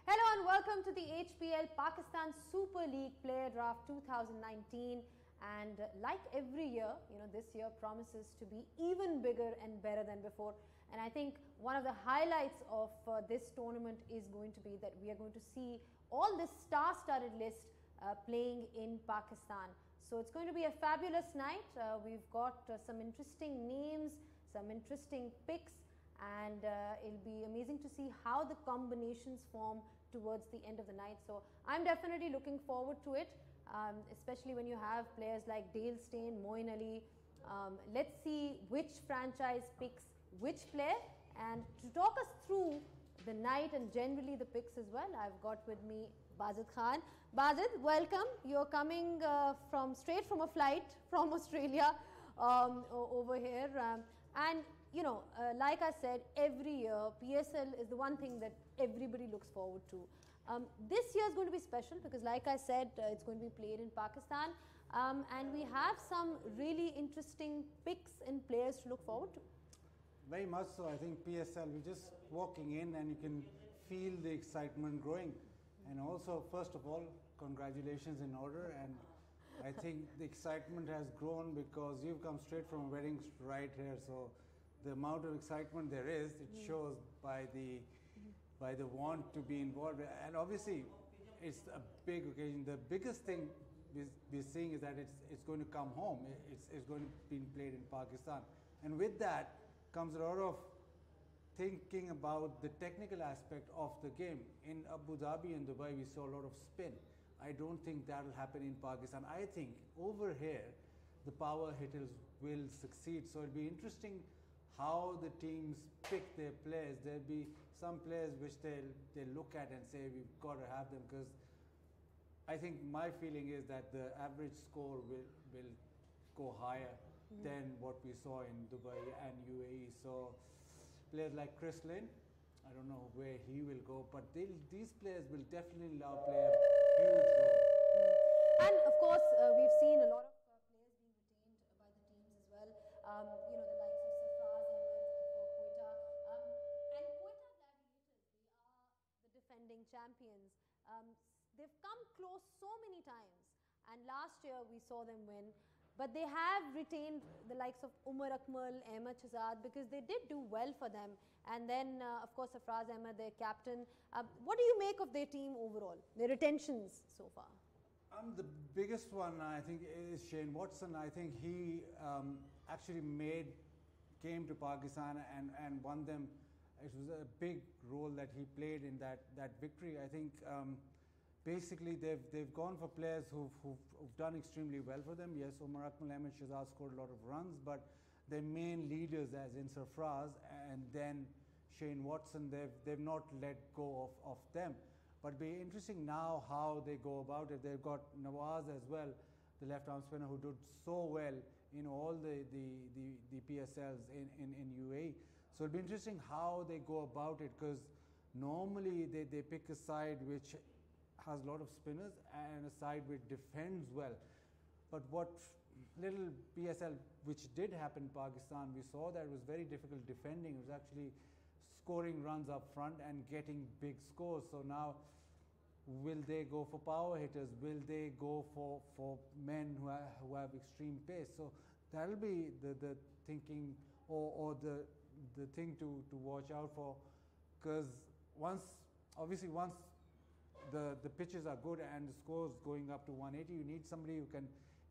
Hello and welcome to the HBL Pakistan Super League Player Draft 2019. And like every year, this year promises to be even bigger and better than before. And I think one of the highlights of this tournament is going to be that we are going to see all this star-studded list playing in Pakistan. So it's going to be a fabulous night. We've got some interesting names, some interesting picks, and it'll be amazing to see how the combinations form towards the end of the night. So I'm definitely looking forward to it, especially when you have players like Dale Steyn, Moeen Ali. Let's see which franchise picks which player, and to talk us through the night and generally the picks as well, I've got with me Bazid Khan. Bazid, welcome. You're coming straight from a flight from Australia over here, and like I said, every year PSL is the one thing that everybody looks forward to. This year is going to be special because, like I said, it's going to be played in Pakistan, and we have some really interesting picks and players to look forward to. Very much so. I think PSL, we're just walking in and you can feel the excitement growing. And also, first of all, congratulations in order. And I think the excitement has grown because you've come straight from weddings right here. So the amount of excitement there is, it shows by the want to be involved. And obviously, it's a big occasion. The biggest thing we're seeing is that it's going to come home. It's going to be played in Pakistan. And with that comes a lot of thinking about the technical aspect of the game. In Abu Dhabi and Dubai, we saw a lot of spin. I don't think that will happen in Pakistan. I think over here, the power hitters will succeed. So it'll be interesting how the teams pick their players. There'll be some players which they'll look at and say, we've got to have them, because I think my feeling is that the average score will go higher than what we saw in Dubai and UAE. So players like Linn, I don't know where he will go, but these players will definitely now play a huge role. And of course, we've seen a lot of players being retained by the teams as well. The likes of Safra Azimuth for Quetta. And Quetta Gladiators, they are the defending champions. They've come close so many times, and last year we saw them win. But they have retained the likes of Umar Akmal, Ahmed Shahzad, because they did do well for them. And then, of course, Safraz Ahmed, their captain. What do you make of their team overall, their retentions so far? The biggest one, I think, is Shane Watson. I think he actually came to Pakistan and won them. It was a big role that he played in that victory. I think basically, they've gone for players who've done extremely well for them. Yes, Umar Akmal, Ahmed Shahzad scored a lot of runs, but their main leaders, as in Sarfraz and then Shane Watson, they've not let go of them. But it'll be interesting now how they go about it. They've got Nawaz as well, the left-arm spinner, who did so well in all the PSLs in UAE. So it'll be interesting how they go about it, because normally they pick a side which has a lot of spinners and a side which defends well. But what little PSL which did happen in Pakistan, we saw that it was very difficult defending. It was actually scoring runs up front and getting big scores. So now, will they go for power hitters? Will they go for men who have extreme pace? So that'll be the thinking or the thing to watch out for, because once the pitches are good and the scores going up to 180, you need somebody who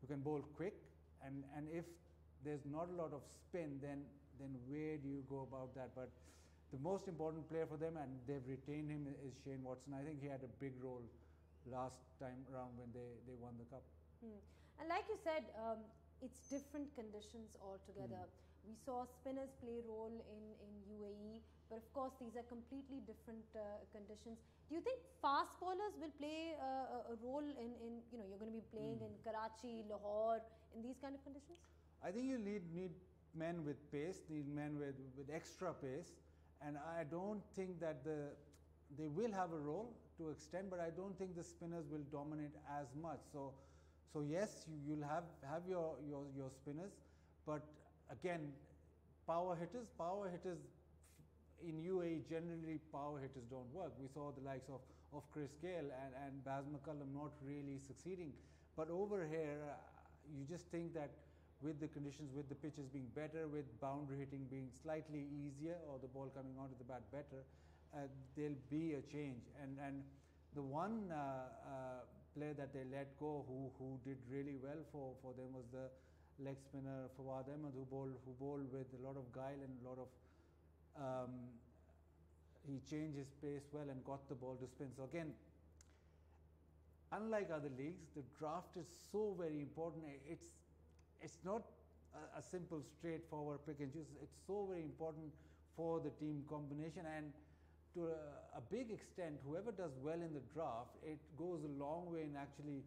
can bowl quick, and if there's not a lot of spin, then where do you go about that? But the most important player for them, and they've retained him, is Shane Watson. I think he had a big role last time around when they won the cup. And like you said, it's different conditions altogether. We saw spinners play a role in UAE, but of course these are completely different conditions. Do you think fast bowlers will play a role in you're going to be playing in Karachi, Lahore, in these kind of conditions? I think you need men with pace, need men with extra pace, and I don't think that they will have a role to extend, but I don't think the spinners will dominate as much. So yes, you'll have your spinners, but again, power hitters in UAE, generally power hitters don't work. We saw the likes of Chris Gale and Baz McCullum not really succeeding. But over here, you just think that with the conditions, with the pitches being better, with boundary hitting being slightly easier, or the ball coming onto the bat better, there'll be a change. And the one player that they let go who did really well for them was the leg spinner Fawad Ahmed, who bowled with a lot of guile and a lot of he changed his pace well and got the ball to spin. So again, unlike other leagues, the draft is so very important. It's not a simple straightforward pick and choose. It's so very important for the team combination, and to a big extent, whoever does well in the draft, it goes a long way in actually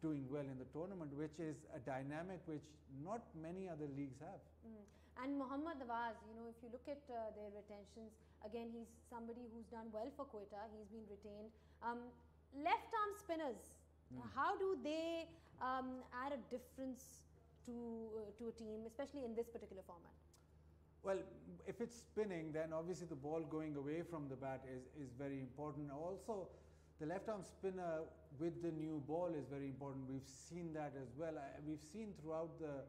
doing well in the tournament, which is a dynamic which not many other leagues have. And Mohammad Nawaz, if you look at their retentions, again, he's somebody who's done well for Quetta. He's been retained. Left arm spinners, how do they add a difference to a team, especially in this particular format? Well, if it's spinning, then obviously the ball going away from the bat is very important. Also, the left arm spinner with the new ball is very important. We've seen that as well. We've seen throughout the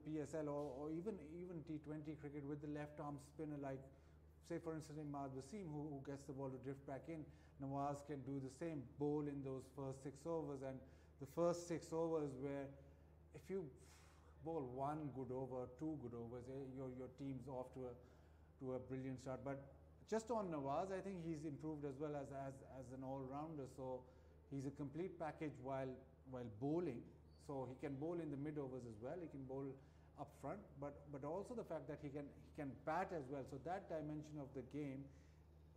PSL or even T20 cricket with the left arm spinner, like say for instance Imad Wasim, who gets the ball to drift back in. Nawaz can do the same, bowl in those first 6 overs, and the first 6 overs where if you bowl 1 good over, 2 good overs, your team's off to a brilliant start. But just on Nawaz, I think he's improved as well as an all-rounder. So he's a complete package while bowling. So he can bowl in the mid overs as well. He can bowl up front, but also the fact that he can bat as well. So that dimension of the game,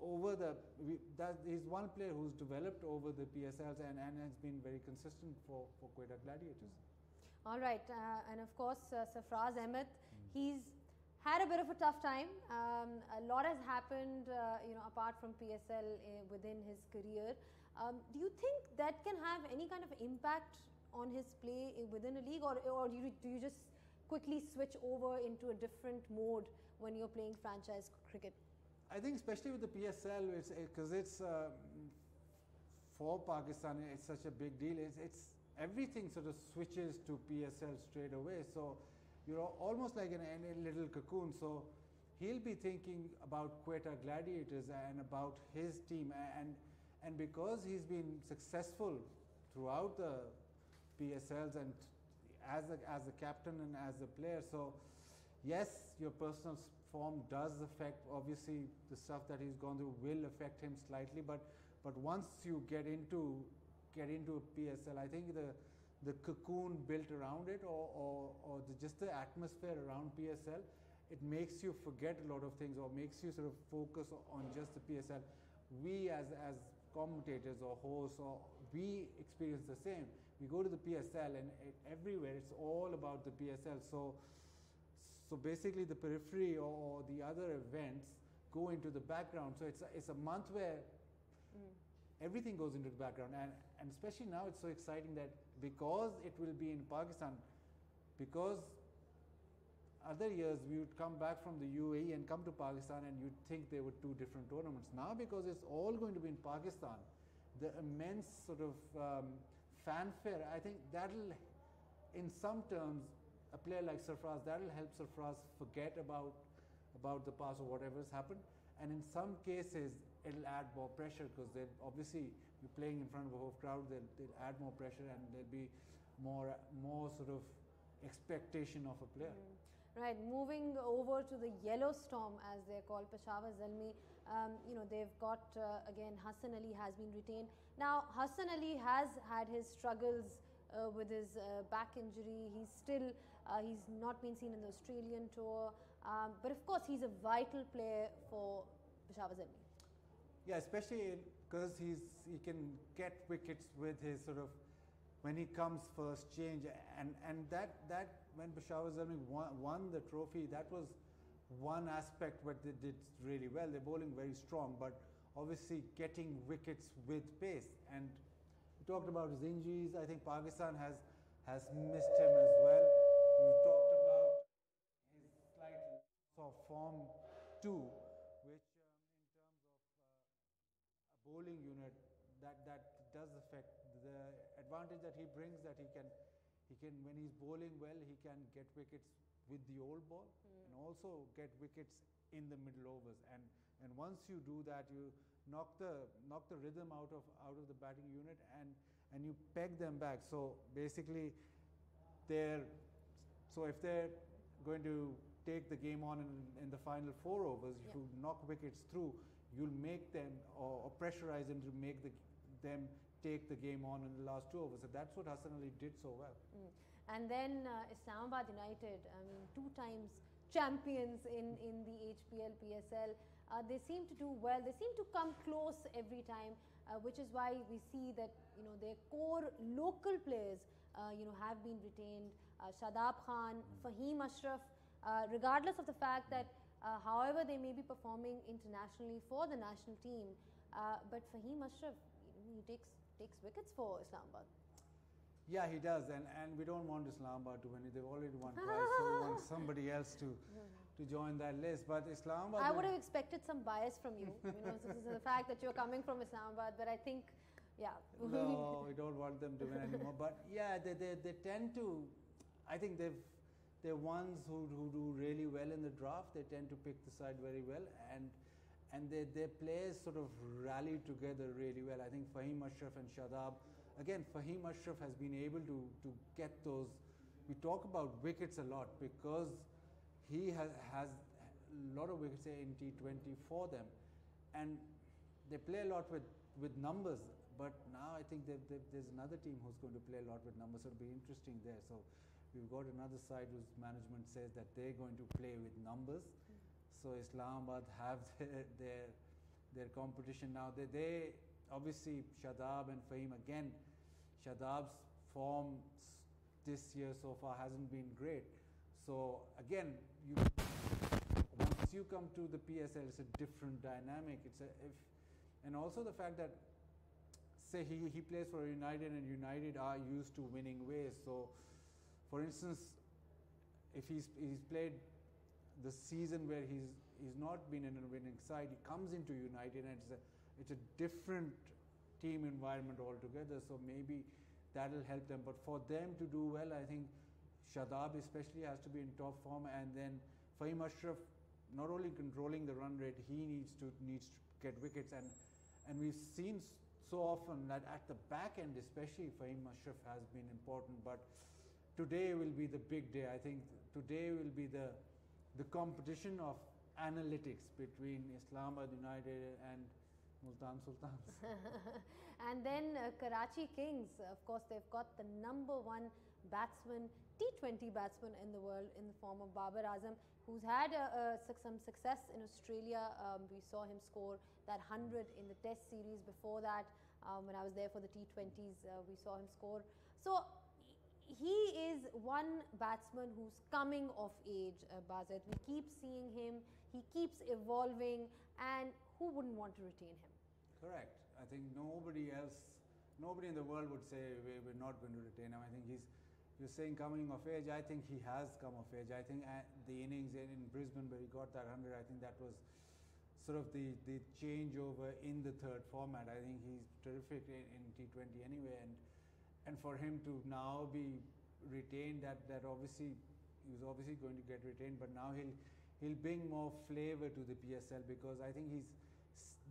he's one player who's developed over the PSLs and has been very consistent for Quetta Gladiators. All right, and of course Safra Azimuth, he's had a bit of a tough time. A lot has happened, apart from PSL within his career. Do you think that can have any kind of impact on his play within a league, or do you just quickly switch over into a different mode when you're playing franchise cricket? I think especially with the PSL, because it's for Pakistan, it's such a big deal. It's everything sort of switches to PSL straight away. So you're almost like in a little cocoon. So he'll be thinking about Quetta Gladiators and about his team, and because he's been successful throughout the PSLs and as a captain and as a player. So yes, your personal form does affect, obviously the stuff that he's gone through will affect him slightly, but once you get into a PSL, I think the cocoon built around it or just the atmosphere around PSL, it makes you forget a lot of things or makes you sort of focus on just the PSL. We as commentators or hosts, we experience the same. We go to the PSL and everywhere it's all about the PSL. So basically the periphery or the other events go into the background. So it's a month where everything goes into the background, and especially now it's so exciting that because it will be in Pakistan, because other years we would come back from the UAE and come to Pakistan and you'd think they were 2 different tournaments. Now because it's all going to be in Pakistan, the immense sort of fanfare, I think that'll, in some terms, a player like Sarfraz, that'll help Sarfraz forget about the past or whatever's happened. And in some cases, it'll add more pressure because they'll obviously be playing in front of a whole crowd. They'll add more pressure and there'll be more sort of expectation of a player. Right, moving over to the yellow storm, as they're called, Bashara Zalmi. They've got again Hassan Ali has been retained. Now Hassan Ali has had his struggles with his back injury. He's not been seen in the Australian tour, but of course he's a vital player for Bashara Zalmi. Yeah, especially because he can get wickets with his sort of when he comes first change, and that when Bashara Zalmi won the trophy, that was one aspect where they did really well. They're bowling very strong, but obviously getting wickets with pace. And we talked about his injuries. I think Pakistan has missed him as well. We talked about his slight loss of form 2, which in terms of a bowling unit, that does affect the advantage that he brings, that he can when he's bowling well, he can get wickets with the old ball and also get wickets in the middle overs, and once you do that, you knock the rhythm out of the batting unit, and you peg them back. So basically if they're going to take the game on in the final 4 overs, if you knock wickets through, you'll make them or pressurize them to make them take the game on in the last 2 overs. So that's what Hassan Ali did so well. And then Islamabad United, I mean, 2 times champions in the HBL, PSL. They seem to do well. They seem to come close every time, which is why we see that their core local players have been retained. Shadab Khan, Fahim Ashraf, regardless of the fact that however they may be performing internationally for the national team, but Fahim Ashraf, he takes wickets for Islamabad. Yeah, he does, and we don't want Islamabad to win it. They've already won twice, so we want somebody else to join that list. But Islamabad, I would have expected some bias from you. This is the fact that you're coming from Islamabad, but I think, yeah. No, we don't want them to win anymore. But yeah, they tend to. I think they're ones who do really well in the draft. They tend to pick the side very well, and their players sort of rally together really well. I think Fahim Ashraf and Shadab. Again, Fahim Ashraf has been able to get those. We talk about wickets a lot because he has a lot of wickets in T20 for them, and they play a lot with numbers. But now I think there's another team who's going to play a lot with numbers. So it'll be interesting there. So we've got another side whose management says that they're going to play with numbers. So Islamabad have their competition now. They obviously Shadab and Fahim again. Shadab's form this year so far hasn't been great. So again, once you come to the PSL, it's a different dynamic. And also the fact that say he plays for United, and United are used to winning ways. So for instance, if he's played the season where he's not been in a winning side, he comes into United and it's a different team environment altogether, so maybe that'll help them. But for them to do well, I think Shadab especially has to be in top form, and then Fahim Ashraf not only controlling the run rate, he needs to get wickets, and we've seen so often that at the back end especially Fahim Ashraf has been important. But today will be the big day. I think today will be the competition of analytics between Islamabad United and Multan Sultans. And then Karachi Kings, of course, they've got the #1 batsman, T20 batsman in the world in the form of Babar Azam, who's had some success in Australia. We saw him score that 100 in the Test series. Before that, when I was there for the T20s, we saw him score. So he is one batsman who's coming of age, Bazet. We keep seeing him. He keeps evolving, and who wouldn't want to retain him? Correct. I think nobody in the world would say we're not going to retain him. I think you're saying coming of age. I think he has come of age. I think the innings in Brisbane where he got that 100, I think that was sort of the changeover in the third format. I think he's terrific in T20 anyway, and for him to now be retained, that obviously he was obviously going to get retained, but now he'll bring more flavour to the PSL, because I think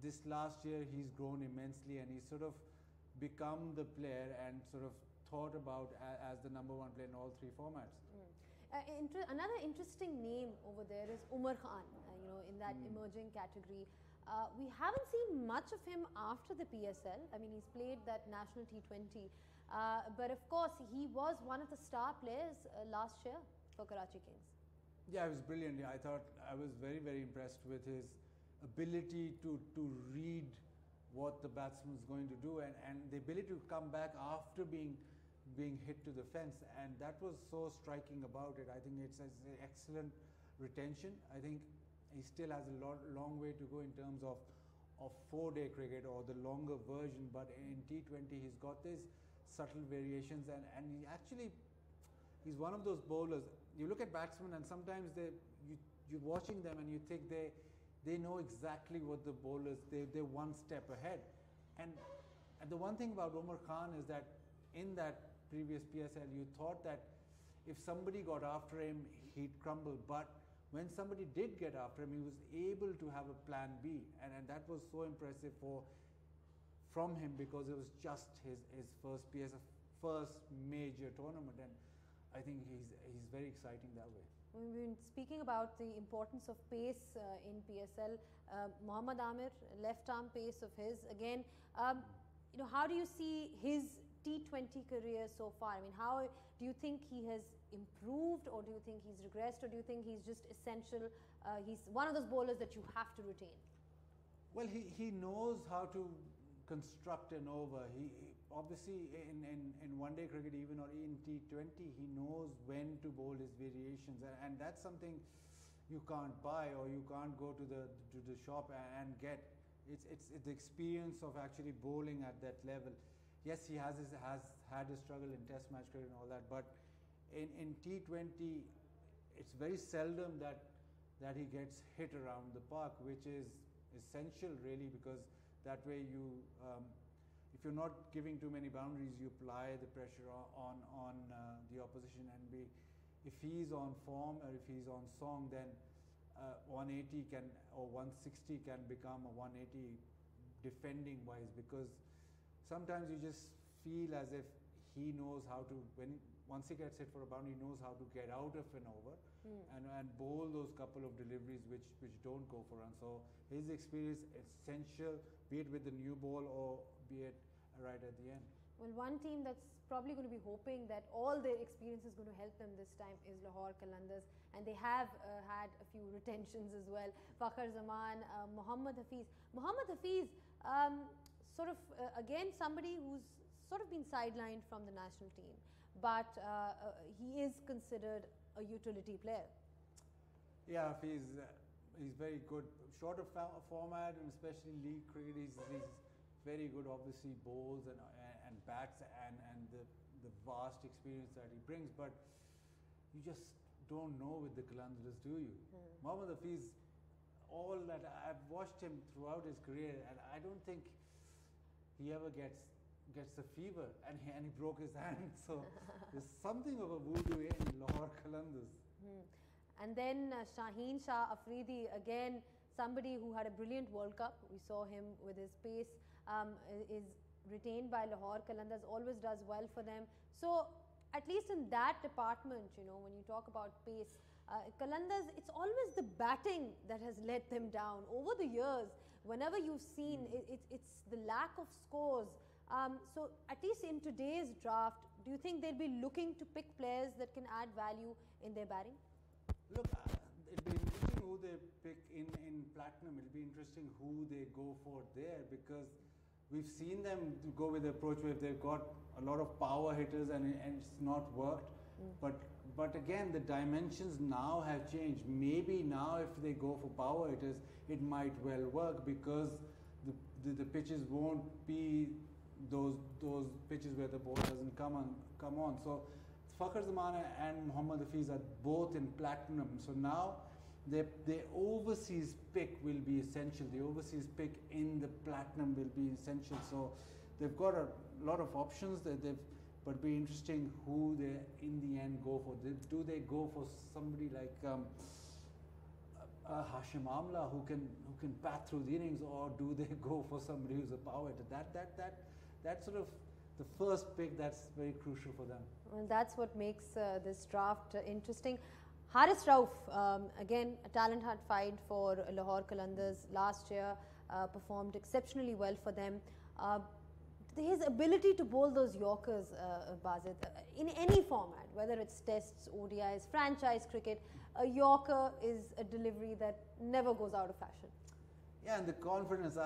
this last year he's grown immensely, and he's sort of become the player and sort of thought about as the #1 player in all 3 formats. Another interesting name over there is Umar Khan, in that emerging category. We haven't seen much of him after the PSL. I mean, he's played that national T20, but of course he was one of the star players last year for Karachi Kings. Yeah, he was brilliant. I was very, very impressed with his ability to read what the batsman is going to do, and the ability to come back after being hit to the fence, and that was so striking about it. I think it's an excellent retention. I think he still has a long way to go in terms of 4-day cricket or the longer version, but in T20 he's got these subtle variations, and he's one of those bowlers. You look at batsmen and sometimes you're watching them and you think they know exactly what the bowlers, they're one step ahead. And the one thing about Umar Khan is that in that previous PSL, you thought that if somebody got after him, he'd crumble. But when somebody did get after him, he was able to have a plan B. And that was so impressive from him, because it was just his first PSL, first major tournament. And I think he's very exciting that way. We've been speaking about the importance of pace in PSL. Mohammad Amir, left arm pace of his. Again, how do you see his T20 career so far? I mean, how do you think he has improved, or do you think he's regressed, or do you think he's just essential? He's one of those bowlers that you have to retain. Well, he knows how to construct an over. He obviously in one-day cricket, even, or in T20, he knows when to bowl his variations, and that's something you can't buy, or you can't go to the shop and get. It's the experience of actually bowling at that level. Yes, he has had a struggle in Test match cricket and all that, but in T20, it's very seldom that he gets hit around the park, which is essential really, because that way you, if you're not giving too many boundaries, you apply the pressure on the opposition, and if he's on form, or if he's on song, then 180 or 160 can become a 180 defending wise, because sometimes you just feel as if he knows how to, once he gets hit for a boundary, he knows how to get out of an over and bowl those couple of deliveries which don't go for runs. So his experience is essential, be it with the new ball or be it right at the end. Well, one team that's probably going to be hoping that all their experience is going to help them this time is Lahore Qalandars, and they have had a few retentions as well. Fakhar Zaman, Mohammad Hafiz. Mohammad Hafiz, again, somebody who's sort of been sidelined from the national team, but he is considered a utility player. Yeah, he's very good. Shorter format, and especially league cricket, he's very good. Obviously, bowls and bats, and the vast experience that he brings. But you just don't know with the Qalandars, do you? Mohammad Hafiz, all that I've watched him throughout his career, and I don't think he ever gets a fever, and he broke his hand. So there's something of a voodoo in Lahore Qalandars. And then Shahenshah Afridi, again, somebody who had a brilliant World Cup. We saw him with his pace, is retained by Lahore Qalandars, always does well for them. So at least in that department, when you talk about pace, Qalandars, it's always the batting that has let them down. Over the years, whenever you've seen, it's the lack of scores. So at least in today's draft, do you think they'll be looking to pick players that can add value in their batting? Look, it'll be interesting who they pick in Platinum. It'll be interesting who they go for there, because we've seen them go with the approach where they've got a lot of power hitters and it's not worked. But again, the dimensions now have changed. Maybe now if they go for power hitters, it might well work, because the pitches won't be those pitches where the ball doesn't come on. So Fakhar Zaman and Mohammad Hafiz are both in Platinum. So now their overseas pick will be essential. The overseas pick in the Platinum will be essential. So they've got a lot of options but it'll be interesting who they in the end go for. Do they go for somebody like Hashim Amla who can bat through the innings, or do they go for somebody who's a power hitter? That's sort of the first pick that's very crucial for them. Well, that's what makes this draft interesting. Haris Rauf, again, a talent hunt fight for Lahore Qalandars last year, performed exceptionally well for them. His ability to bowl those Yorkers, Bazid, in any format, whether it's tests, ODIs, franchise cricket, a Yorker is a delivery that never goes out of fashion. Yeah, and the confidence,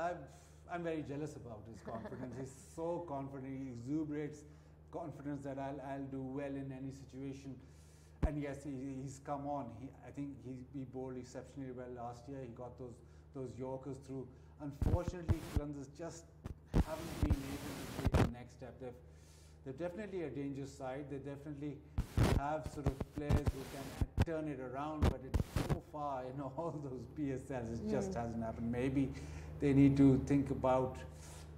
I'm very jealous about his confidence. He's so confident, he exuberates confidence that I'll do well in any situation. And yes, he's come on. I think he bowled exceptionally well last year. He got those Yorkers through. Unfortunately, Qalandars just haven't been able to take the next step. They're definitely a dangerous side. They definitely have sort of players who can turn it around, but it's so far in all those PSLs. It just hasn't happened. Maybe they need to think about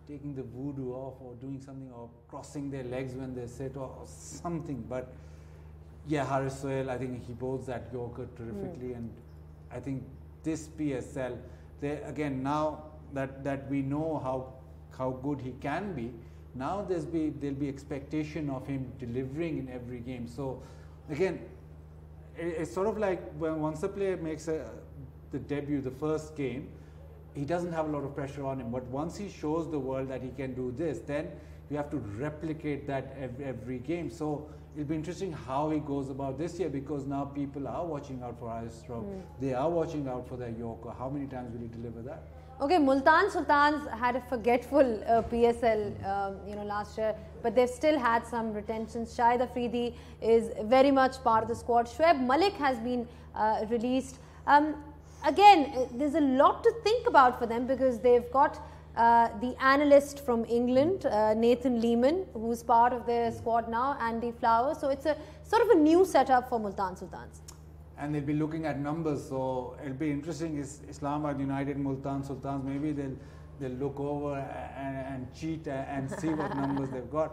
taking the voodoo off or doing something, or crossing their legs when they sit, or something. But yeah, Haris Sohail, I think he bowls that Yorker terrifically, and I think this PSL, they again, now that we know how good he can be, now there'll be expectation of him delivering in every game. So again, it's sort of like when once a player makes the debut, the first game, he doesn't have a lot of pressure on him. But once he shows the world that he can do this, then you have to replicate that every game. So it'll be interesting how he goes about this year, because now people are watching out for Haris Sohail. They are watching out for their Yorker. How many times will he deliver that? Okay, Multan Sultans had a forgetful PSL, last year, but they've still had some retentions. Shahenshah Afridi is very much part of the squad. Shoaib Malik has been released. Again, there's a lot to think about for them, because they've got the analyst from England, Nathan Lehman, who's part of their squad now, Andy Flower. So it's a sort of a new setup for Multan Sultans. And they'll be looking at numbers, so it'll be interesting. Is Islamabad United, Multan Sultans, maybe they'll look over and cheat and see what numbers they've got.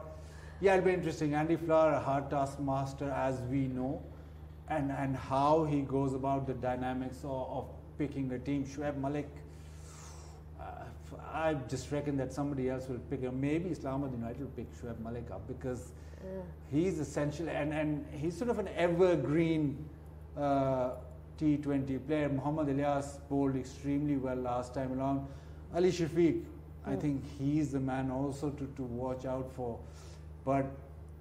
Yeah, it'll be interesting. Andy Flower, a hard taskmaster, as we know, and how he goes about the dynamics of picking the team. Shoaib Malik, I just reckon that somebody else will pick him. Maybe Islamabad United will pick Shoaib Malik up, because he's essential, and he's sort of an evergreen T20 player. Muhammad Ilyas bowled extremely well last time along. Ali Shafiq, I think he's the man also to watch out for. But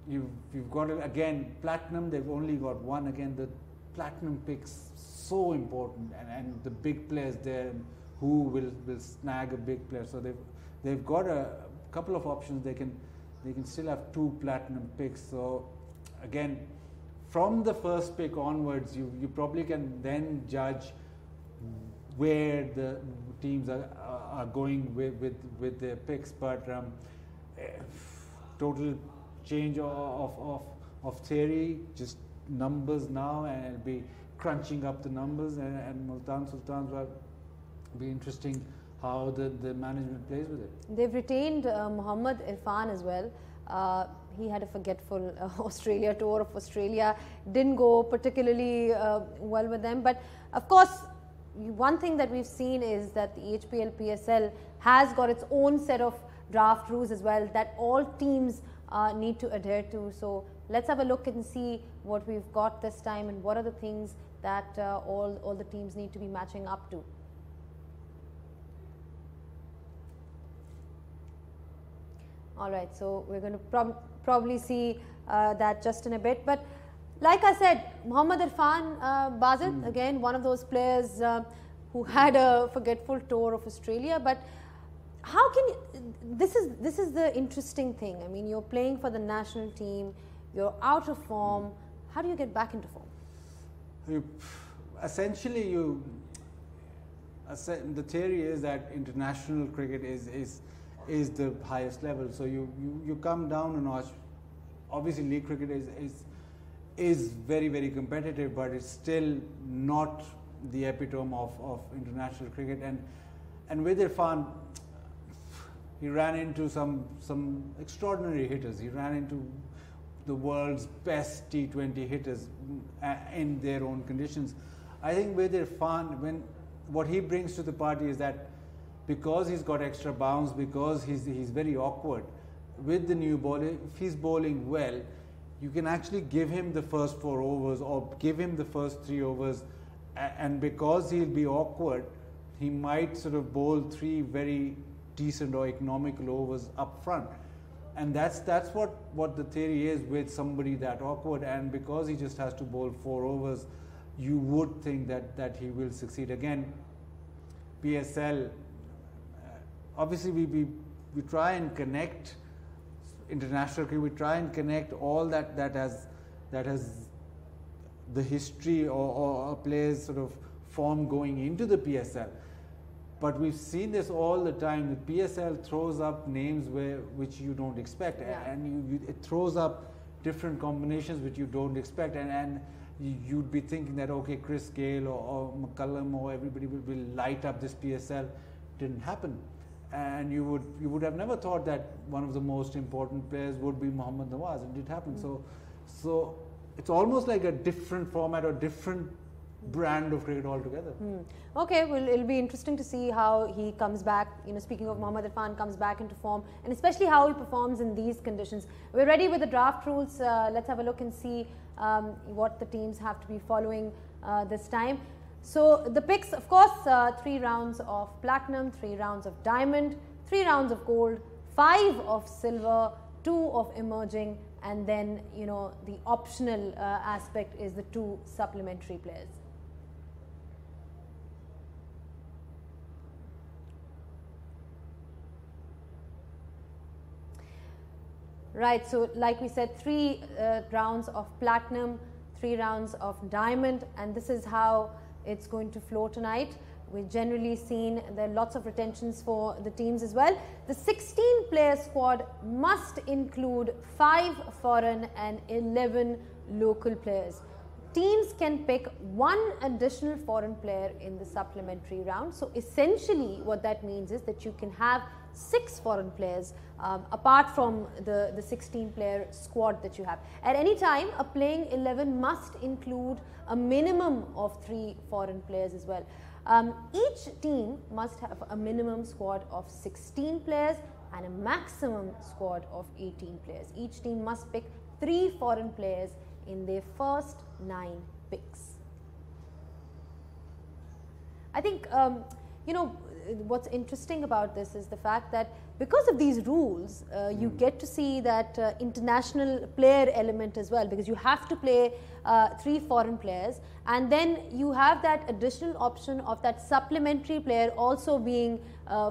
you've got it again, platinum, they've only got one. Again, the platinum picks so important, and the big players there who will snag a big player. So they've got a couple of options. They can still have 2 platinum picks. So again, from the first pick onwards, you probably can then judge where the teams are going with their picks. But total change of theory, just numbers now, and it'll be crunching up the numbers, and Multan Sultans will be interesting how the management plays with it. They've retained Muhammad Irfan as well. He had a forgetful Australia tour of Australia, didn't go particularly well with them. But of course, one thing that we've seen is that the HBL PSL has got its own set of draft rules as well that all teams need to adhere to. So let's have a look and see what we've got this time, and what are the things that all the teams need to be matching up to. All right, so we're going to probably see that just in a bit. But like I said, Muhammad Irfan Bazit, again, one of those players who had a forgetful tour of Australia. But how can you, this is the interesting thing. I mean, you're playing for the national team, you're out of form. How do you get back into form? Essentially, the theory is that international cricket is the highest level. So you come down a notch. Obviously, league cricket is very, very competitive, but it's still not the epitome of international cricket. And with Irfan, he ran into some extraordinary hitters. He ran into the world's best T20 hitters in their own conditions. I think with Irfan, what he brings to the party is that because he's got extra bounce, because he's very awkward, with the new ball, if he's bowling well, you can actually give him the first 4 overs or give him the first 3 overs, and because he'll be awkward, he might sort of bowl 3 very decent or economical overs up front. And that's what the theory is with somebody that awkward, and because he just has to bowl 4 overs, you would think that he will succeed. Again, PSL, obviously we try and connect international cricket, we try and connect all that has the history or a player's sort of form going into the PSL. But we've seen this all the time. The PSL throws up names which you don't expect, and it throws up different combinations which you don't expect, you'd be thinking that, okay, Chris Gayle or McCullum or everybody will light up this PSL. Didn't happen. And you would have never thought that one of the most important players would be Mohammad Nawaz, and it did happen. So it's almost like a different format or different brand of cricket altogether. Okay, well, it'll be interesting to see how he comes back. You know, speaking of Mohammad Irfan, comes back into form, and especially how he performs in these conditions. We're ready with the draft rules. Let's have a look and see what the teams have to be following this time. So the picks, of course, 3 rounds of platinum, 3 rounds of diamond, 3 rounds of gold, 5 of silver, 2 of emerging, and then, you know, the optional aspect is the 2 supplementary players. Right, so like we said, 3 rounds of platinum, 3 rounds of diamond, and this is how it's going to flow tonight. We've generally seen there are lots of retentions for the teams as well. The 16-player squad must include 5 foreign and 11 local players. Teams can pick 1 additional foreign player in the supplementary round. So essentially what that means is that you can have 6 foreign players apart from the 16-player squad that you have. At any time, a playing 11 must include a minimum of 3 foreign players as well. Each team must have a minimum squad of 16 players and a maximum squad of 18 players. Each team must pick 3 foreign players in their first 9 picks. I think, you know, what's interesting about this is the fact that because of these rules, you get to see that international player element as well, because you have to play 3 foreign players, and then you have that additional option of that supplementary player also being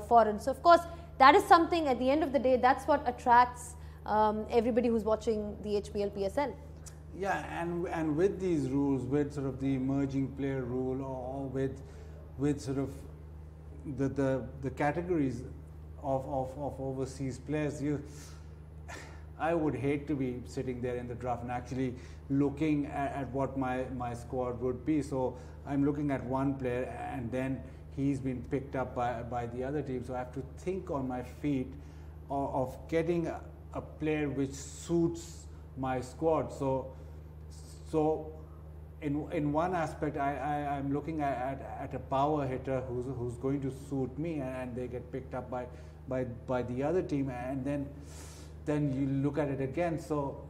foreign. So of course, that is something at the end of the day, that's what attracts everybody who's watching the HBL PSL. Yeah, and with these rules, with sort of the emerging player rule, or with sort of the categories of overseas players, I would hate to be sitting there in the draft and actually looking at what my squad would be. So I'm looking at one player and then he's been picked up by the other team. So I have to think on my feet of getting a player which suits my squad. So in one aspect, I'm looking at a power hitter who's going to suit me, and they get picked up by the other team, and then you look at it again. So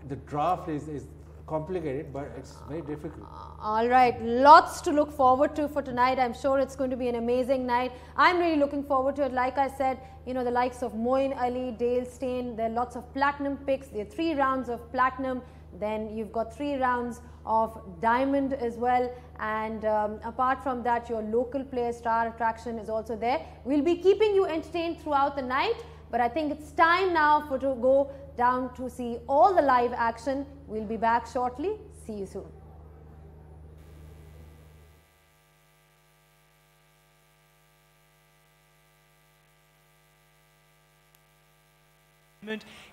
the draft is complicated, but it's very difficult. All right, lots to look forward to for tonight. I'm sure it's going to be an amazing night. I'm really looking forward to it. Like I said, you know, the likes of Moeen Ali, Dale Steyn, there are lots of platinum picks. There are 3 rounds of platinum. Then you've got 3 rounds of diamond as well, and apart from that, your local player star attraction is also there. We'll be keeping you entertained throughout the night, but I think it's time now to go down to see all the live action. We'll be back shortly. See you soon.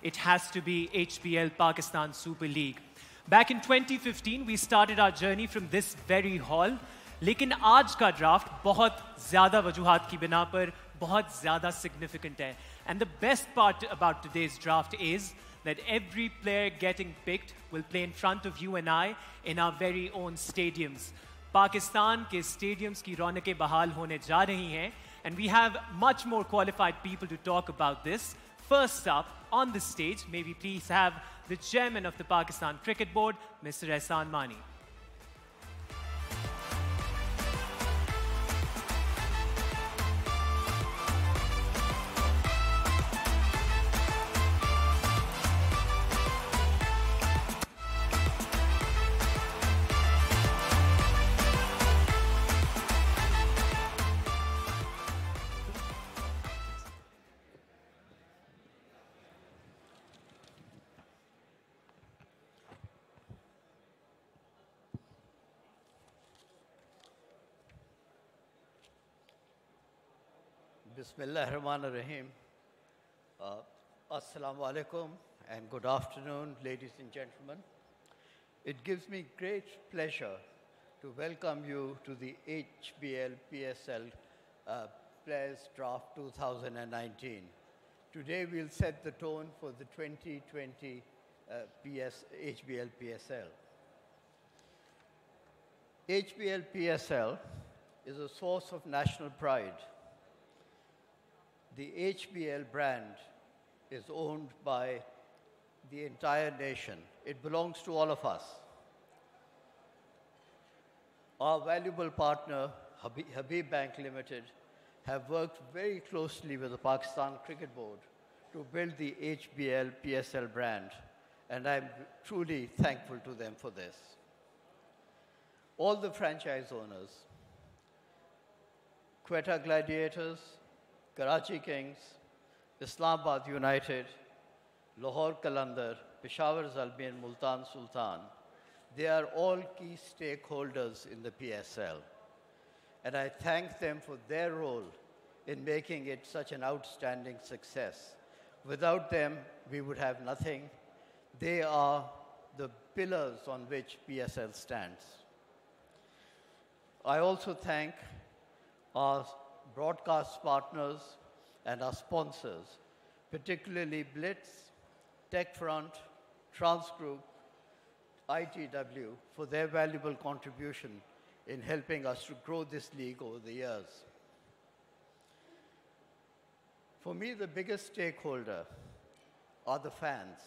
It has to be HBL Pakistan Super League. Back in 2015, we started our journey from this very hall. लेकिन आज का draft बहुत ज़्यादा वजूहात की बिना पर बहुत ज़्यादा significant है. And the best part about today's draft is that every player getting picked will play in front of you and I in our very own stadiums. Pakistan के stadiums की रौनकें बहाल होने जा रही हैं, and we have much more qualified people to talk about this. First up on the stage, may we please have the chairman of the Pakistan Cricket Board, Mr. Hassan Ali. Bismillahirrahmanirrahim. Assalamu alaikum and good afternoon, ladies and gentlemen. It gives me great pleasure to welcome you to the HBL PSL Players Draft 2019. Today we'll set the tone for the 2020 HBL PSL. HBL PSL is a source of national pride. The HBL brand is owned by the entire nation. It belongs to all of us. Our valuable partner, Habib Bank Limited, have worked very closely with the Pakistan Cricket Board to build the HBL PSL brand, and I'm truly thankful to them for this. All the franchise owners, Quetta Gladiators, Karachi Kings, Islamabad United, Lahore Qalandar, Bashara Zalmi and Multan Sultan, they are all key stakeholders in the PSL. And I thank them for their role in making it such an outstanding success. Without them, we would have nothing. They are the pillars on which PSL stands. I also thank our broadcast partners and our sponsors, particularly Blitz, TechFront, Transgroup, ITW, for their valuable contribution in helping us to grow this league over the years. For me, the biggest stakeholder are the fans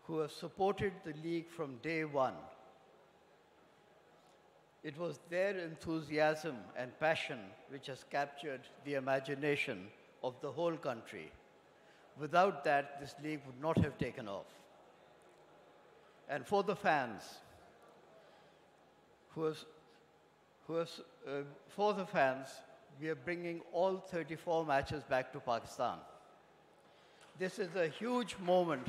who have supported the league from day one. It was their enthusiasm and passion which has captured the imagination of the whole country. Without that, this league would not have taken off. And for the fans, we are bringing all 34 matches back to Pakistan. This is a huge moment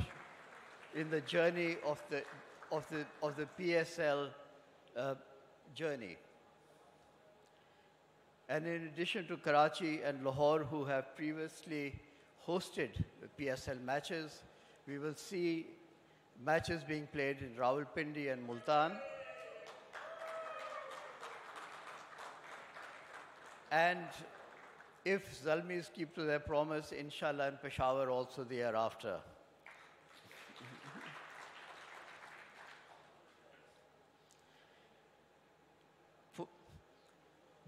in the journey of the PSL journey. And in addition to Karachi and Lahore, who have previously hosted PSL matches, we will see matches being played in Rawalpindi and Multan. And if Zalmis keep to their promise, inshallah, in Peshawar also the year after.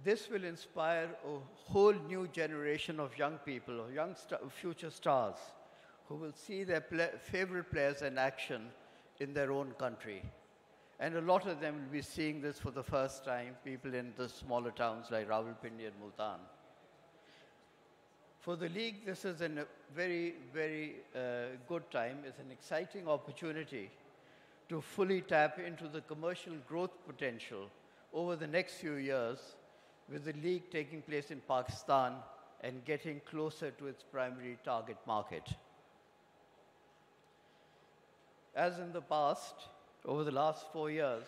This will inspire a whole new generation of young people, of young future stars, who will see their favorite players in action in their own country. And a lot of them will be seeing this for the first time, people in the smaller towns like Rawalpindi and Multan. For the league, this is a very, very good time. It's an exciting opportunity to fully tap into the commercial growth potential over the next few years, with the league taking place in Pakistan and getting closer to its primary target market. As in the past, over the last 4 years,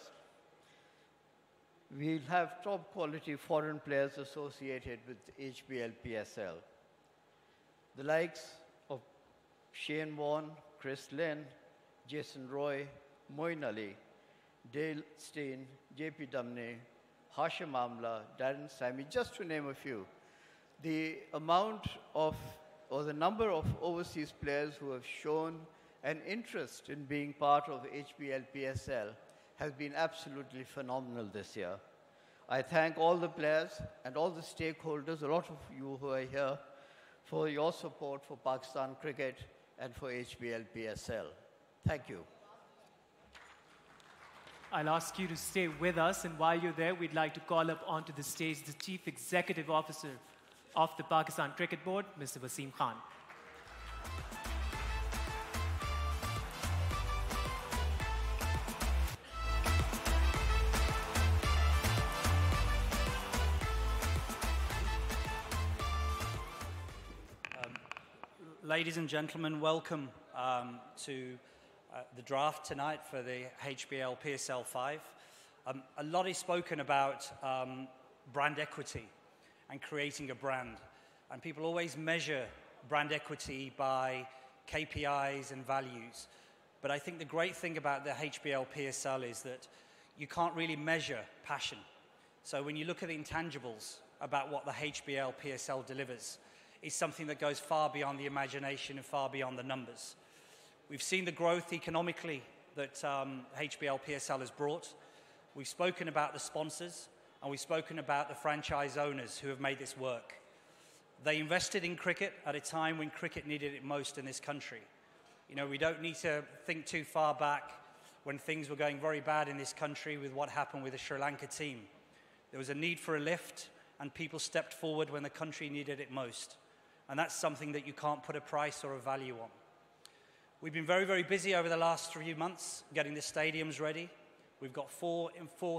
we'll have top quality foreign players associated with HBL PSL. The likes of Shane Warne, Chris Linn, Jason Roy, Moin Ali, Dale Steen, JP Dumney, Hashim Amla, Darren Sammy, just to name a few. The amount of, or the number of overseas players who have shown an interest in being part of HBL PSL has been absolutely phenomenal this year. I thank all the players and all the stakeholders, a lot of you who are here, for your support for Pakistan cricket and for HBL PSL. Thank you. I'll ask you to stay with us, and while you're there, we'd like to call up onto the stage the Chief Executive Officer of the Pakistan Cricket Board, Mr. Wasim Khan. Ladies and gentlemen, welcome to the draft tonight for the HBL PSL 5. A lot is spoken about brand equity and creating a brand. And people always measure brand equity by KPIs and values. But I think the great thing about the HBL PSL is that you can't really measure passion. So when you look at the intangibles about what the HBL PSL delivers, it's something that goes far beyond the imagination and far beyond the numbers. We've seen the growth economically that HBL PSL has brought. We've spoken about the sponsors, and we've spoken about the franchise owners who have made this work. They invested in cricket at a time when cricket needed it most in this country. You know, we don't need to think too far back when things were going very bad in this country with what happened with the Sri Lanka team. There was a need for a lift, and people stepped forward when the country needed it most. And that's something that you can't put a price or a value on. We've been very, very busy over the last few months getting the stadiums ready. We've got four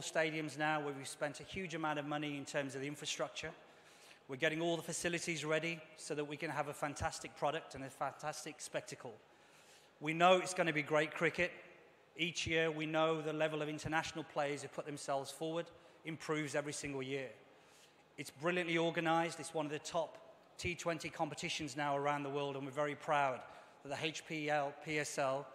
stadiums now where we've spent a huge amount of money in terms of the infrastructure. We're getting all the facilities ready so that we can have a fantastic product and a fantastic spectacle. We know it's going to be great cricket. Each year we know the level of international players who put themselves forward improves every single year. It's brilliantly organized. It's one of the top T20 competitions now around the world, and we're very proud that the HBL PSL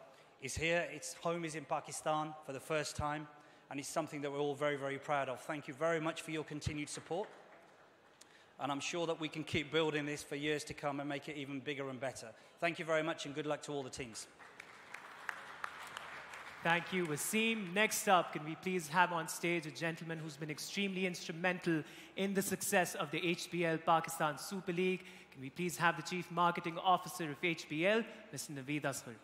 is here. Its home is in Pakistan for the first time, and it's something that we're all very, very proud of. Thank you very much for your continued support, and I'm sure that we can keep building this for years to come and make it even bigger and better. Thank you very much, and good luck to all the teams. Thank you, Wasim. Next up, can we please have on stage a gentleman who's been extremely instrumental in the success of the HBL Pakistan Super League. Can we please have the Chief Marketing Officer of HBL, Mr. Naveed Asghar.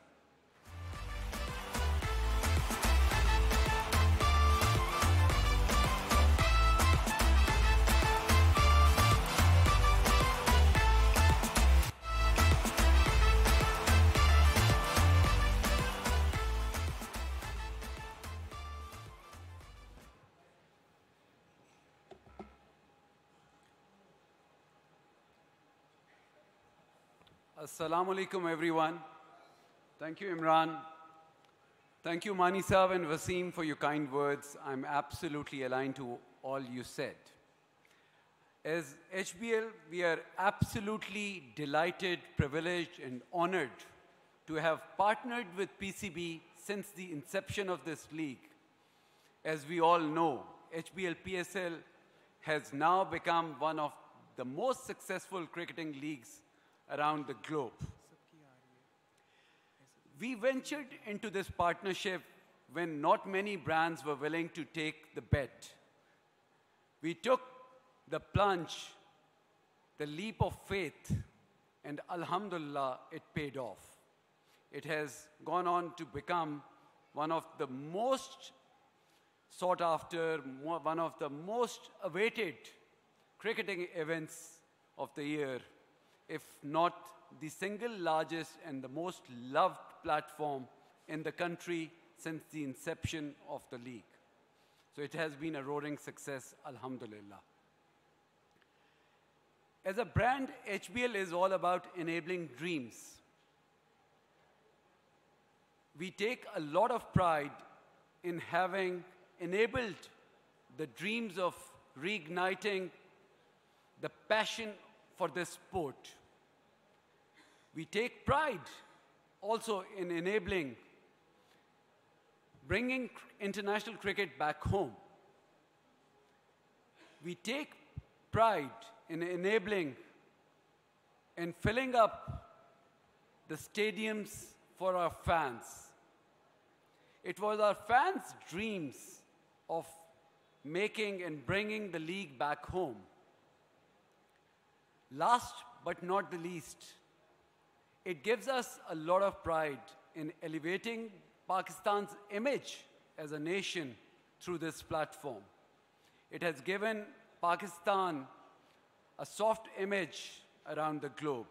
Assalamu alaikum, everyone. Thank you, Imran. Thank you, Mani Saab and Wasim, for your kind words. I'm absolutely aligned to all you said. As HBL, we are absolutely delighted, privileged, and honored to have partnered with PCB since the inception of this league. As we all know, HBL PSL has now become one of the most successful cricketing leagues around the globe. We ventured into this partnership when not many brands were willing to take the bet. We took the plunge, the leap of faith, and alhamdulillah, it paid off. It has gone on to become one of the most sought after, one of the most awaited cricketing events of the year, if not the single largest and the most loved platform in the country since the inception of the league. So it has been a roaring success, alhamdulillah. As a brand, HBL is all about enabling dreams. We take a lot of pride in having enabled the dreams of reigniting the passion for this sport. We take pride also in enabling, bringing international cricket back home. We take pride in enabling and filling up the stadiums for our fans. It was our fans' dreams of making and bringing the league back home. Last but not the least, it gives us a lot of pride in elevating Pakistan's image as a nation through this platform. It has given Pakistan a soft image around the globe.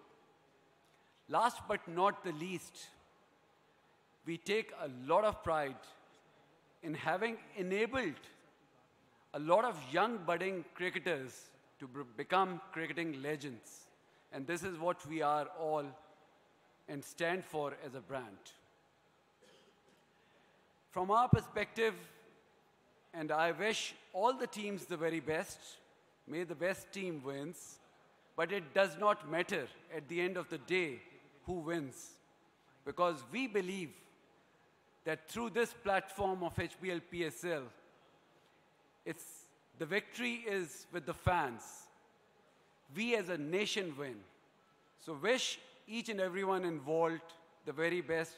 Last but not the least, we take a lot of pride in having enabled a lot of young budding cricketers to become cricketing legends. And this is what we are all and stand for as a brand. From our perspective, and I wish all the teams the very best, may the best team wins, but it does not matter at the end of the day who wins, because we believe that through this platform of HBL PSL, the victory is with the fans. We as a nation win. So wish each and everyone involved the very best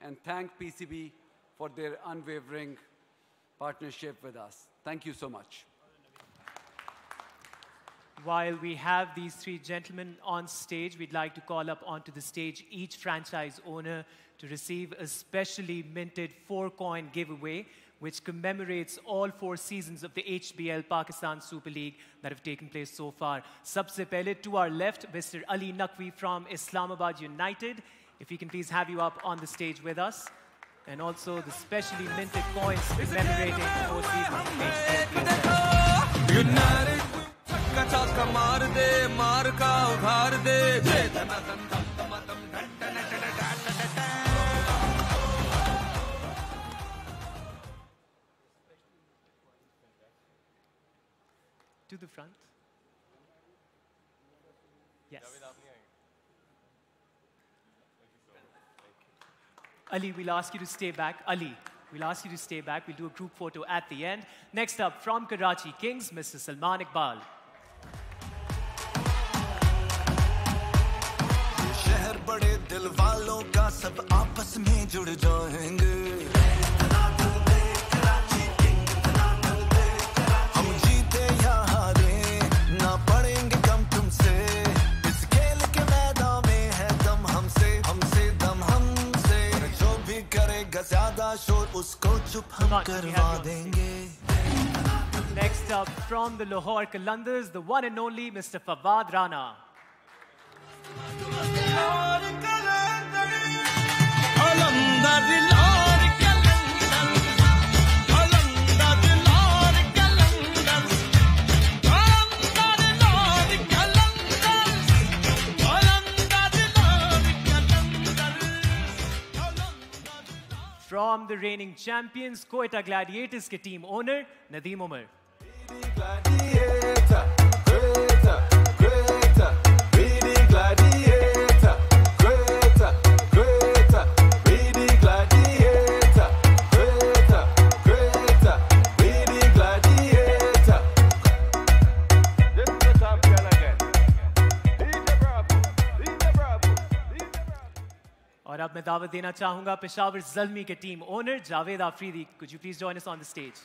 and thank PCB for their unwavering partnership with us. Thank you so much. While we have these three gentlemen on stage, we'd like to call up onto the stage each franchise owner to receive a specially minted 4-coin giveaway which commemorates all 4 seasons of the HBL Pakistan Super League that have taken place so far. Sabse pehle, to our left, Mr. Ali Naqvi from Islamabad United. If we can please have you up on the stage with us. And also the specially minted coins commemorating the 4 seasons of HBL United. To the front. Yes. Ali, we'll ask you to stay back. Ali, we'll ask you to stay back. We'll do a group photo at the end. Next up, from Karachi Kings, Mr. Salman Iqbal. शहर बड़े दिल वालों का सब आपस में जुड़ जाएंगे हम जीते या हारे ना पड़ेंगे कम तुमसे इस खेल के मैदान में है दम हमसे हमसे दम हमसे जो भी करेगा ज्यादा शोर उसको चुप हम करवा देंगे Next up, from the Lahore Qalandars, the one and only Mr. Fawad Rana. From the reigning champions, Quetta Gladiators ke team owner, Nadeem Umar. Gladiator, greater, greater, really gladiator, greater, greater, really gladiator, greater, greater, really gladiator. This is the champion again. DJ Bravo, DJ Bravo, DJ Bravo. और अब मैं दावत देना चाहूंगा पेशावर ज़ल्मी के team owner Javed Afridi. Could you please join us on the stage?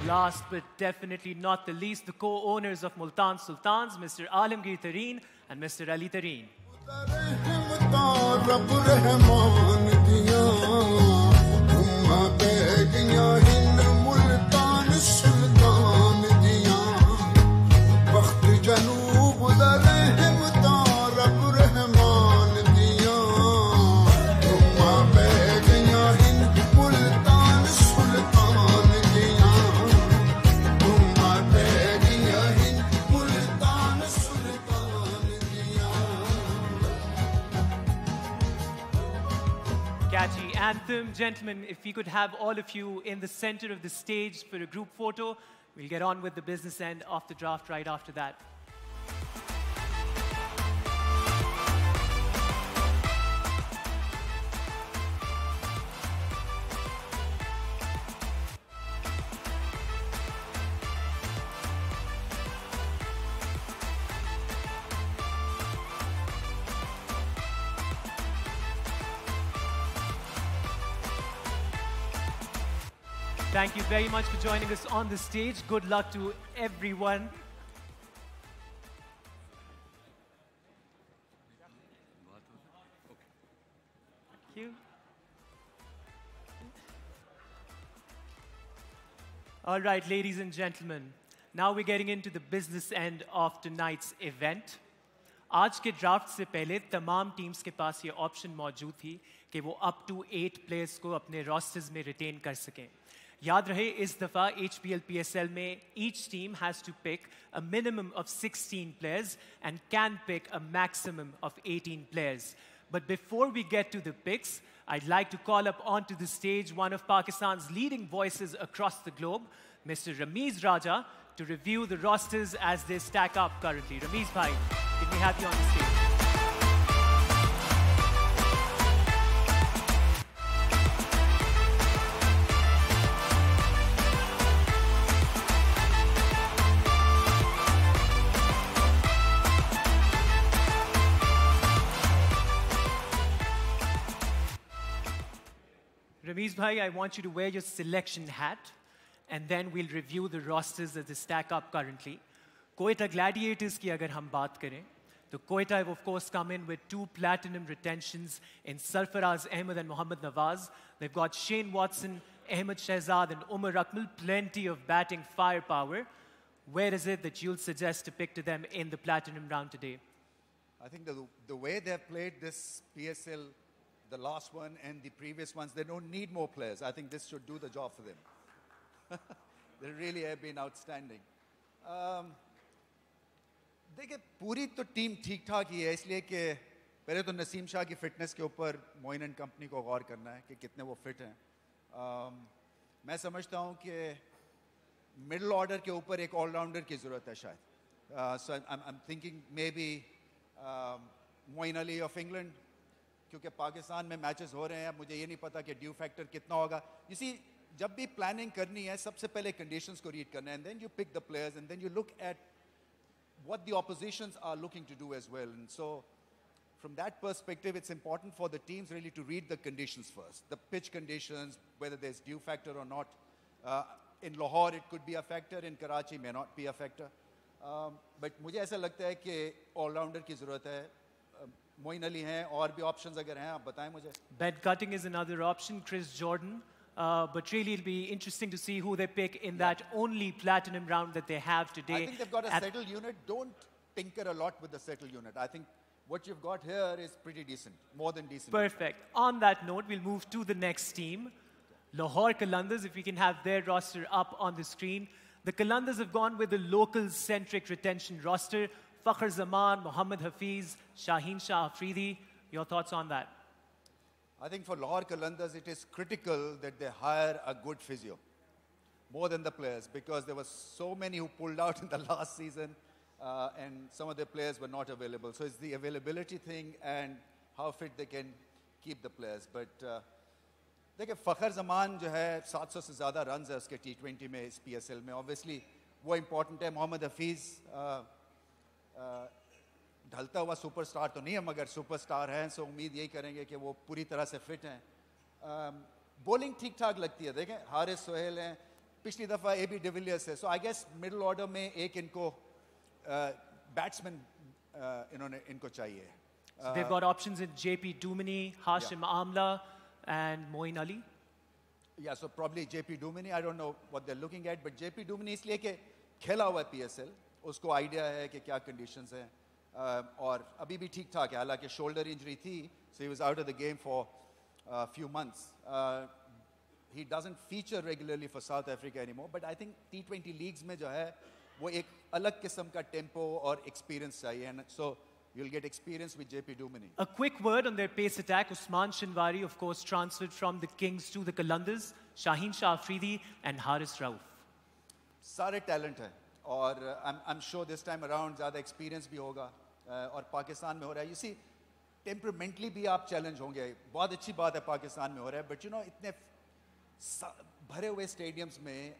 Last but definitely not the least, the co-owners of Multan Sultans, Mr. Alamgir Tareen and Mr. Ali Tareen. Catchy anthem. Gentlemen, if we could have all of you in the center of the stage for a group photo, we'll get on with the business end of the draft right after that. Thank you very much for joining us on the stage. Good luck to everyone. Thank you. All right, ladies and gentlemen. Now we're getting into the business end of tonight's event. आज के draft से पहले तमाम teams के पास ये option मौजूद थी कि वो अप टू 8 प्लेयर्स को अपने रोस्टर्स में रिटेन कर सकें. याद रहे इस दफ़ा HBL PSL में each team has to pick a minimum of 16 players and can pick a maximum of 18 players. But before we get to the picks, I'd like to call up onto the stage one of Pakistan's leading voices across the globe, Mr. Rameez Raja, to review the rosters as they stack up currently. Rameez bhai, can we have you on the stage? Rameez bhai, I want you to wear your selection hat, and then we'll review the rosters as they stack up currently. Quetta Gladiators ki agar hum baat kare, to Quetta have of course come in with 2 platinum retentions in Sarfaraz Ahmed and Mohammad Nawaz. They've got Shane Watson, Ahmed Shehzad and Umar Akmal, plenty of batting firepower. Where is it that you'll suggest to pick to them in the platinum round today? I think the way they've played this PSL, the last one and the previous ones, they don't need more players. I think this should do the job for them. They really have been outstanding. देखिए पूरी तो team ठीक ठाक ही है, इसलिए कि पहले तो नसीम शाह की फिटनेस के ऊपर मोइन एंड कंपनी को गौर करना है कि कितने वो फिट हैं. मैं समझता हूँ कि मिडिल ऑर्डर के ऊपर एक ऑलराउंडर की ज़रूरत है शायद. So I'm thinking maybe Moeen Ali of England, क्योंकि पाकिस्तान में मैचेस हो रहे हैं. मुझे ये नहीं पता कि ड्यू फैक्टर कितना होगा. You see, जब भी प्लानिंग करनी है सबसे पहले कंडीशंस को रीड करना है, and then you pick the players and then you look at what the oppositions are looking to do as well. And so from that perspective, it's important for the teams really to read the conditions first. The pitch conditions, whether there's due factor or not. In Lahore, it could be a factor. In Karachi, may not be a factor. But मुझे ऐसा लगता है कि all-rounder की ज़रूरत है. मोइन अली हैं, और भी options अगर हैं आप बताएं मुझे. Bed cutting is another option, Chris Jordan. But really, it'll be interesting to see who they pick in that only platinum round that they have today. I think they've got a settled unit. Don't tinker a lot with the settled unit. I think what you've got here is pretty decent, more than decent. Perfect. On that note, we'll move to the next team. Lahore Qalandars, if we can have their roster up on the screen. The Qalandars have gone with the local-centric retention roster. Fakhr Zaman, Mohammad Hafiz, Shahenshah Afridi. Your thoughts on that? I think for Lahore Qalandars, it is critical that they hire a good physio, more than the players, because there were so many who pulled out in the last season, and some of the players were not available. So it's the availability thing and how fit they can keep the players. But देखिए फ़खर ज़मान जो है 700 से ज़्यादा runs है उसके T20 में इस PSL में. Obviously वो important है. मोहम्मद हफीज़ ढलता हुआ सुपरस्टार तो नहीं है, मगर सुपरस्टार हैं, सो उम्मीद यही करेंगे कि वो पूरी तरह से फिट हैं. बॉलिंग ठीक ठाक लगती है. देखें हारिस सोहेल हैं, पिछली दफ़ा AB डिविलियर्स है. सो आई गेस मिडिल ऑर्डर में एक इनको बैट्समैन इनको चाहिए. So they've got options in JP Dumini, Hashim Amla and Moin Ali. Yeah, so probably JP Dumini. I don't know what they're looking at, but JP Dumini इसलिए कि खेला हुआ है PSL, उसको आइडिया है कि क्या कंडीशंस हैं. और अभी भी ठीक ठाक है, हालांकि शोल्डर इंजरी थी, so he was out of the game for a few months. He doesn't feature regularly for South Africa anymore, but I think T20 leagues में जो है वो एक अलग किस्म का टेम्पो और एक्सपीरियंस चाहिए, and so you'll get experience with JP Dumini. A quick word on their pace attack. Usman Shinwari, of course, transferred from the Kings to the Qalandars. Shahenshah Afridi and Haris Rauf. सारे talent हैं और I'm sure this time around ज़्यादा experience भी होगा. और पाकिस्तान में हो रहा है. You see, temperamentally भी आप चैलेंज होंगे. बहुत अच्छी बात है पाकिस्तान में हो रहा है, but you know इतने भरे हुए स्टेडियम्स में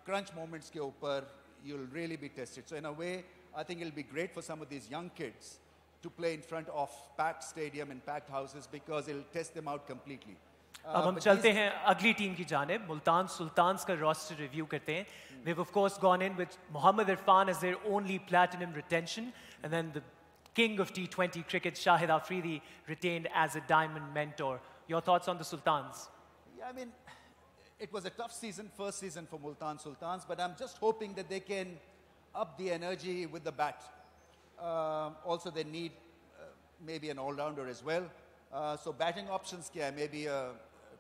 crunch moments के ऊपर you'll really be tested. So in a way, I think it'll be great for some of these young kids to play in front of packed stadium and packed houses because it'll test them out completely. अब हम चलते हैं अगली team की जानिब. Multan sultans का roster review करते हैं. They've of course gone in with Mohammad Irfan as their only platinum retention, and then the king of T20 cricket, Shahid Afridi, retained as a diamond mentor. Your thoughts on the Sultans? Yeah, I mean, it was a tough season, first season for Multan Sultans, but I'm just hoping that they can up the energy with the bat. Also, they need maybe an all-rounder as well. So batting options, yeah, maybe a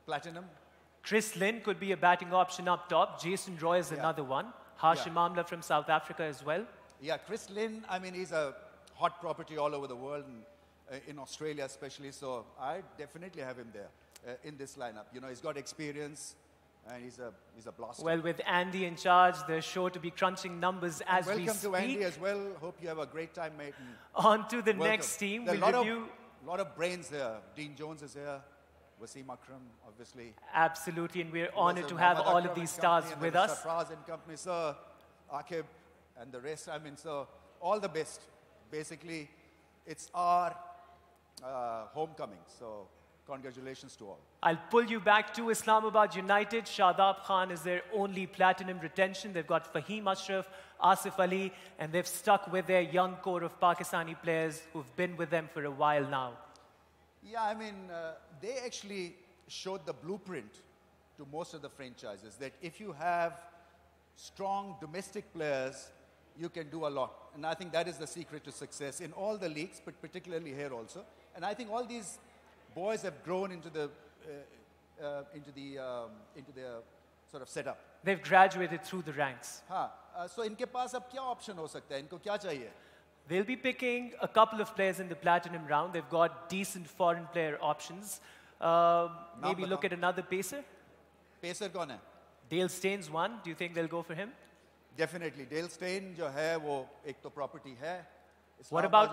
platinum. Chris Linn could be a batting option up top. Jason Roy is another one. Hashim Amla from South Africa as well. Yeah, Chris Linn, I mean, he's a hot property all over the world. And in Australia especially. So I definitely have him there in this lineup. You know, he's got experience and he's a blaster. Well, with Andy in charge, they're sure to be crunching numbers as we speak. Welcome to Andy as well. Hope you have a great time, mate. On to the Welcome. next team. There are We'll review. a lot of brains here. Dean Jones is here. Wasim Akram, obviously. Absolutely, and we're honored to have all of these stars with us. Safra and company, sir. Akib and the rest. I mean, so all the best. Basically, it's our homecoming. So congratulations to all. I'll pull you back to Islamabad United. Shadab Khan is their only platinum retention. They've got Fahim Ashraf, Asif Ali, and they've stuck with their young core of Pakistani players who've been with them for a while now. Yeah, I mean, they actually showed the blueprint to most of the franchises that if you have strong domestic players, you can do a lot. And I think that is the secret to success in all the leagues, but particularly here also. And I think all these boys have grown into the sort of setup. They've graduated through the ranks. हाँ, so इनके पास अब क्या option हो सकता है? इनको क्या चाहिए? They'll be picking a couple of players in the platinum round. They've got decent foreign player options. Maybe look at another pacer. Pacer कौन है? Dale Stein's one. Do you think they'll go for him? Definitely. Dale Stein जो है वो एक तो property है. What about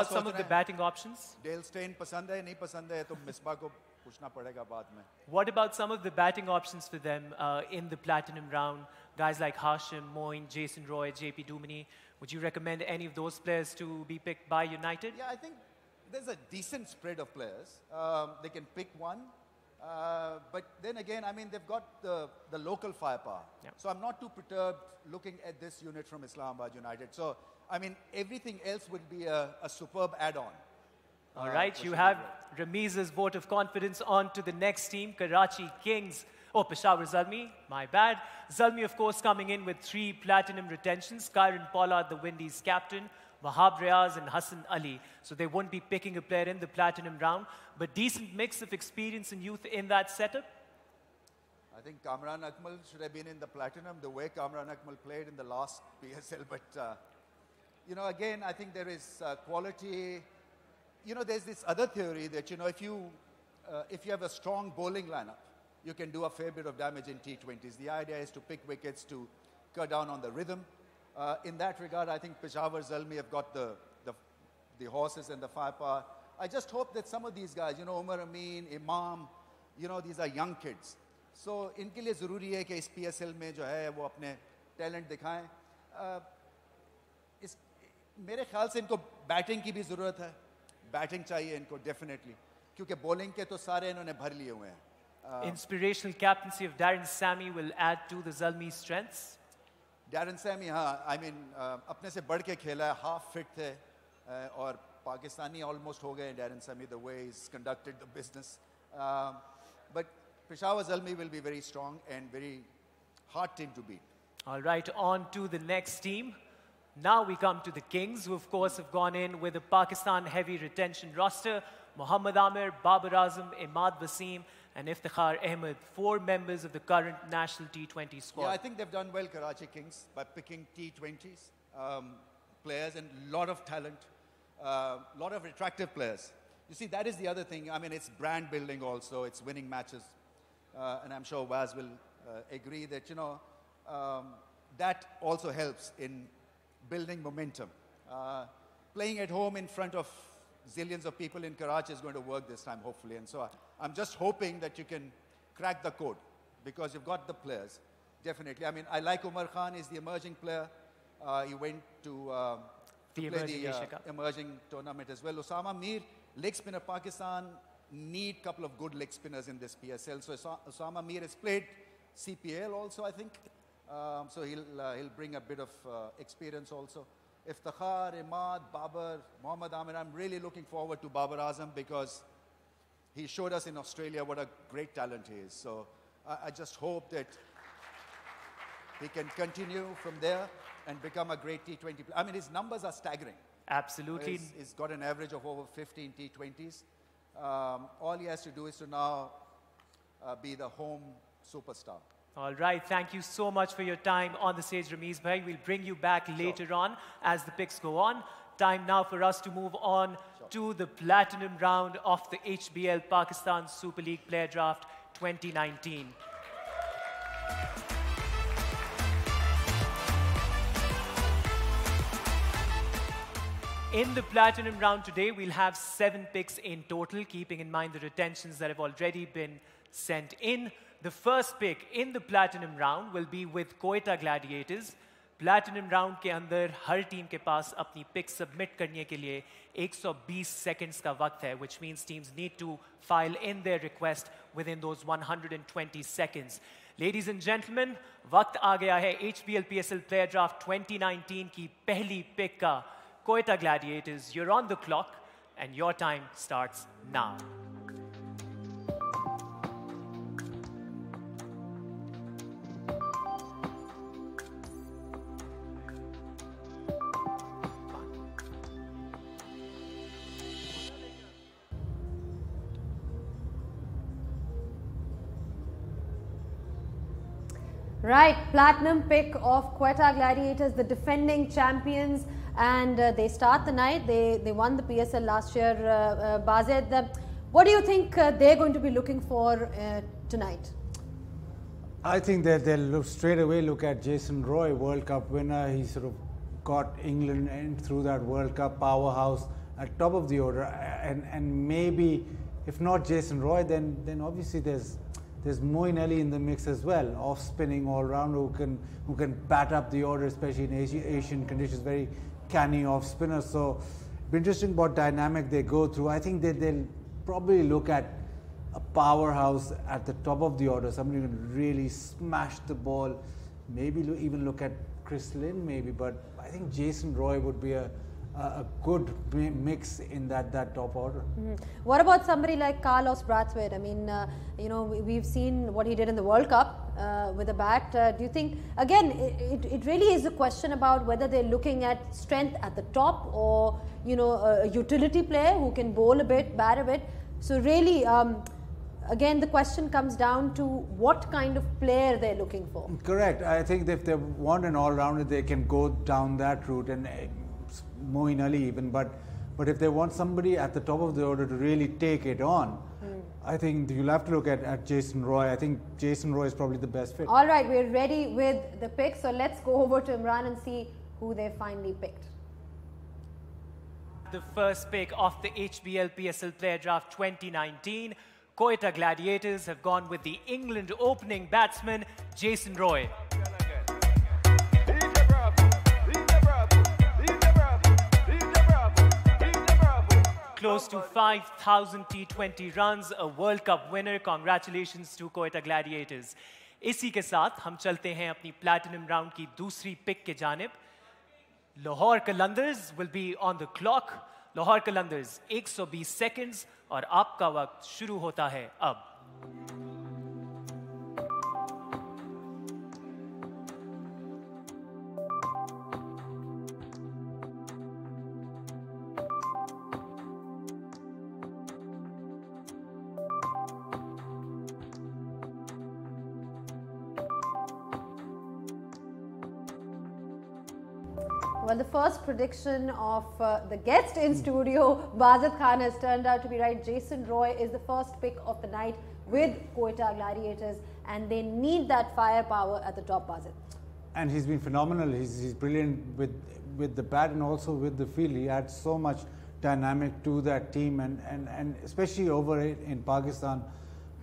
some of the batting options? Dale Stein पसंद है नहीं पसंद है तो मिसबा को पूछना पड़ेगा बाद में. What about some of the batting options for them in the platinum round? Guys like Hashim, Moin, Jason Roy, JP Dumini. Would you recommend any of those players to be picked by United? Yeah, I think there's a decent spread of players. They can pick one. But then again, I mean, they've got the local firepower. Yep. So I'm not too perturbed looking at this unit from Islamabad United. So, I mean, everything else would be a superb add-on. All right, you have Ramiz's vote of confidence on to the next team, Karachi Kings. Oh, Bashara Zalmi, my bad. Zalmi, of course, coming in with 3 platinum retentions. Kyron Pollard, the Windies captain. Wahab Riaz and Hassan Ali. So they won't be picking a player in the platinum round, but decent mix of experience and youth in that setup. I think Kamran Akmal should have been in the platinum, the way Kamran Akmal played in the last PSL. But, you know, again, I think there is quality. You know, there's this other theory that, you know, if you have a strong bowling lineup, you can do a fair bit of damage in T20s. The idea is to pick wickets to cut down on the rhythm. In that regard, I think Peshawar Zalmi have got the horses and the firepower. I just hope that some of these guys, you know, Umar Amin, Imam, you know, these are young kids. So, इनके लिए ज़रूरी है कि इस PSL में जो है वो अपने talent दिखाएं. मेरे ख्याल से इनको बैटिंग की भी ज़रूरत है. बैटिंग चाहिए इनको definitely. क्योंकि bowling के तो सारे इन्होंने भर लिए हुए हैं. Inspirational captaincy of Darren Sammy will add to the Zalmi strengths. Darren Sammy, हाँ, I mean, अपने से बढ़ के खेला है, half fit थे, और पाकिस्तानी almost हो गए Darren Sammy, the way he's conducted the business. But Peshawar Zalmi will be very strong and very hard team to beat. All right, on to the next team. Now we come to the Kings, who of course have gone in with a Pakistan-heavy retention roster. Mohammad Amir, Babar Azam, Imad Wasim, and Iftikhar Ahmed, 4 members of the current national T20 squad. Yeah, I think they've done well, Karachi Kings, by picking T20s players and a lot of talent, a lot of attractive players. You see, that is the other thing. I mean, it's brand building also, it's winning matches. And I'm sure Waz will agree that, you know, that also helps in building momentum. Playing at home in front of zillions of people in Karachi is going to work this time, hopefully. And so I'm just hoping that you can crack the code because you've got the players, definitely. I mean, I like Umar Khan, he's the emerging player. He went to play the emerging tournament as well. Osama Mir, leg spinner, Pakistan need a couple of good leg spinners in this PSL. So Osama Mir has played CPL also, I think. So he'll bring a bit of experience also. Iftikhar, Imad, Babar, Mohammad Amir, I'm really looking forward to Babar Azam because he showed us in Australia what a great talent he is. So I just hope that he can continue from there and become a great T20 player. I mean, his numbers are staggering. Absolutely. He's got an average of over 15 T20s. All he has to do is to now be the home superstar. All right, thank you so much for your time on the stage, Rameez Bhai. We'll bring you back later on as the picks go on. Time now for us to move on to the platinum round of the HBL Pakistan Super League Player Draft 2019. In the platinum round today, we'll have 7 picks in total, keeping in mind the retentions that have already been sent in. The first pick in the platinum round will be with Quetta Gladiators. Platinum round के अंदर हर team के पास अपनी pick submit करने के लिए 120 seconds का वक्त है, which means teams need to file in their request within those 120 seconds. Ladies and gentlemen, वक्त आ गया है HBL PSL Player Draft 2019 की पहली pick का. Quetta Gladiators, you're on the clock and your time starts now. Right, platinum pick of Quetta Gladiators, the defending champions, and they start the night. They won the PSL last year. Bazed, what do you think they're going to be looking for tonight? I think that they'll straight away look at Jason Roy, World Cup winner. He sort of got England in through that World Cup powerhouse at top of the order, and maybe if not Jason Roy, then obviously there's Moeen Ali in the mix as well, off-spinning all-rounder who can bat up the order, especially in Asian conditions, very canny off-spinner. So it'll be interesting what dynamic they go through. I think they'll probably look at a powerhouse at the top of the order, somebody who can really smash the ball, maybe even look at Chris Linn maybe, but I think Jason Roy would be a good mix in that top order. What about somebody like Carlos Brathwaite? I mean, you know, we've seen what he did in the World Cup with a bat. Do you think, again, it really is a question about whether they're looking at strength at the top or, you know, a utility player who can bowl a bit, bat a bit. So really, again, the question comes down to what kind of player they're looking for. Correct. I think if they want an all-rounder, they can go down that route, and Moeen Ali even, but if they want somebody at the top of the order to really take it on, I think you'll have to look at Jason Roy. I think Jason Roy is probably the best fit. All right, we're ready with the pick, so let's go over to Imran and see who they finally picked. The first pick of the HBL PSL Player Draft 2019, Quetta Gladiators have gone with the England opening batsman, Jason Roy. Close to 5,000 T20 runs, a World Cup winner. Congratulations to Quetta Gladiators. इसी के साथ हम चलते हैं अपनी Platinum Round की दूसरी pick के जानिब. Lahore Qalandars will be on the clock. Lahore Qalandars 120 seconds और आपका वक्त शुरू होता है अब. Well, the first prediction of the guest in studio, Bazid Khan, has turned out to be right. Jason Roy is the first pick of the night with Quetta Gladiators, and they need that firepower at the top, Bazid. And he's been phenomenal. He's brilliant with the bat and also with the field. He adds so much dynamic to that team, and especially over in Pakistan,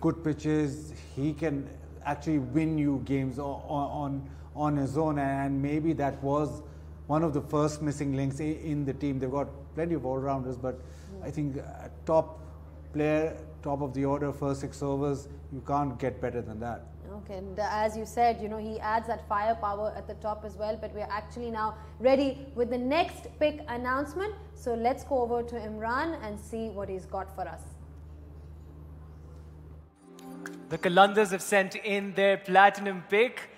good pitches. He can actually win you games on his own, and maybe that was one of the first missing links in the team. They've got plenty of all-rounders, but I think a top player, top of the order, first 6 overs, you can't get better than that. Okay, and as you said, you know, he adds that firepower at the top as well, but we're actually now ready with the next pick announcement. So let's go over to Imran and see what he's got for us. The Qalandars have sent in their platinum pick.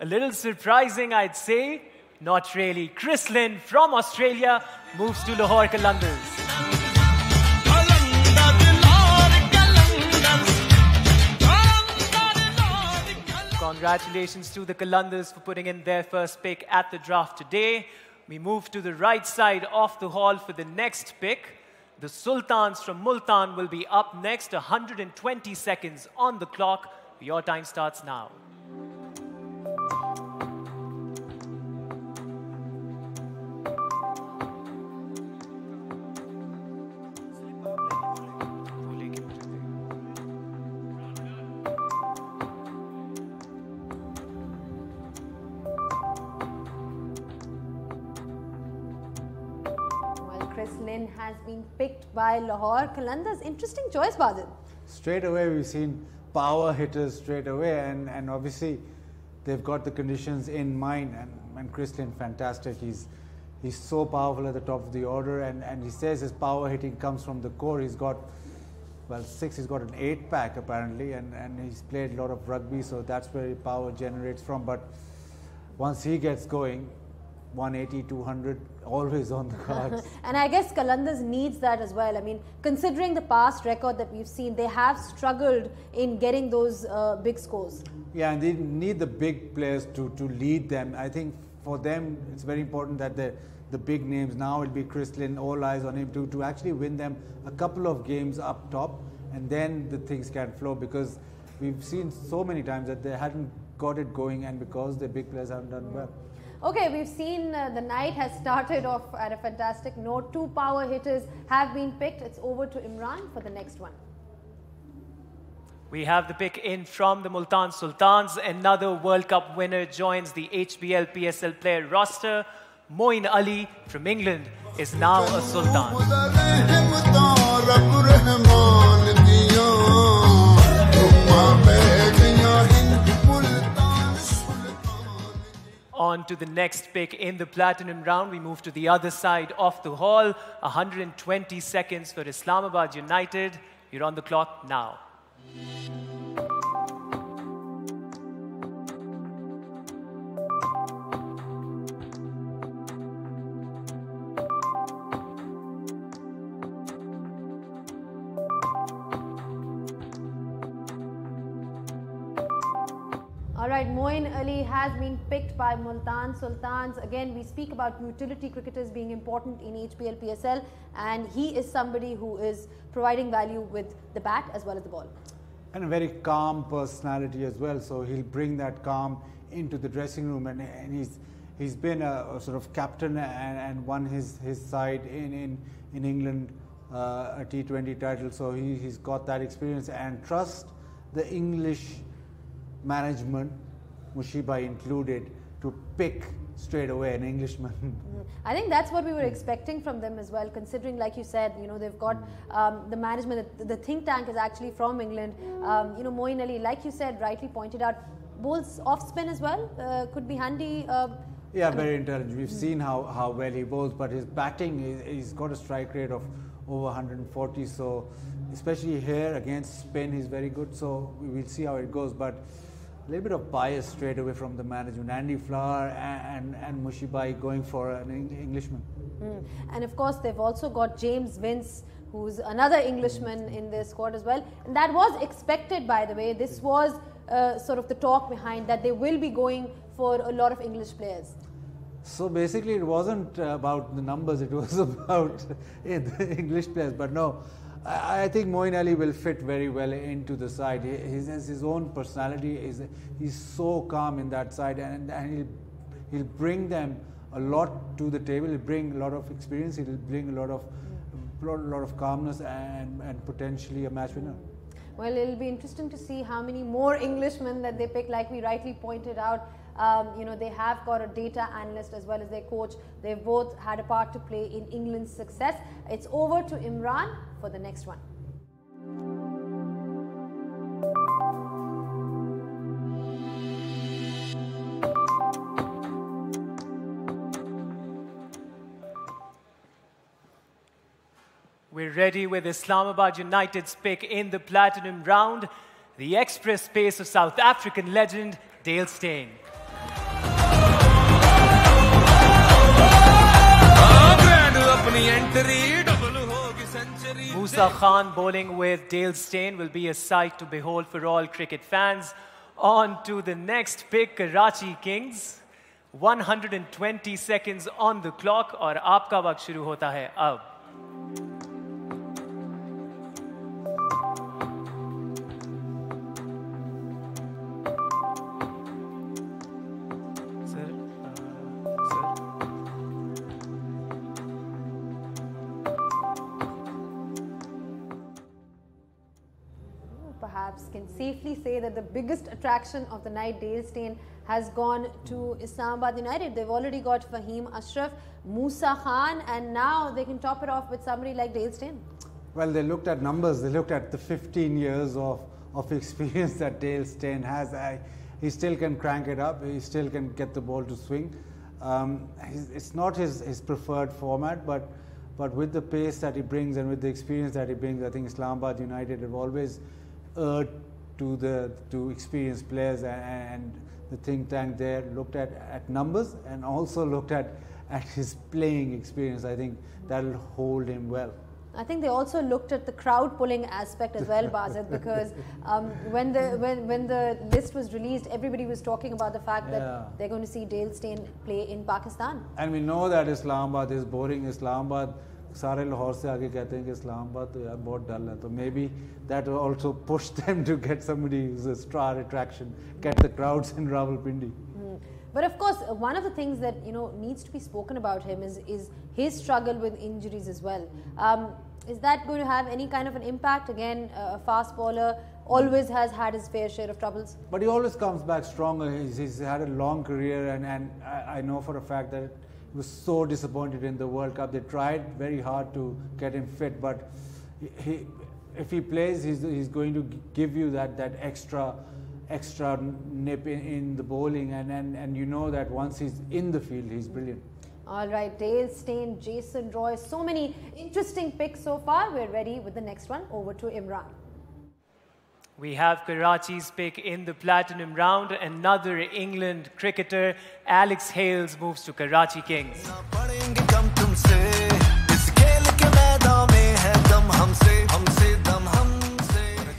A little surprising, I'd say. Not really. Chris Linn from Australia moves to Lahore Qalandars. Congratulations to the Qalandars for putting in their first pick at the draft today. We move to the right side of the hall for the next pick. The Sultans from Multan will be up next. 120 seconds on the clock. Your time starts now. Linn has been picked by Lahore. Qalandars, interesting choice, Badal. Straight away, we've seen power hitters straight away, and obviously they've got the conditions in mind. And Chris Linn, fantastic. He's so powerful at the top of the order, and he says his power hitting comes from the core. He's got, well, he's got an 8-pack apparently, and he's played a lot of rugby, so that's where his power generates from. But once he gets going, 180, 200, always on the cards. And I guess Qalandars needs that as well. I mean, considering the past record that we've seen, they have struggled in getting those big scores. Yeah, and they need the big players to lead them. I think for them, it's very important that the big names, now it'll be Chris Linn, all eyes on him to actually win them a couple of games up top, and then the things can flow, because we've seen so many times that they hadn't got it going, and because the big players haven't done well. Okay, we've seen the night has started off at a fantastic note. 2 power hitters have been picked. It's over to Imran for the next one. We have the pick in from the Multan Sultans. Another World Cup winner joins the HBL PSL player roster. Moin Ali from England is now a Sultan. On to the next pick in the platinum round. We move to the other side of the hall. 120 seconds for Islamabad United. You're on the clock now. Alright, Moin Ali has been picked by Multan Sultans. Again, we speak about utility cricketers being important in HBL PSL, and he is somebody who is providing value with the bat as well as the ball. And a very calm personality as well, so he'll bring that calm into the dressing room, and he's been a sort of captain and won his side in England a T20 title, so he's got that experience and trust the English management, Mushiba included, to pick straight away an Englishman. I think that's what we were expecting from them as well, considering, like you said, you know, they've got the management, the think tank is actually from England. You know, Moin Ali, like you said, rightly pointed out, bowls off spin as well, could be handy. Yeah, very intelligent. We've seen how well he bowls, but his batting, he's got a strike rate of over 140, so especially here against spin, he's very good, so we'll see how it goes. But a little bit of bias straight away from the management. Andy Flower and Mushibai going for an Englishman. And of course, they've also got James Vince, who's another Englishman in their squad as well. And that was expected, by the way. This was sort of the talk behind that they will be going for a lot of English players. So basically, it wasn't about the numbers, it was about the English players. But no, I think Moin Ali will fit very well into the side. He has his own personality. He's so calm in that side, and he'll bring them a lot to the table. He'll bring a lot of experience. He'll bring a lot of calmness and potentially a match winner. Well, it'll be interesting to see how many more Englishmen that they pick. Like we rightly pointed out, you know, they have got a data analyst as well as their coach. They've both had a part to play in England's success. It's over to Imran for the next one. We're ready with Islamabad United's pick in the platinum round. The express pace of South African legend, Dale Steyn. Musa Khan bowling with Dale Steyn will be a sight to behold for all cricket fans. On to the next pick, Karachi Kings. 120 seconds on the clock और आपका वक्त शुरू होता है अब. Perhaps can safely say that the biggest attraction of the night, Dale Steyn, has gone to Islamabad United. They've already got Fahim Ashraf, Musa Khan, and now they can top it off with somebody like Dale Steyn. Well, they looked at numbers. They looked at the 15 years of experience that Dale Steyn has. He still can crank it up. He still can get the ball to swing. It's not his preferred format, but with the pace that he brings and with the experience that he brings, I think Islamabad United have always erred to experienced players, and the think tank there looked at numbers and also looked at his playing experience. I think that'll hold him well. I think they also looked at the crowd pulling aspect as well, Basit, because when the list was released, everybody was talking about the fact that they're going to see Dale Steyn play in Pakistan. And we know that Islamabad is boring. Islamabad, सारे लाहौर से आगे कहते हैं कि इस्लामाबाद तो यार बहुत डल है, तो maybe that will also push them to get somebody who's a star attraction, get the crowds in Rawalpindi. But of course, one of the things that needs to be spoken about him is his struggle with injuries as well. Is that going to have any kind of an impact? Again, a fast bowler always has had his fair share of troubles. But he always comes back stronger. He's had a long career, and I know for a fact that he was so disappointed in the World Cup. They tried very hard to get him fit, but if he plays, he's going to give you that extra nip in the bowling, and you know that once he's in the field, he's brilliant. All right, Dale Steyn, Jason Roy, so many interesting picks so far. We're ready with the next one. Over to Imran. We have Karachi's pick in the platinum round. Another England cricketer, Alex Hales, moves to Karachi Kings.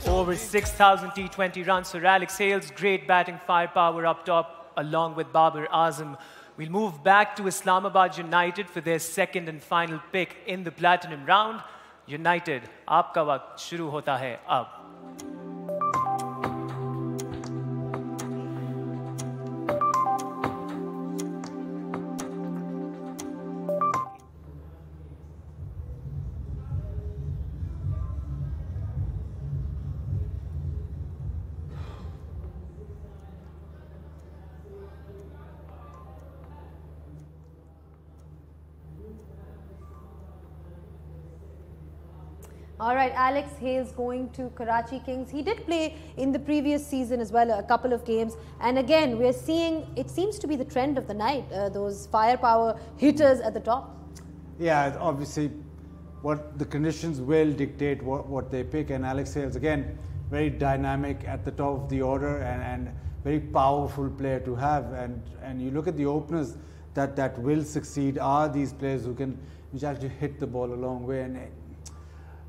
Over 6,000 T20 runs for Alex Hales. Great batting firepower up top, along with Babar Azam. We'll move back to Islamabad United for their second and final pick in the platinum round. United, aapka waqt shuru hota hai ab. All right, Alex Hales going to Karachi Kings. He did play in the previous season as well, a couple of games. And again, we're seeing, it seems to be the trend of the night, those firepower hitters at the top. Yeah, obviously, what the conditions will dictate what they pick. And Alex Hales, again, very dynamic at the top of the order and very powerful player to have. And you look at the openers that will succeed are these players which actually hit the ball a long way. And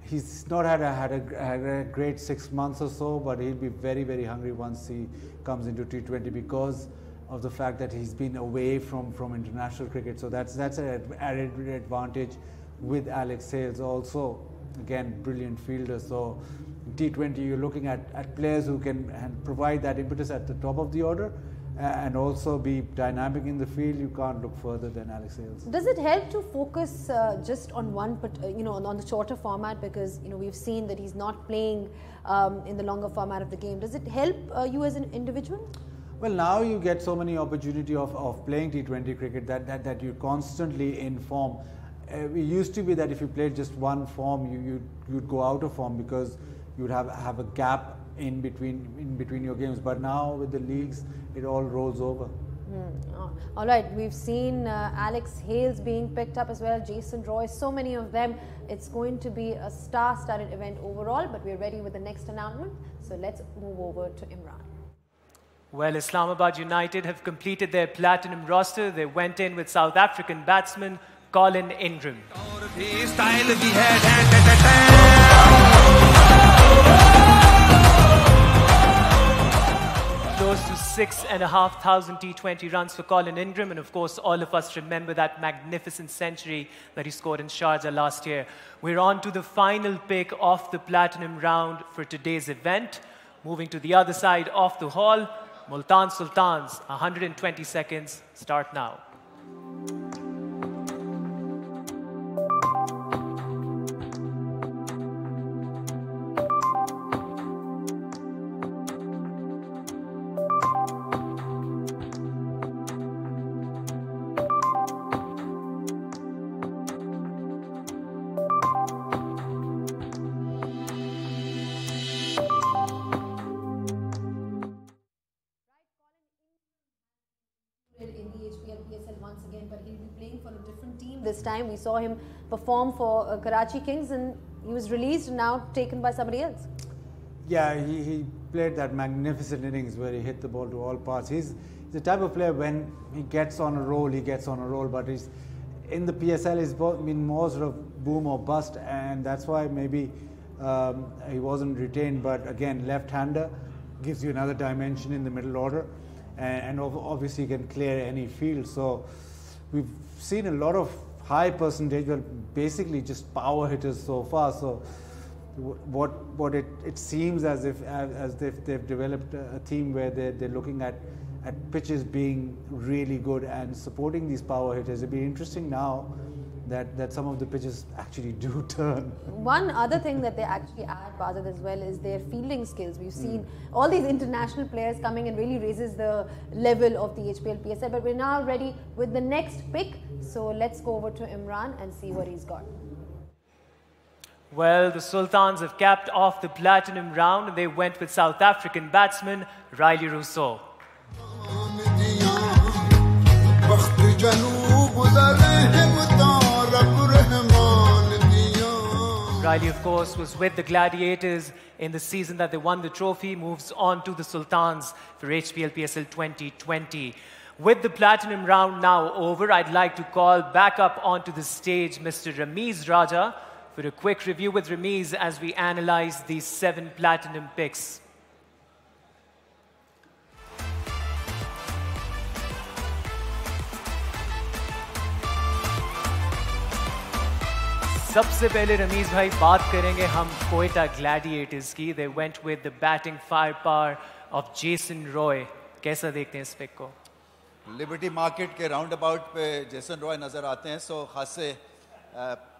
he's not had a great 6 months or so, but he'll be very, very hungry once he comes into T20 because of the fact that he's been away from international cricket. So that's an added advantage with Alex Hales. Also, again, brilliant fielder. So in T20, you're looking at players who can provide that impetus at the top of the order and also be dynamic in the field. You can't look further than Alex Hales. Does it help to focus just on one, on the shorter format, because we've seen that he's not playing in the longer format of the game? Does it help you as an individual? Well, now you get so many opportunity of playing T20 cricket that you're constantly in form. It used to be that if you played just one form, you'd go out of form because you'd have a gap in between your games. But now with the leagues, it all rolls over. All right, we've seen Alex Hales being picked up as well, Jason Roy, so many of them. It's going to be a star-studded event overall, but we're ready with the next announcement. So let's move over to Imran. Well, Islamabad United have completed their platinum roster. They went in with South African batsman Collin Ingram. to 6,500 T20 runs for Collin Ingram. And of course, all of us remember that magnificent century that he scored in Sharjah last year. We're on to the final pick of the Platinum round for today's event. Moving to the other side of the hall, Multan Sultans, 120 seconds, start now. This time we saw him perform for Karachi Kings, and he was released and now taken by somebody else. Yeah, he played that magnificent innings where he hit the ball to all parts. He's the type of player when he gets on a roll, he gets on a roll, but he's in the PSL he's been more sort of boom or bust, and that's why maybe he wasn't retained. But again, left-hander gives you another dimension in the middle order, and obviously can clear any field. So we've seen a lot of high percentage, well, basically just power hitters so far. So what it seems as if they've developed a team where they're looking at pitches being really good and supporting these power hitters. It'd be interesting now that some of the pitches actually do turn. One other thing that they actually add, Bazad, as well, is their fielding skills. We've seen all these international players coming and really raises the level of the HBL PSL. But we're now ready with the next pick. So let's go over to Imran and see what he's got. Well, the Sultans have capped off the Platinum round and they went with South African batsman Riley Rousseau. Riley, of course, was with the Gladiators in the season that they won the trophy, moves on to the Sultans for HBL PSL 2020. With the Platinum round now over, I'd like to call back up onto the stage Mr. Ramiz Raja for a quick review with Ramiz as we analyze these 7 Platinum picks. सबसे पहले रमीज भाई बात करेंगे हम Quetta Gladiators की. They went with the batting firepower of Jason Roy. कैसा देखते हैं इस पिक को? लिबर्टी मार्केट के राउंड अबाउट पे जेसन रॉय नज़र आते हैं, सो खासे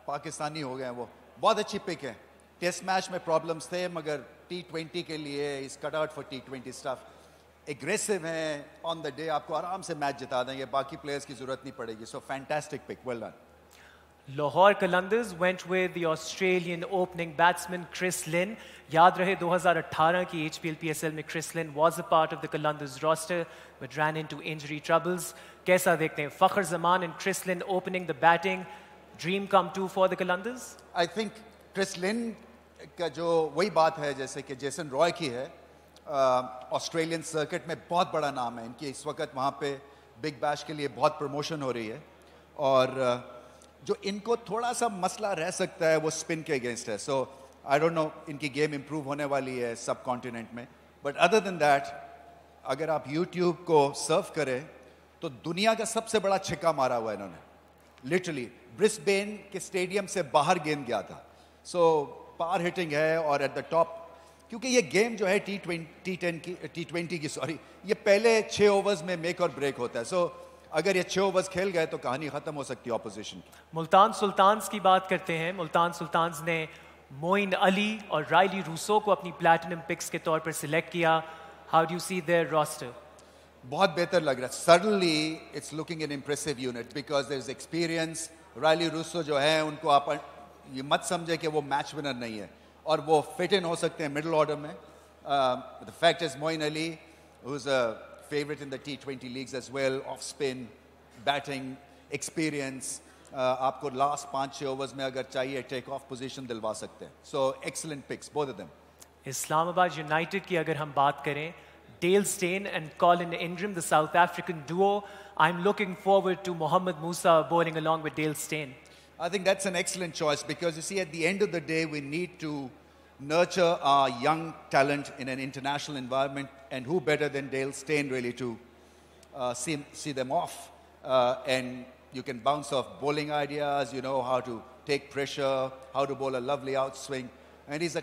पाकिस्तानी हो गए हैं वो. बहुत अच्छी पिक है. टेस्ट मैच में प्रॉब्लम्स थे मगर T20 के लिए is cut out for T20 stuff. Aggressive हैं ऑन द डे, आपको आराम से मैच जिता देंगे, बाकी प्लेयर्स की जरूरत नहीं पड़ेगी. So fantastic pick, well done. Lahore Qalandars went with the Australian opening batsman Chris Linn. याद रहे 2018 की HBL PSL में Chris Linn was a part of the Qalandars roster but ran into injury troubles. कैसा देखते हैं? Fakhar Zaman and Chris Linn opening the batting. Dream come true for the Qalandars? I think Chris Linn का जो वही बात है जैसे कि जेसन रॉय की है, ऑस्ट्रेलियन सर्किट में बहुत बड़ा नाम है. इनकी इस वक्त वहाँ पे बिग बैश के लिए बहुत प्रमोशन हो रही है, और जो इनको थोड़ा सा मसला रह सकता है वो स्पिन के अगेंस्ट है. सो आई डोंट नो, इनकी गेम इंप्रूव होने वाली है सब कॉन्टिनेंट में. बट अदर देन दैट, अगर आप यूट्यूब को सर्व करें तो दुनिया का सबसे बड़ा छक्का मारा हुआ है इन्होंने. लिटरली ब्रिस्बेन के स्टेडियम से बाहर गेंद गया था. सो पावर हिटिंग है, और एट द टॉप, क्योंकि ये गेम जो है T20 की सॉरी, ये पहले 6 ओवर्स में मेक और ब्रेक होता है. सो अगर ये 6 ओवर्स खेल गए तो कहानी खत्म हो सकती है ऑपोजिशन की. मुल्तान सुल्तान्स की बात करते हैं. मुल्तान सुल्तान्स ने मोइन अली और राइली रूसो को अपनी प्लैटिनम पिक्स के तौर पर सिलेक्ट किया. How do you see their roster? बहुत बेहतर लग रहा है. Suddenly it's looking an impressive unit because there is experience. Rilee Rossouw जो है उनको आप ये मत समझे कि वो मैच विनर नहीं है, और वो फिट इन हो सकते हैं मिडिल ऑर्डर में. The fact is Moeen Ali who is a favorite in the T20 leagues as well, off spin, batting, experience. आपको last 5-6 overs में अगर चाहिए take off position दिलवा सकते हैं. So excellent picks, both of them. Islamabad United की अगर हम बात करें, Dale Steyn and Collin Ingram, the South African duo. I'm looking forward to Mohammad Musa bowling along with Dale Steyn. I think that's an excellent choice because you see, at the end of the day, we need to nurture our young talent in an international environment, and who better than Dale Steyn really to see them off. And you can bounce off bowling ideas, you know how to take pressure, how to bowl a lovely outswing. And he's a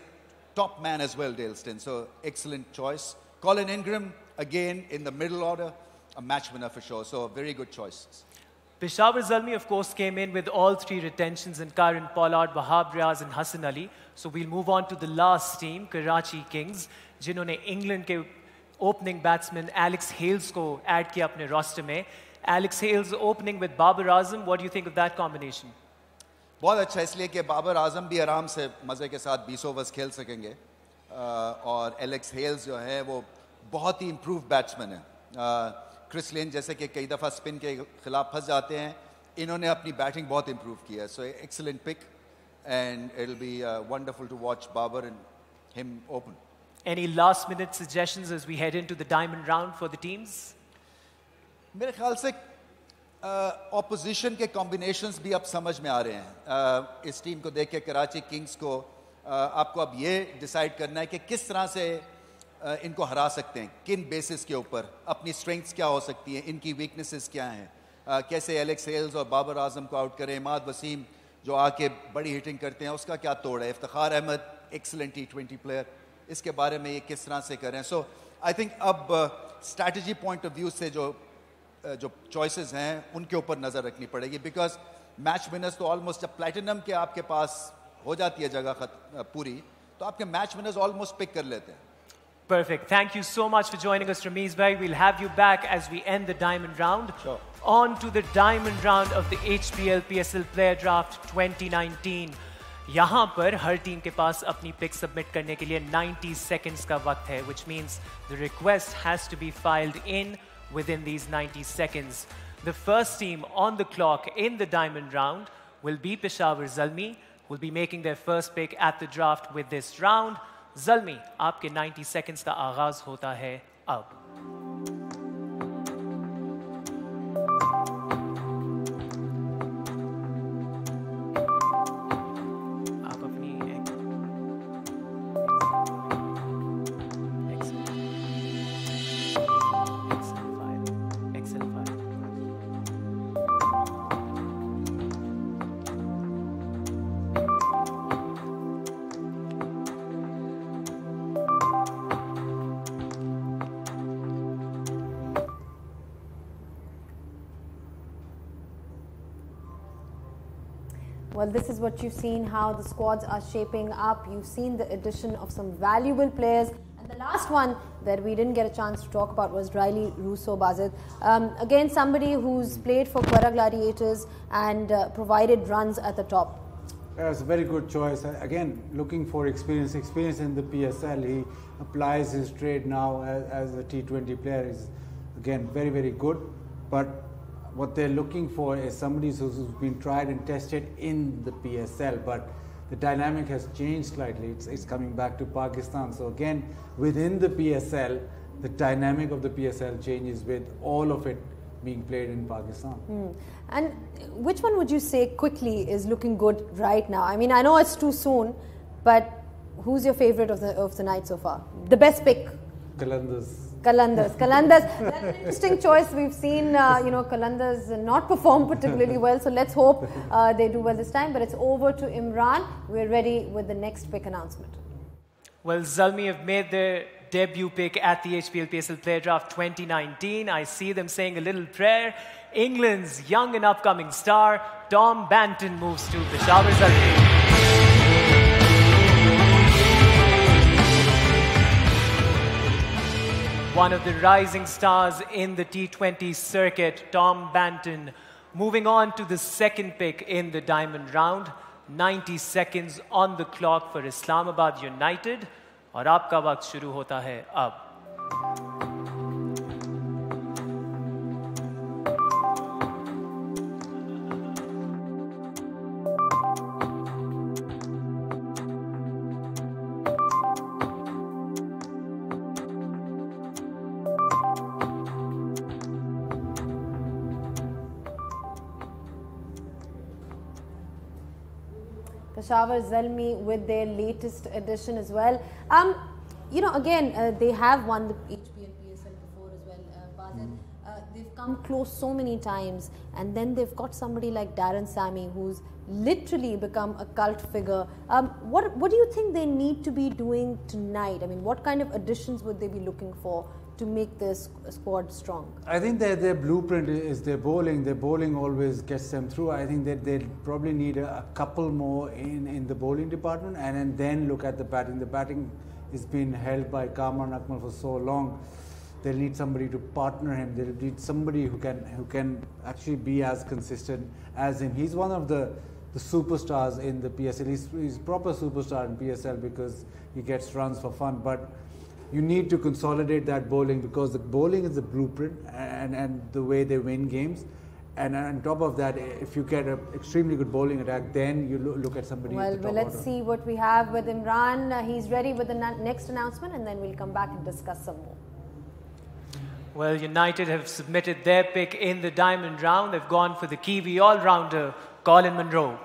top man as well, Dale Steyn, so excellent choice. Colin Ingram, again, in the middle order, a match winner for sure, so very good choices. Bashara Zalmi, of course, came in with all 3 retentions in Kieran Pollard, Wahab Riaz and Hassan Ali. So we'll move on to the last team, Karachi Kings, जिन्होंने England के opening batsman Alex Hales को add किया अपने roster में. Alex Hales opening with Babar Azam. What do you think of that combination? बहुत अच्छा, इसलिए कि बाबर आजम भी आराम से मज़े के साथ 20 ओवर्स खेल सकेंगे और एलेक्स हेल्स जो है वो बहुत ही इम्प्रूव बैट्समैन है. क्रिस लिन जैसे कि कई दफ़ा स्पिन के खिलाफ फंस जाते हैं, इन्होंने अपनी बैटिंग बहुत इम्प्रूव किया है. So excellent pick and it will be wonderful to watch Babar and him open. Any last minute suggestions as we head into the diamond round for the teams? मेरे ख्याल से ऑपोजिशन के कॉम्बिनेशंस भी अब समझ में आ रहे हैं. इस टीम को देख के कराची किंग्स को आपको अब ये डिसाइड करना है कि किस तरह से इनको हरा सकते हैं, किन बेसिस के ऊपर, अपनी स्ट्रेंथ्स क्या हो सकती हैं, इनकी वीकनेसेस क्या हैं, कैसे एलेक्स हेल्स और बाबर आजम को आउट करें, इमाद वसीम जो आके बड़ी हिटिंग करते हैं उसका क्या तोड़ है, Iftikhar Ahmad excellent T20 player, इसके बारे में ये किस तरह से करें. सो आई थिंक अब स्ट्रैटेजी पॉइंट ऑफ व्यू से जो चॉइसेस हैं उनके ऊपर नज़र रखनी पड़ेगी, बिकॉज मैच विनर्स तो ऑलमोस्ट जब प्लैटिनम के आपके पास हो जाती है जगह पूरी, तो आपके मैच विनर्स ऑलमोस्ट पिक कर लेते हैं. Perfect. Thank you so much for joining us, Ramiz Bhai. We'll have you back as we end the diamond round. Sure. On to the diamond round of the HBL PSL Player Draft 2019. यहाँ पर हर team के पास अपनी pick submit करने के लिए 90 seconds का वक्त है, which means the request has to be filed in within these 90 seconds. The first team on the clock in the diamond round will be Safra Zalmi, who will be making their first pick at the draft with this round. Zalmi, आपके 90 seconds का आगाज होता है अब. Well, this is what you've seen, how the squads are shaping up. You've seen the addition of some valuable players. And the last one that we didn't get a chance to talk about was Riley Russo Bazid. Again, somebody who's played for Quetta Gladiators and provided runs at the top. That's a very good choice. Again, looking for experience in the PSL. He applies his trade now as a T20 player. Is again very, very good. But what they're looking for is somebody who's been tried and tested in the PSL, but the dynamic has changed slightly. It's coming back to Pakistan. So again, within the PSL, the dynamic of the PSL changes with all of it being played in Pakistan. And which one would you say quickly is looking good right now? I mean, I know it's too soon, but who's your favorite of the night so far? The best pick? Qalandars. That's an interesting choice. We've seen, Qalandars not perform particularly well. So let's hope they do well this time. But it's over to Imran. We're ready with the next pick announcement. Well, Zalmi have made their debut pick at the HBL PSL Player Draft 2019. I see them saying a little prayer. England's young and upcoming star, Tom Banton, moves to Bashara Zalmi. One of the rising stars in the T20 circuit, Tom Banton, moving on to the second pick in the diamond round. 90 seconds on the clock for Islamabad United. और आपका वक्त शुरू होता है अब. Bashara Zalmi with their latest edition as well. You know, again, they have won the HBL PSL before as well, Bazin. They've come close so many times, and then they've got somebody like Darren Sammy, who's literally become a cult figure. What do you think they need to be doing tonight? I mean, what kind of additions would they be looking for to make this squad strong? I think their blueprint is their bowling. Their bowling always gets them through. I think that they'll probably need a couple more in the bowling department, and then look at the batting. The batting is being held by Kamran Akmal for so long. They'll need somebody to partner him. They'll need somebody who can actually be as consistent as him. He's one of the superstars in the PSL. He's a proper superstar in PSL because he gets runs for fun. But you need to consolidate that bowling, because the bowling is the blueprint and the way they win games. And on top of that, if you get an extremely good bowling attack, then you look at somebody. Well, let's see what we have with Imran. He's ready with the next announcement, and then we'll come back and discuss some more. Well, United have submitted their pick in the diamond round. They've gone for the Kiwi all-rounder, Collin Monroe.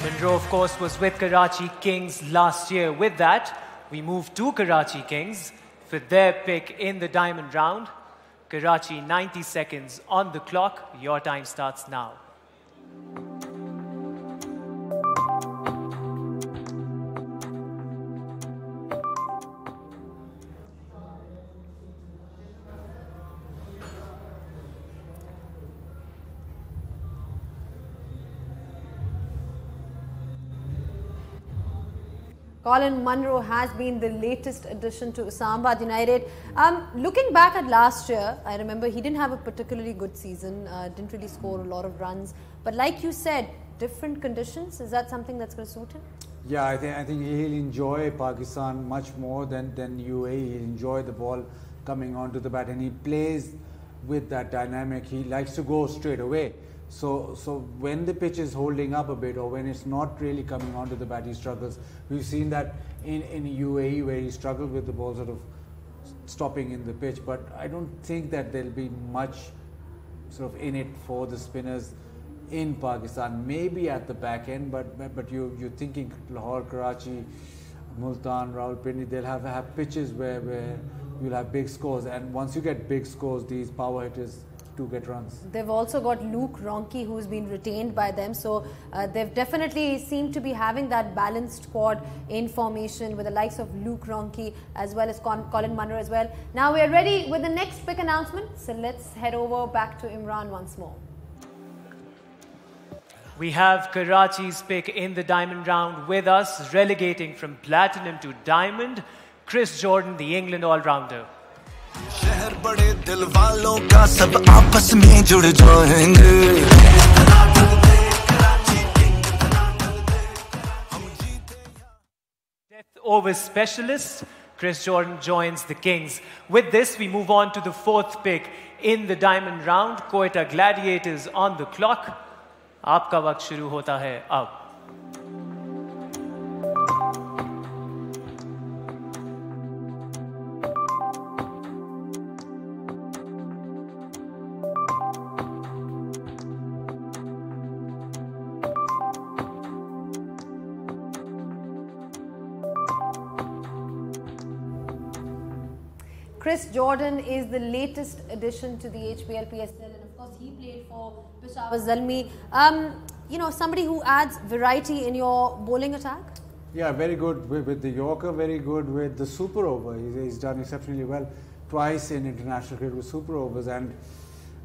Monroe, of course, was with Karachi Kings last year. With that, we move to Karachi Kings for their pick in the diamond round. Karachi, 90 seconds on the clock. Your time starts now. Collin Monroe has been the latest addition to Islamabad United. Looking back at last year, I remember he didn't have a particularly good season, didn't really score a lot of runs. But like you said, different conditions, is that something that's going to suit him? Yeah, I think he'll enjoy Pakistan much more than UAE. He'll enjoy the ball coming onto the bat, and he plays with that dynamic. He likes to go straight away. So when the pitch is holding up a bit, or when it's not really coming onto the bat, he struggles. We've seen that in UAE, where he struggled with the ball sort of stopping in the pitch. But I don't think that there'll be much sort of in it for the spinners in Pakistan. Maybe at the back end, but you're thinking Lahore, Karachi, Multan, Rawalpindi, they'll have pitches where you'll have big scores. And once you get big scores, these power hitters to get runs. They've also got Luke Ronchi, who's been retained by them, so they've definitely seemed to be having that balanced squad in formation with the likes of Luke Ronchi as well as Collin Monroe as well. Now we're ready with the next pick announcement, so let's head over back to Imran once more. We have Karachi's pick in the diamond round with us, relegating from platinum to diamond, Chris Jordan, the England all-rounder. शहर बड़े दिल वालों का सब आपस में जुड़ जाएंगे. Death over specialist, Chris Jordan joins the Kings. With this, we move on to the fourth pick in the diamond round. Quetta Gladiators on the clock. आपका वक्त शुरू होता है अब. Chris Jordan is the latest addition to the HBL PSL, and of course he played for Bashara Zalmi. You know, somebody who adds variety in your bowling attack? Yeah, very good with the Yorker, very good with the super over. He's done exceptionally well twice in international cricket with super overs, and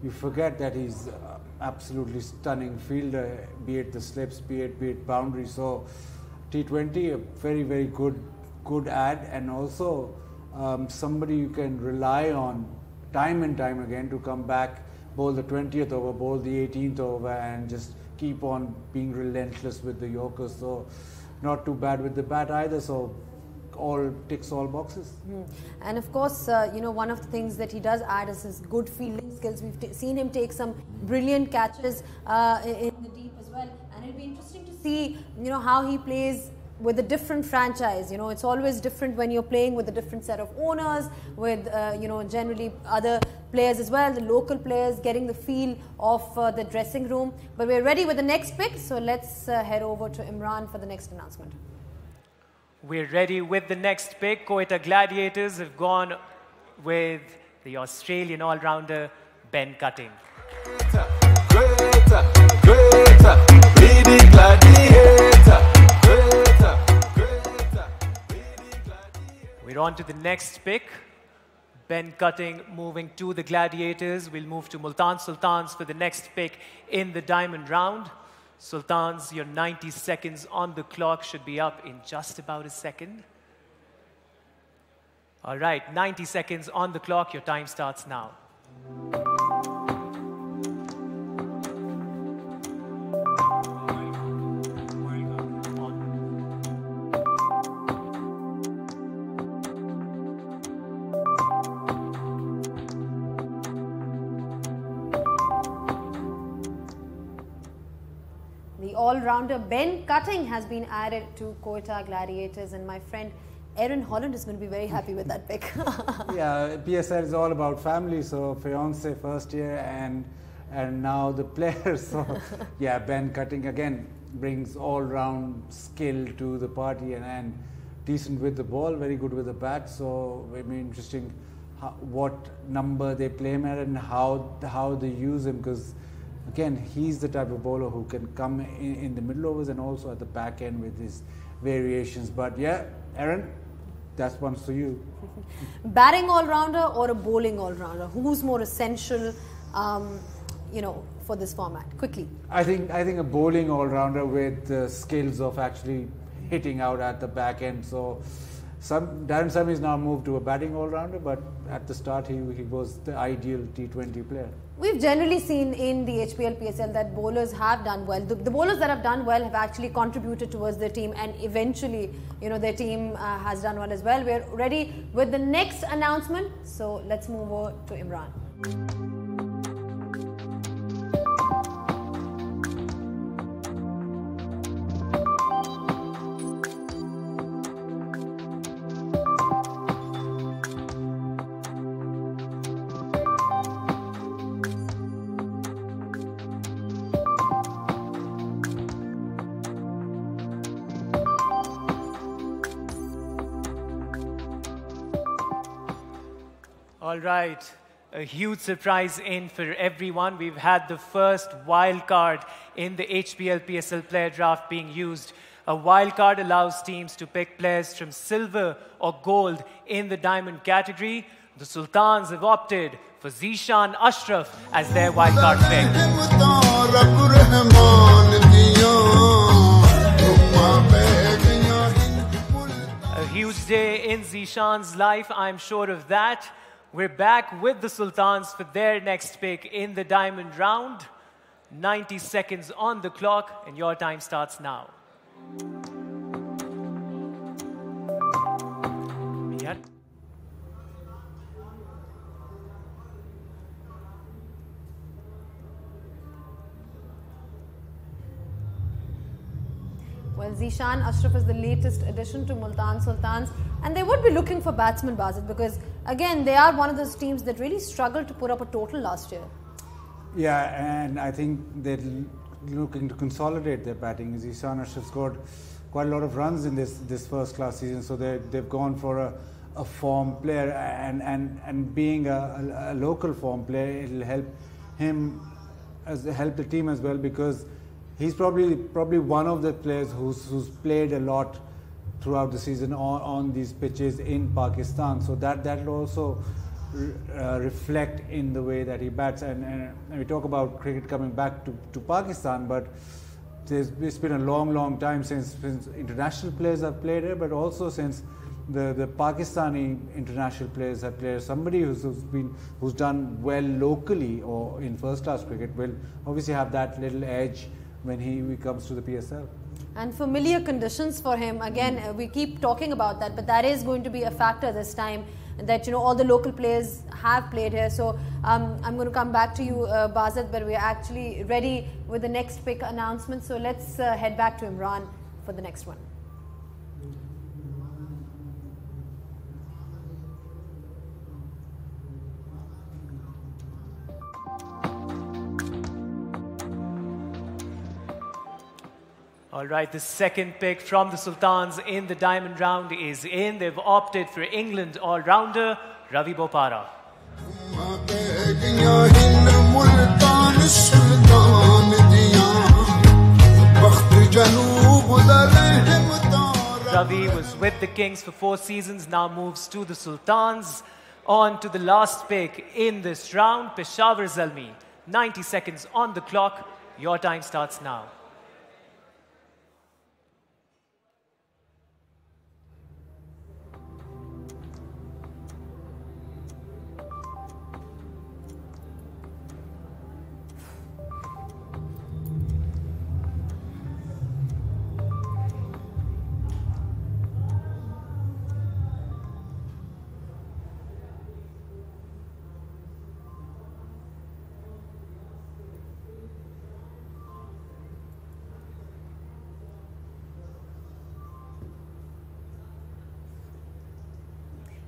you forget that he's absolutely stunning fielder, be it the slips, be it boundaries. So T20, a very, very good add, and also somebody you can rely on time and time again to come back, bowl the 20th over, bowl the 18th over, and just keep on being relentless with the Yorkers. So not too bad with the bat either. So all ticks all boxes. And of course, you know, one of the things that he does add is his good fielding skills. We've seen him take some brilliant catches in the deep as well, and it'll be interesting to see, you know, how he plays with a different franchise. You know, it's always different when you're playing with a different set of owners, with you know, generally other players as well, the local players getting the feel of the dressing room. But we're ready with the next pick, so let's head over to Imran for the next announcement. We're ready with the next pick. Quetta Gladiators have gone with the Australian all-rounder Ben Cutting. We're on to the next pick. Ben Cutting moving to the Gladiators. We'll move to Multan Sultans for the next pick in the diamond round. Sultans, your 90 seconds on the clock should be up in just about a second. All right, 90 seconds on the clock. Your time starts now. All-rounder Ben Cutting has been added to Quetta Gladiators, and my friend Aaron Holland is going to be very happy with that pick. Yeah, PSL is all about family, so fiance first year and now the players. So yeah, Ben Cutting again brings all-round skill to the party and decent with the ball, very good with the bat. So it'll be interesting what number they play him at and how they use him, because again, he's the type of bowler who can come in the middle overs and also at the back end with his variations. But yeah, Aaron, that's one for you. Batting all-rounder or a bowling all-rounder? Who's more essential, for this format? Quickly. I think a bowling all-rounder with the skills of actually hitting out at the back end. So Darren Sammy's now moved to a batting all-rounder, but at the start he was the ideal T20 player. We've generally seen in the HBL PSL that bowlers have done well. The bowlers that have done well have actually contributed towards their team, and eventually, their team has done well as well. We're ready with the next announcement, so let's move over to Imran. All right, a huge surprise in for everyone. We've had the first wild card in the HBL PSL player draft being used. A wild card allows teams to pick players from silver or gold in the diamond category. The Sultans have opted for Zishan Ashraf as their wild card pick. A huge day in Zishan's life, I'm sure of that. We're back with the Sultans for their next pick in the diamond round. 90 seconds on the clock, and your time starts now. Yeah. Well, Zishan Ashraf is the latest addition to Multan Sultans, and they would be looking for batsmen, Bazid, because again, they are one of those teams that really struggled to put up a total last year. Yeah, and I think they're looking to consolidate their batting. Zishan Ashraf scored quite a lot of runs in this first class season, so they've gone for a form player, and being a local form player, it'll help him help the team as well, because he's probably one of the players who's played a lot throughout the season on these pitches in Pakistan. So that'll also reflect in the way that he bats. And we talk about cricket coming back to Pakistan, but it's been a long time since international players have played here, but also since the Pakistani international players have played. Somebody who's done well locally or in first class cricket will obviously have that little edge when he comes to the PSL. And familiar conditions for him, again, we keep talking about that, but that is going to be a factor this time, that all the local players have played here. So I'm going to come back to you, Bazid, but we're actually ready with the next pick announcement. So let's head back to Imran for the next one. All right, the second pick from the Sultans in the diamond round is in. They've opted for England all-rounder Ravi Bopara. Ravi was with the Kings for 4 seasons, now moves to the Sultans. On to the last pick in this round, Peshawar Zalmi. 90 seconds on the clock. Your time starts now.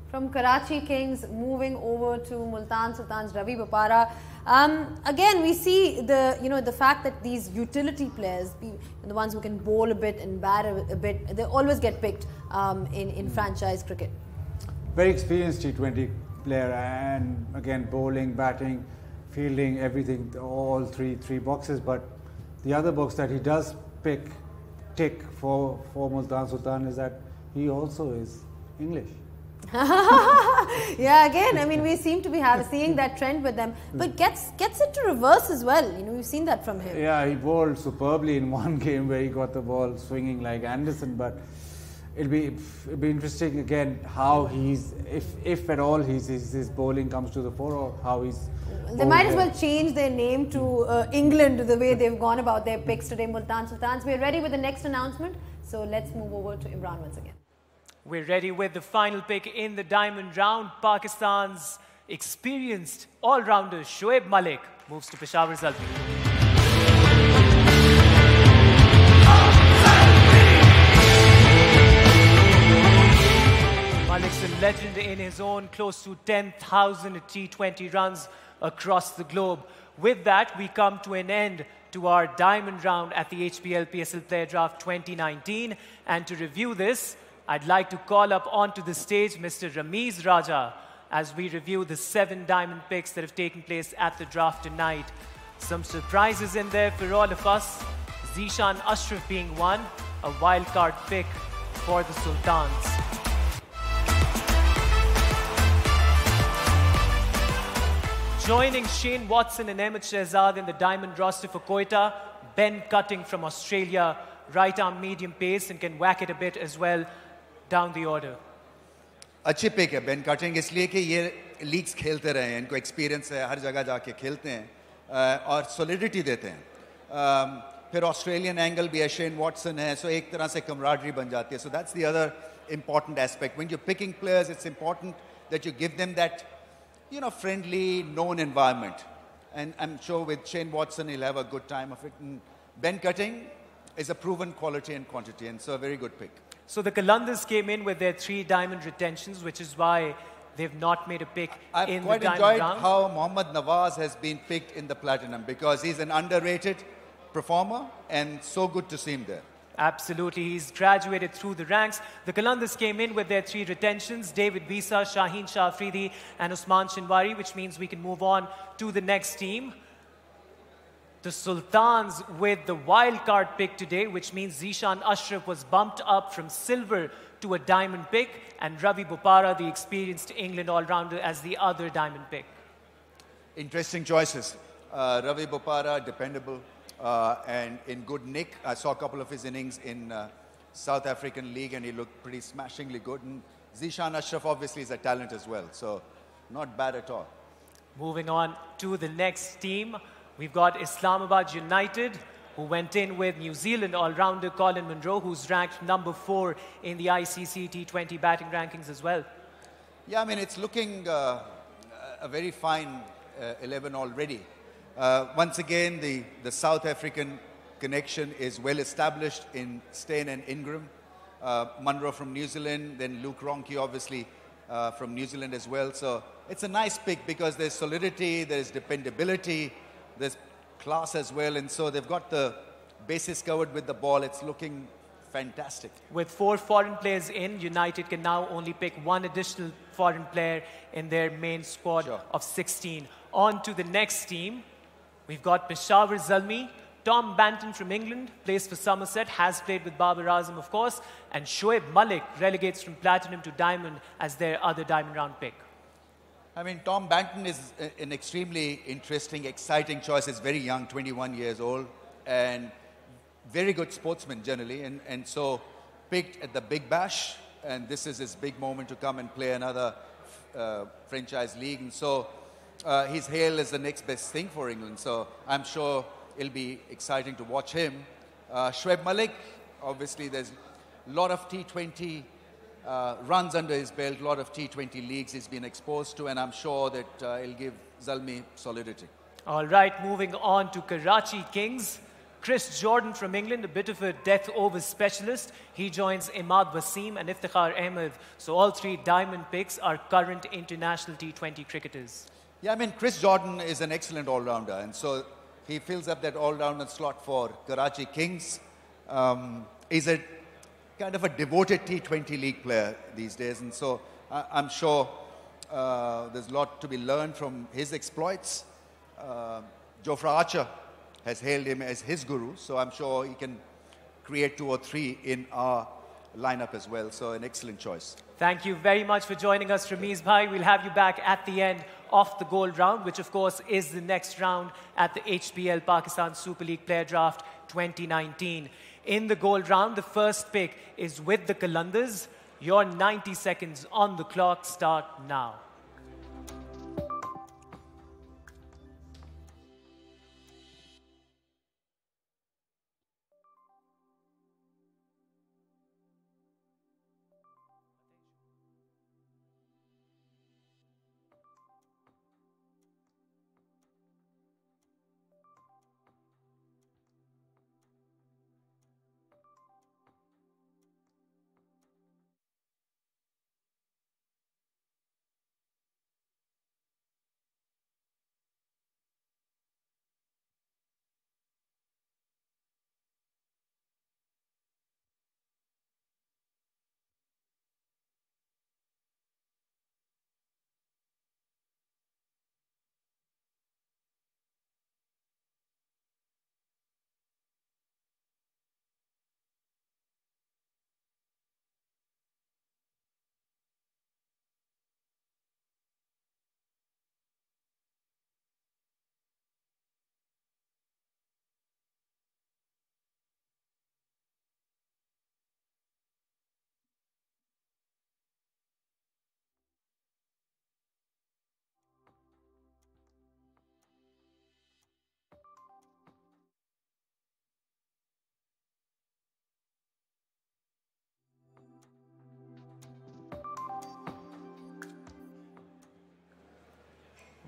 From Karachi Kings moving over to Multan Sultans Ravi Bopara. Again, we see the fact that these utility players, the ones who can bowl a bit and bat a bit, they always get picked in franchise cricket. Very experienced T20 player, and again bowling, batting, fielding, everything, all three boxes. But the other box that he does tick for Multan Sultan is that he also is English. Yeah, again, I mean, we seem to be seeing that trend with them, but gets it to reverse as well. We've seen that from him. Yeah, he bowled superbly in one game where he got the ball swinging like Anderson, but it'll be interesting again how he's, if at all his bowling comes to the fore, or how he's. They might as well change their name to England, the way they've gone about their picks today, Multan Sultans. We're ready with the next announcement, so let's move over to Imran once again. We're ready with the final pick in the diamond round. Pakistan's experienced all-rounder Shoaib Malik moves to Peshawar Zalmi. Malik's a legend in his own, close to 10,000 T20 runs across the globe. With that, we come to an end to our diamond round at the HBL PSL Player Draft 2019. And to review this, I'd like to call up onto the stage Mr. Ramiz Raja as we review the 7 diamond picks that have taken place at the draft tonight. Some surprises in there for all of us. Zishan Ashraf being one, a wildcard pick for the Sultans. Joining Shane Watson and Ahmed Shehzad in the diamond roster for Quetta, Ben Cutting from Australia, right arm medium pace and can whack it a bit as well down the order. अच्छी pick है Ben cutting, इसलिए कि ये leagues खेलते रहे हैं, इनको experience है, हर जगह जाके खेलते हैं और सॉलिडिटी देते हैं. फिर ऑस्ट्रेलियन एंगल भी है, शेन वॉटसन है, सो एक तरह से कमराडरी बन जाती है. So that's the other important aspect. When you're picking players, it's important that you give them that, friendly, known environment. And I'm sure with Shane Watson, he'll have a good time of it. And Ben Cutting is a proven quality and quantity, and so a very good pick. So the Qalandars came in with their 3 diamond retentions, which is why they've not made a pick in the diamond round. I've quite enjoyed how Mohammad Nawaz has been picked in the platinum, because he's an underrated performer and so good to see him there. Absolutely, he's graduated through the ranks. The Qalandars came in with their 3 retentions, David Visa, Shahenshah Afridi and Usman Shinwari, which means we can move on to the next team. The Sultans with the wild card pick today, which means Zishan Ashraf was bumped up from silver to a diamond pick, and Ravi Bopara, the experienced England all-rounder, as the other diamond pick. Interesting choices. Ravi Bopara, dependable and in good nick. I saw a couple of his innings in South African League and he looked pretty smashingly good. And Zishan Ashraf obviously is a talent as well, so not bad at all. Moving on to the next team, we've got Islamabad United, who went in with New Zealand all-rounder Collin Monroe, who's ranked number 4 in the ICC T20 batting rankings as well. Yeah, I mean, it's looking a very fine 11 already. Once again, the South African connection is well established in Steyn and Ingram. Monroe from New Zealand, then Luke Ronchi obviously from New Zealand as well. So it's a nice pick because there's solidity, there's dependability, there's class as well, and so they've got the bases covered with the ball. It's looking fantastic. With 4 foreign players in, United can now only pick 1 additional foreign player in their main squad of 16. On to the next team. We've got Bashara Zalmi, Tom Banton from England, plays for Somerset, has played with Babar Azam, of course, and Shoaib Malik relegates from platinum to diamond as their other diamond round pick. I mean, Tom Banton is an extremely interesting, exciting choice. He's very young, 21 years old, and very good sportsman generally, and so picked at the Big Bash, and this is his big moment to come and play another franchise league, and so he's hailed as the next best thing for England, so I'm sure it'll be exciting to watch him. Shoaib Malik, obviously there's a lot of T20 runs under his belt, a lot of T20 leagues he's been exposed to, and I'm sure that it'll give Zalmi solidity. All right, moving on to Karachi Kings. Chris Jordan from England, a bit of a death over specialist. He joins Imad Wasim and Iftikhar Ahmed. So all 3 diamond picks are current international T20 cricketers. Yeah, I mean, Chris Jordan is an excellent all-rounder, and so he fills up that all-rounder slot for Karachi Kings. He's a kind of a devoted T20 league player these days, and so I'm sure there's a lot to be learned from his exploits. Jofra Archer has hailed him as his guru, so I'm sure he can create 2 or 3 in our lineup as well, so an excellent choice. Thank you very much for joining us, Ramiz Bhai. We'll have you back at the end of the gold round, which of course is the next round at the HBL Pakistan Super League Player Draft 2019. In the gold round, the first pick is with the Qalandars. Your 90 seconds on the clock start now.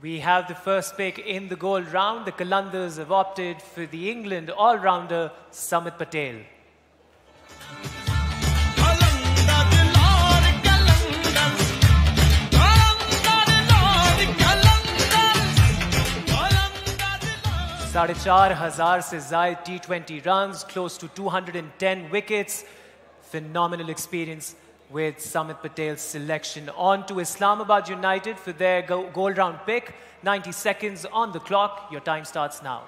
We have the first pick in the gold round. The Qalandars have opted for the England all-rounder, Samit Patel. साढ़े 4,000 से ज़ायद T20 runs, close to 210 wickets. Phenomenal experience with Samit Patel's selection. On to Islamabad United for their gold round pick. 90 seconds on the clock. Your time starts now.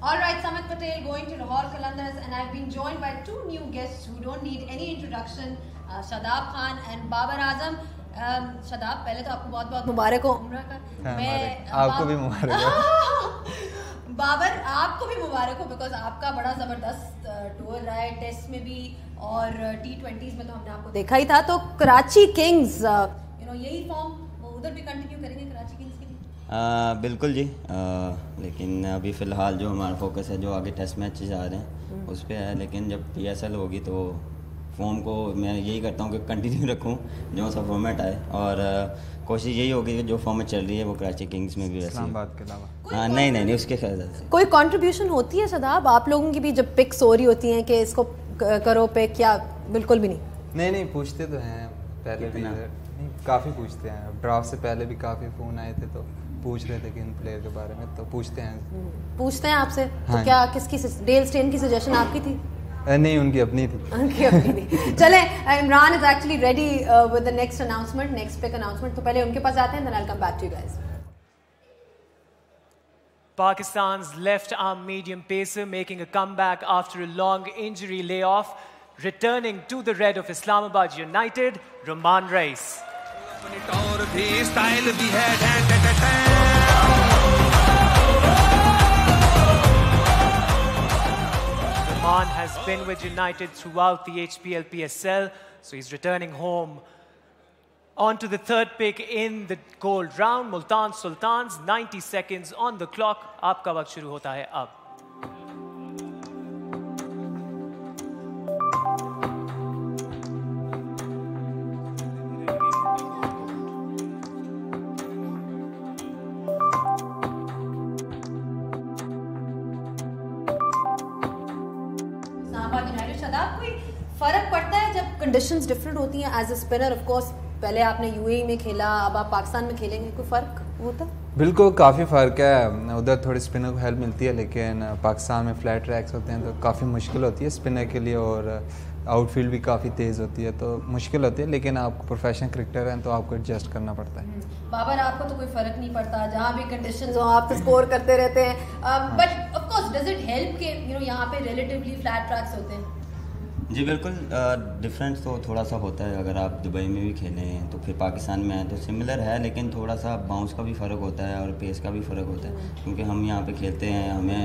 All right, Samit Patel going to Lahore Qalandars, and I've been joined by 2 new guests who don't need any introduction, Shadab Khan and Babar Azam. Shadab, पहले तो आपको बहुत-बहुत मुबारक हो उम्र का. मैं आपको भी मुबारक हो. बाबर आपको भी मुबारक हो because आपका बड़ा ज़बरदस्त टूर रहा है टेस्ट में भी और T20s में तो हमने आपको देखा ही था. तो कराची किंग्स, यही फॉर्म वो उधर भी कंटिन्यू करेंगे कराची किंग्स के लिए? बिल्कुल जी, लेकिन अभी फ़िलहाल जो हमारा फोकस है जो आगे टेस्ट मैचेस आ रहे हैं उस पर है, लेकिन जब PSL होगी तो फॉर्म को मैं यही करता हूँ कि कंटिन्यू रखूँ जो सा फॉर्मेट आए, और कोशिश यही होगी कि जो फॉर्मेट चल रही है वो कराची किंग्स में भी वैसे इस्लामाबाद के अलावा। हाँ नहीं उसके ख्याल से कोई कंट्रीब्यूशन होती है सदाब आप लोगों की भी जब पिक्स हो रही होती हैं कि इसको करो पिक, या बिल्कुल भी नहीं पूछते तो हैं पहले भी, नहीं काफ़ी पूछते हैं। ड्राफ्ट से पहले भी काफ़ी फ़ोन आए थे तो पूछ रहे थे कि इन प्लेयर के बारे में, तो पूछते हैं आपसे। हाँ, तो क्या किसकी डेल स्टेन की सजेशन आपकी थी? नहीं, उनकी अपनी थी। चले, Imran is actually ready with the next announcement, next pick announcement. तो पहले उनके पास आते हैं, then I will come back to you guys. Pakistan's left-arm medium pacer making a comeback after a long injury layoff, returning to the red of Islamabad United, Roman Reis. Roman has been with United throughout the HBL PSL, so he's returning home. On to the third pick in the gold round, Multan Sultans, 90 seconds on the clock. आपका वक्त शुरू होता है अब. Islamabad United, Shadab कोई फर्क पड़ता है जब कंडीशंस डिफरेंट होती हैं? As a spinner of course पहले आपने यूएई में खेला, अब आप पाकिस्तान में खेलेंगे, कोई फ़र्क होता? बिल्कुल काफ़ी फ़र्क है। उधर थोड़ी स्पिनर को हेल्प मिलती है, लेकिन पाकिस्तान में फ्लैट ट्रैक्स होते हैं तो काफ़ी मुश्किल होती है स्पिनर के लिए, और आउटफील्ड भी काफ़ी तेज़ होती है तो मुश्किल होती है। लेकिन आप प्रोफेशनल क्रिकेटर हैं तो आपको एडजस्ट करना पड़ता है। बाबर, आपको तो कोई फ़र्क नहीं पड़ता, जहाँ भी कंडीशंस हो आप तो स्कोर करते रहते हैं, but of course does it help कि यहाँ पे रिलेटिवली फ्लैट ट्रैक्स होते हैं? जी बिल्कुल, डिफरेंस तो थोड़ा सा होता है। अगर आप दुबई में भी खेले हैं तो फिर पाकिस्तान में आए तो सिमिलर है, लेकिन थोड़ा सा बाउंस का भी फ़र्क होता है और पेस का भी फ़र्क होता है, क्योंकि हम यहाँ पे खेलते हैं, हमें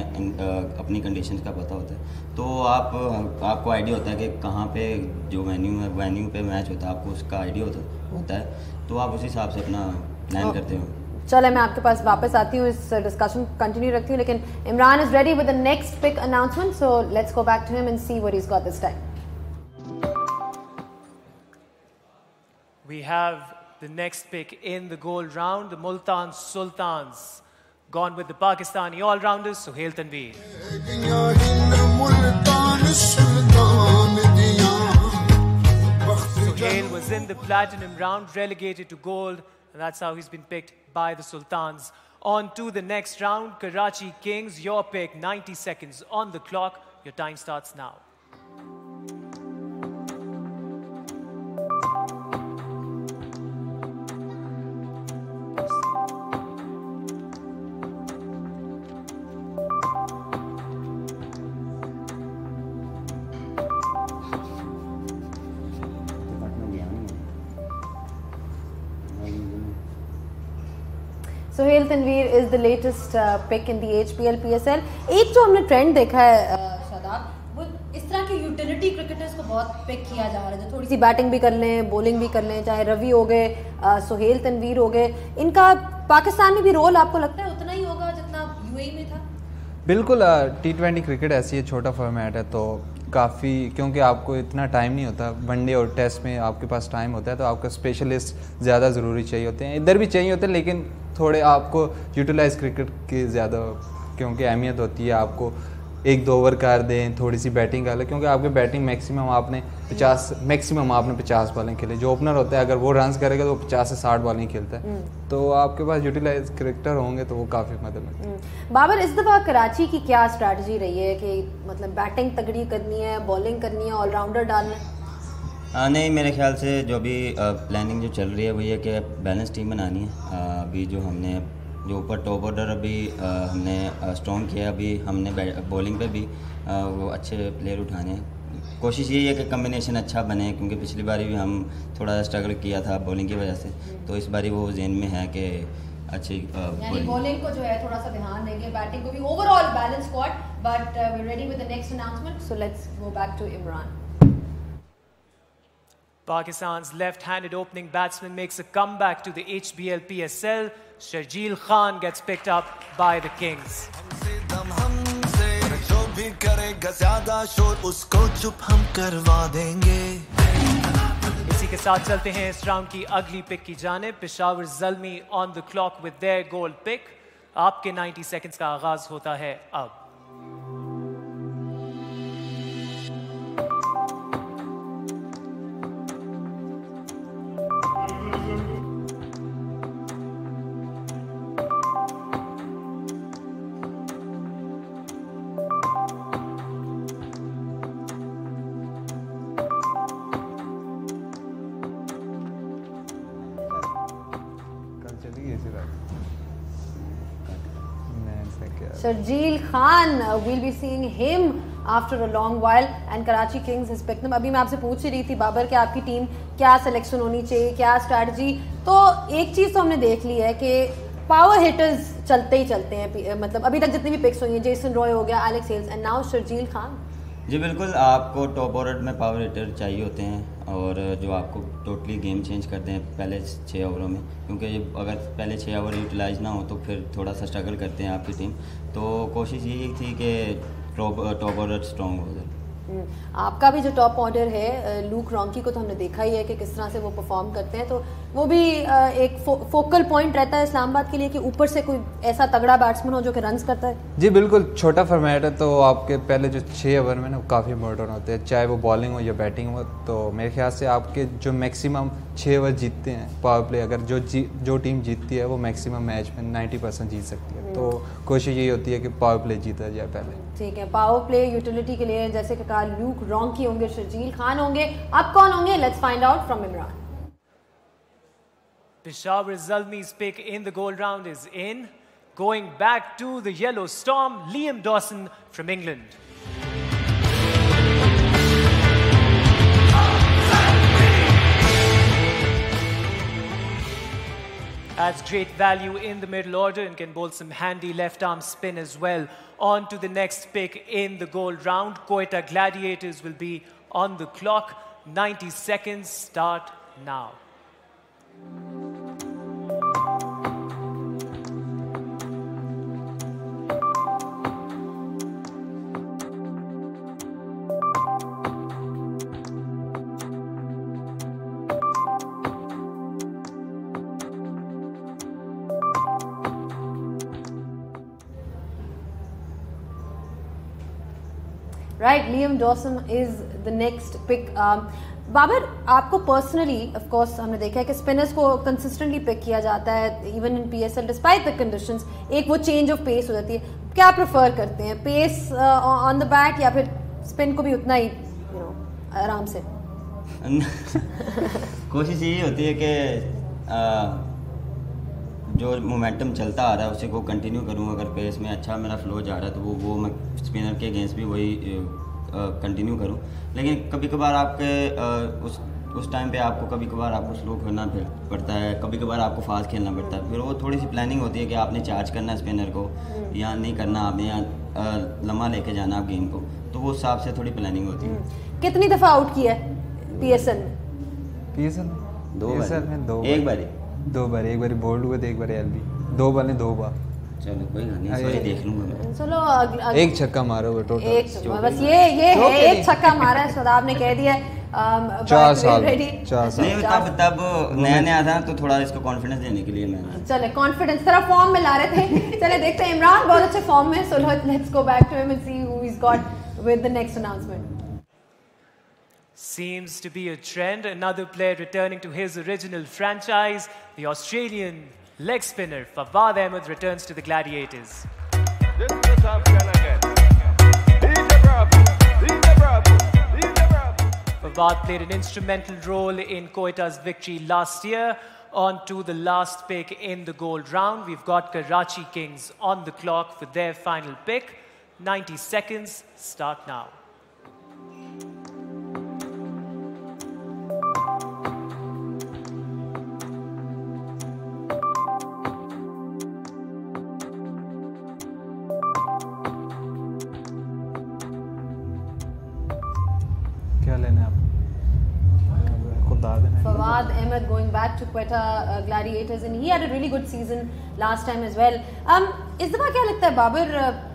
अपनी कंडीशंस का पता होता है। तो आपको आइडिया होता है कि कहाँ पे जो वेन्यू पे मैच होता है, आपको उसका आइडिया होता है, तो आप उस हिसाब से अपना प्लान करते हो। चले, मैं आपके पास वापस आती हूँ, इस डिस्कशन कंटिन्यू रखती हूँ, लेकिन Imran is ready with the next pick announcement, so let's go back to him and see what he has got this time. We have the next pick in the gold round, the Multan Sultans, gone with the Pakistani all-rounders, Suhail Tanveer. Suhail was in the platinum round, relegated to gold, and that's how he's been picked by the Sultans. On to the next round, Karachi Kings, your pick, 90 seconds on the clock. Your time starts now. Suhail Tanveer is the latest pick in the HBL PSL. एक जो हमने trend देखा है शादाब, वो इस तरह के utility cricketers को बहुत पिक किया जा रहा है, जो थोड़ी सी बैटिंग भी कर लें, बॉलिंग भी कर लें, चाहे रवि हो गए, सुहेल तनवीर हो गए। इनका पाकिस्तान में भी रोल आपको लगता है उतना ही होगा जितना यूएई में था? बिल्कुल, T20 क्रिकेट ऐसी है, छोटा फॉर्मेट है, तो काफ़ी, क्योंकि आपको इतना टाइम नहीं होता, वनडे और टेस्ट में आपके पास टाइम होता है, तो आपका स्पेशलिस्ट ज़्यादा ज़रूरी चाहिए होते हैं। इधर भी चाहिए होते हैं, लेकिन थोड़े आपको यूटिलाइज क्रिकेट की ज़्यादा क्योंकि अहमियत होती है। आपको 1-2 ओवर कर दें, थोड़ी सी बैटिंग कर लें, क्योंकि आपके बैटिंग मैक्सिमम आपने 50 बॉलिंग खेले। जो ओपनर होता है अगर वो रन्स करेगा तो वो 50 से 60 बॉलिंग खेलता है, तो आपके पास यूटिलाइज क्रिकेटर होंगे तो वो काफ़ी मदद मिलती है। बाबर, इस दफ़ा कराची की क्या स्ट्रैटेजी रही है कि मतलब बैटिंग तगड़ी करनी है, बॉलिंग करनी है, ऑलराउंडर डालना है? नहीं, मेरे ख्याल से जो अभी प्लानिंग जो चल रही है वो ये कि बैलेंस टीम बनानी है। अभी जो हमने जो ऊपर टॉप ऑर्डर अभी हमने स्ट्रॉन्ग किया, अभी हमने बॉलिंग पे भी वो अच्छे प्लेयर उठाने हैं। कोशिश यही है कि कम्बिनेशन अच्छा बने, क्योंकि पिछली बारी भी हम थोड़ा स्ट्रगल किया था बॉलिंग की वजह से, तो इस बारी वो जेन में है कि अच्छी बॉलिंग को जो है थोड़ा सा ध्यान देंगे, बैटिंग को भी। Overall balance squad, but we are ready with the next announcement, so let's go back to Imran. Pakistan's left-handed opening batsman makes a comeback to the HBL PSL. Sergey Khan gets picked up by the Kings. करेगा ज्यादा शोर उसको चुप हम करवा देंगे। इसी के साथ चलते हैं इस राउंड की अगली पिक की जानिब। Peshawar Zalmi on the clock with their gold pick. आपके 90 सेकंड्स का आगाज होता है अब। Sergey Khan, we'll be seeing him after a long while and Karachi Kings has picked him. अभी मैं आपसे पूछ ही रही थी बाबर कि आपकी टीम क्या सिलेक्शन होनी चाहिए, क्या स्ट्रैटेजी। तो एक चीज़ तो हमने देख ली है कि पावर हिटर्स चलते ही चलते हैं, मतलब अभी तक जितनी भी पिक्स हुई हैं, जेसन रॉय हो गया, Alex Hales and now Sharjeel Khan. जी बिल्कुल, आपको टॉप ऑर्डर में पावर हिटर चाहिए होते हैं और जो आपको टोटली गेम चेंज कर दें पहले 6 ओवरों में, क्योंकि अगर पहले 6 ओवर यूटिलाइज ना हो तो फिर थोड़ा सा स्ट्रगल करते हैं आपकी टीम। तो कोशिश यही थी कि टॉप ऑर्डर स्ट्रॉन्ग हो जाए। आपका भी जो टॉप ऑर्डर है लूक रॉन्की को तो हमने देखा ही है कि किस तरह से वो परफॉर्म करते हैं, तो वो भी एक फोकल पॉइंट रहता है इस्लामाबाद के लिए कि ऊपर से कोई ऐसा तगड़ा बैट्समैन हो जो कि रन्स करता है। जी बिल्कुल, छोटा फॉर्मेट है तो आपके पहले जो 6 ओवर में ना काफ़ी इंपॉर्टेंट होते हैं, चाहे वो बॉलिंग हो या बैटिंग हो। तो मेरे ख्याल से आपके जो मैक्सिमम 6 ओवर जीतते हैं पावर प्ले, अगर जो टीम जीतती है वो मैक्सिमम मैच में 90% जीत सकती है। तो कोशिश यही होती है कि पावर प्ले जीता जाए पहले। ठीक है, पावर प्ले यूटिलिटी के लिए जैसे कि कहा लूक रॉन्की होंगे, शर्जील खान होंगे, अब कौन होंगे? Let's find out from Imran. Bashara Zalmi's pick in the goal round is in. Going back to the Yellow Storm, Liam Dawson from England. Adds great value in the middle order and can bowl some handy left arm spin as well. On to the next pick in the goal round. Quetta Gladiators will be on the clock. 90 seconds start now. Right, Liam Dawson is the next pick. Babar, आपको personally of course हमने देखा है कि spinners को consistently pick किया जाता है even in PSL despite the conditions. एक वो चेंज ऑफ पेस हो जाती है, क्या प्रेफर करते हैं, पेस ऑन द बैट या फिर स्पिन को भी उतना ही आराम से? कोशिश यही होती है कि जो मोमेंटम चलता आ रहा है उसे को कंटिन्यू करूँ। अगर पेस में अच्छा मेरा फ्लो जा रहा है तो वो मैं स्पिनर के अगेंस्ट भी वही कंटिन्यू करूँ। लेकिन कभी कभार आपके उस टाइम पे आपको कभी कभार आपको स्लो करना पड़ता है, कभी कभार आपको फास्ट खेलना पड़ता है। फिर वो थोड़ी सी प्लानिंग होती है कि आपने चार्ज करना है स्पिनर को या नहीं करना, आपने यहाँ लम्हा लेके जाना आप गेम को, तो वो हिसाब से थोड़ी प्लानिंग होती है। कितनी दफ़ा आउट किया है पीएसएल में? दो बार, एक बार बोल्ड हुए थे, एक बार एलबी, 2 बॉलें 2 बार। चलो कोई नहीं, सॉरी देख लूंगा मैं। चलो एक छक्का मारा हुआ टोटल, बस ये है एक छक्का मारा है, शादाब ने कह दिया 4 साल नहीं, तब नया था तो थोड़ा इसको कॉन्फिडेंस देने के लिए मैंने चले कॉन्फिडेंस तरह फॉर्म में ला रहे थे। चले देखते हैं, इमरान बहुत अच्छे फॉर्म में, so let's go back to him and see who is got with the next announcement. Seems to be a trend. Another player returning to his original franchise. The Australian leg spinner Fawad Ahmed returns to the Gladiators. This is the South Fawad played an instrumental role in Quetta's victory last year. On to the last pick in the gold round. We've got Karachi Kings on the clock for their final pick. 90 seconds start now. Fawad Ahmed going back to Quetta Gladiators and he had a really good season last time as well. इस दफ़ा क्या लगता है Babar,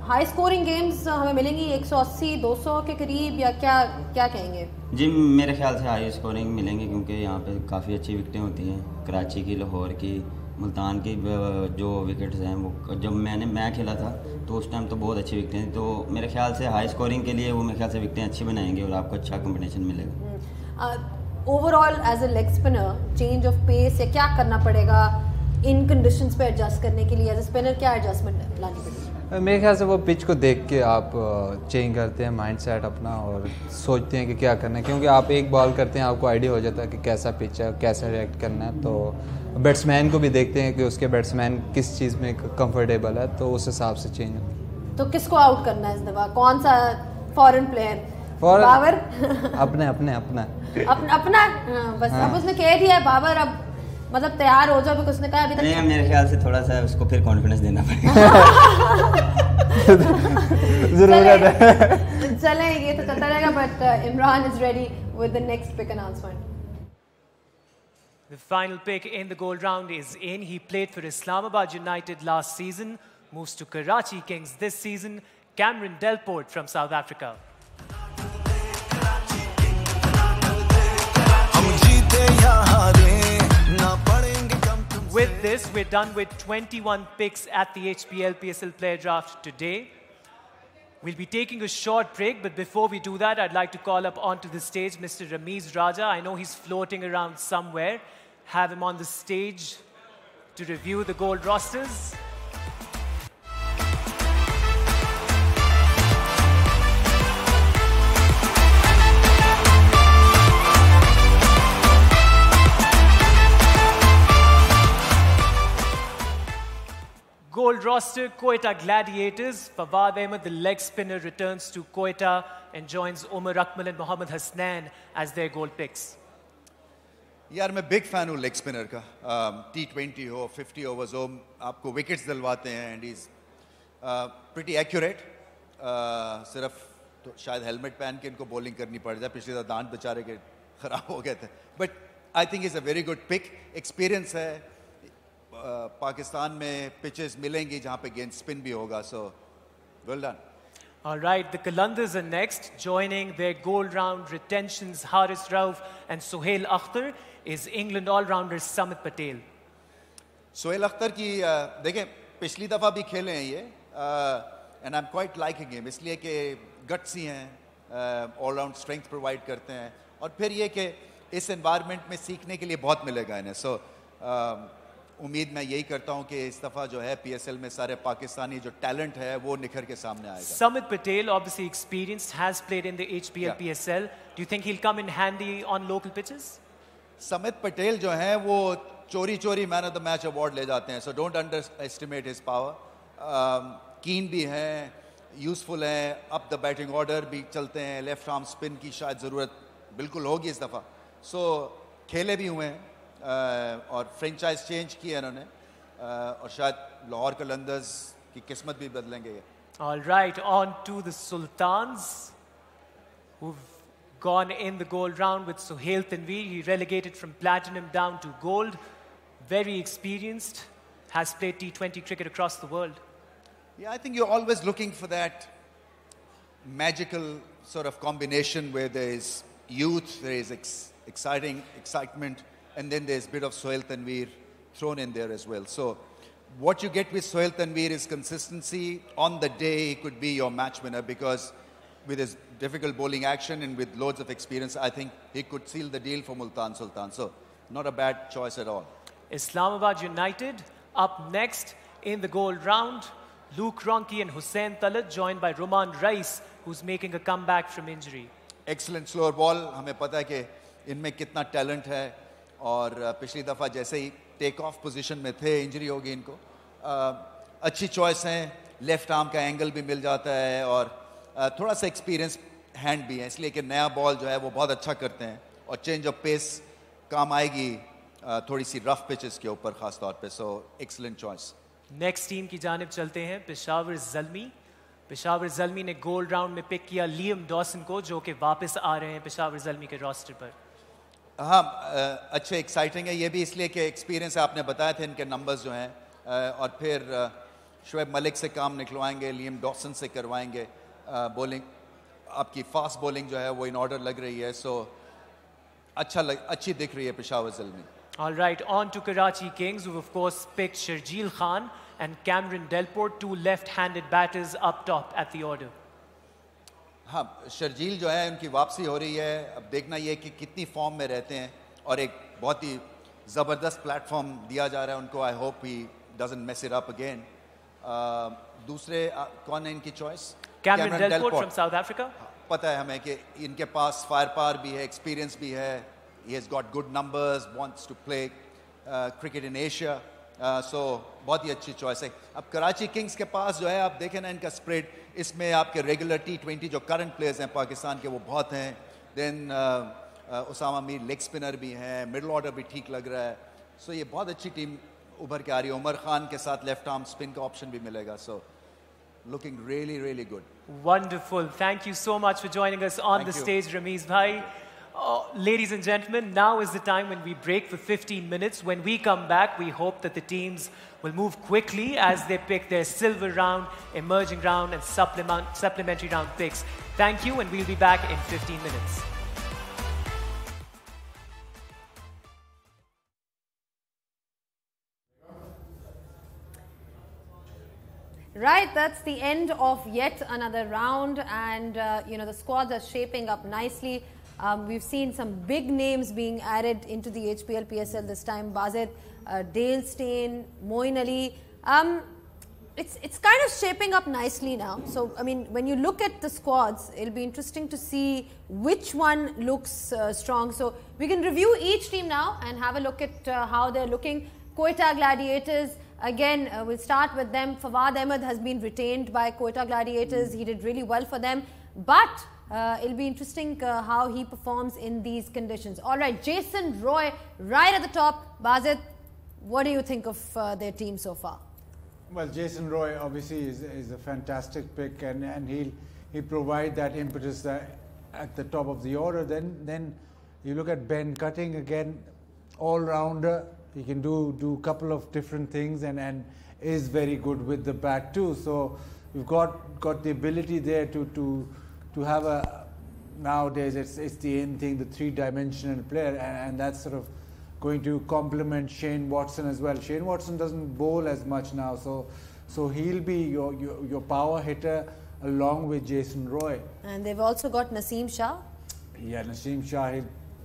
high scoring games हमें मिलेंगी 180-200 के करीब या क्या क्या कहेंगे? जी मेरे ख्याल से हाई स्कोरिंग मिलेंगे क्योंकि यहाँ पे काफ़ी अच्छी विकेटें होती हैं, कराची की, लाहौर की, मुल्तान की जो विकेट्स हैं वो जब मैं खेला था तो उस टाइम तो बहुत अच्छी विकेटें थी, तो मेरे ख्याल से हाई स्कोरिंग के लिए वो मेरे ख्याल से विकेटें अच्छी बनाएंगे और आपको अच्छा कॉम्बिनेशन मिलेगा। Overall as a leg spinner change of pace या क्या करना पड़ेगा इन कंडीशंस पे एडजस्ट करने के लिए? एज अ स्पिनर क्या एडजस्टमेंट लानी पड़ेगी? मेरे ख्याल से वो पिच को देख के आप चेंज करते हैं माइंडसेट अपना और सोचते हैं कि क्या करना है, क्योंकि आप एक बॉल करते हैं आपको आइडिया हो जाता है कि कैसा पिच है, कैसा रिएक्ट करना है, तो बैट्समैन को भी देखते हैं कि उसके बैट्समैन किस चीज़ में कंफर्टेबल है, तो उस हिसाब से चेंज होता है। तो किसको आउट करना है इस दफा? कौन सा फॉरेन प्लेयर? बाबर? अपने अपने अपना अपना बस हाँ। अब उसने कह दिया है बाबर, अब मतलब तैयार हो जाओ, उसने कहा अभी तक नहीं, मेरे ख्याल से थोड़ा सा उसको फिर कॉन्फिडेंस देना पड़ेगा। जरूरत है। चलें ये तो चलता रहेगा, but Imran is ready with the next pick announcement. The final pick in the gold round is in. He played for Islamabad United last season, moves to Karachi Kings this season. Cameron Delport from South Africa. With this, we're done with 21 picks at the HBL PSL Player Draft today. We'll be taking a short break, but before we do that, I'd like to call up onto the stage Mr. Ramiz Raja. I know he's floating around somewhere. Have him on the stage to review the gold rosters. Gold roster, Quetta Gladiators. Fawad Ahmed, the leg spinner, returns to Quetta and joins Umar Akmal and Mohammad Hasnan as their gold picks. यार मैं big fan हूँ leg spinner का। T20 हो, 50 overs हो, आपको wickets दिलवाते हैं and is pretty accurate. सिर्फ तो शायद हेलमेट पहन के इनको बॉलिंग करनी पड़ जाए, पिछले दांत बेचारे के खराब हो गए थे, but I think is a very good pick. Experience है, पाकिस्तान में पिचेस मिलेंगी जहाँ पे गेंद स्पिन भी होगा, so well done. All right, the Qalandars are next. Joining their gold round retentions, Haris Rauf and Sohail Akhtar, is England all-rounder Samit Patel. Sohail Akhtar की देखें पिछली दफ़ा भी खेले हैं ये, and I am quite liking him, इसलिए कि गट्सी हैं, ऑलराउंड स्ट्रेंथ प्रोवाइड करते हैं, और फिर ये कि इस एनवायरनमेंट में सीखने के लिए बहुत मिलेगा इन्हें। सो उम्मीद मैं यही करता हूं कि इस दफ़ा जो है PSL में सारे पाकिस्तानी जो टैलेंट है वो निखर के सामने आएगा। Samit Patel, obviously experienced, has played in the HBL PSL. Do you think he'll come in handy on local pitches? समित पटेल जो हैं वो चोरी चोरी man of the match award ले जाते हैं, so don't under estimate his power. कीन भी हैं, यूजफुल हैं, अप द बैटिंग ऑर्डर भी चलते हैं, लेफ्ट आर्म स्पिन की शायद ज़रूरत बिल्कुल होगी इस दफ़ा। सो खेले भी हुए हैं और फ्रेंचाइज चेंज किया इन्होंने, और शायद लाहौर कलंदर्स की किस्मत भी बदलेंगे ये। All right, on to the Sultans, who've gone in the gold round with Sohail Tanveer. He relegated from platinum down to gold. Very experienced, has played T20 cricket across the world. Yeah, I think you're always looking for that magical sort of combination where there is youth, there is excitement, and then there's a bit of Sohail Tanveer thrown in there as well. So what you get with Sohail Tanveer is consistency. On the day, he could be your match winner because with his difficult bowling action and with loads of experience, I think he could seal the deal for Multan Sultan. So not a bad choice at all. Islamabad United up next in the gold round. Luke Ronchi and Hussain Talat joined by Roman Rice, who's making a comeback from injury. Excellent slower ball. हमें पता है कि इनमें कितना talent है, और पिछली दफ़ा जैसे ही टेक ऑफ पोजीशन में थे इंजरी होगी इनको। अच्छी चॉइस है, लेफ्ट आर्म का एंगल भी मिल जाता है और थोड़ा सा एक्सपीरियंस हैंड भी है, इसलिए कि नया बॉल जो है वो बहुत अच्छा करते हैं और चेंज ऑफ पेस काम आएगी थोड़ी सी रफ पिचेस के ऊपर खास तौर पे। सो एक्सीलेंट चॉइस। नेक्स्ट टीम की जानिब चलते हैं, पेशावर जल्मी। पेशावर जल्मी ने गोल्ड राउंड में पिक किया लियम डॉसन को, जो कि वापस आ रहे हैं पेशावर जल्मी के रोस्टर पर। हाँ, अच्छे एक्साइटिंग है ये भी, इसलिए कि एक्सपीरियंस आपने बताया थे इनके नंबर्स जो हैं, और फिर शुएब मलिक से काम निकलवाएंगे, लियम डॉसन से करवाएंगे बॉलिंग, आपकी फास्ट बॉलिंग जो है वो इन ऑर्डर लग रही है, सो अच्छी दिख रही है Peshawar Zalmi. All right, on to Karachi Kings, who of course picked Sergey Khan and Cameron Delport, two left-handed batters up top at the order. हाँ, शर्जील जो है उनकी वापसी हो रही है. अब देखना ये कि कितनी फॉर्म में रहते हैं और एक बहुत ही ज़बरदस्त प्लेटफॉर्म दिया जा रहा है उनको. I hope he doesn't mess it up again. दूसरे कौन है इनकी choice? Cameron Delport from South Africa. पता है हमें कि इनके पास फायर पावर भी है, एक्सपीरियंस भी है. He has got good numbers, wants to play cricket in Asia. So बहुत ही अच्छी चॉइस है. अब कराची किंग्स के पास जो है आप देखें ना इनका स्प्रेड, इसमें आपके रेगुलर T20 जो करंट प्लेयर्स हैं पाकिस्तान के वो बहुत हैं. Then Usama Mir leg spinner भी हैं, मिडल ऑर्डर भी ठीक लग रहा है. सो ये बहुत अच्छी टीम उभर के आ रही है. उमर खान के साथ लेफ्ट आर्म स्पिन का ऑप्शन भी मिलेगा. सो looking really, really good. Wonderful. Thank you so much for joining us on the stage, Ramiz Bhai. Ladies and gentlemen, now is the time when we break for 15 minutes. When we come back, we hope that the teams will move quickly as they pick their silver round, emerging round and supplementary round picks. Thank you, and we'll be back in 15 minutes. Right, that's the end of yet another round, and you know, the squads are shaping up nicely. We've seen some big names being added into the HBL PSL this time. Bazet, Dale Steyn, Moin Ali. It's kind of shaping up nicely now. So, I mean, when you look at the squads, it'll be interesting to see which one looks strong. So, we can review each team now and have a look at how they're looking. Quetta Gladiators, again, we'll start with them. Fawad Ahmed has been retained by Quetta Gladiators. He did really well for them. But it'll be interesting how he performs in these conditions. All right, Jason Roy right at the top. Bazet, what do you think of their team so far? Well, Jason Roy obviously is a fantastic pick, and he'll provide that impetus at the top of the order. Then you look at Ben Cutting, again, all-rounder. He can do a couple of different things and is very good with the bat too. So we've got the ability there to have a, nowadays it's the in thing, the three-dimensional player, and that's sort of going to complement Shane Watson as well. Shane Watson doesn't bowl as much now, so he'll be your power hitter along with Jason Roy. And they've also got Naseem Shah. Yeah, Naseem Shah.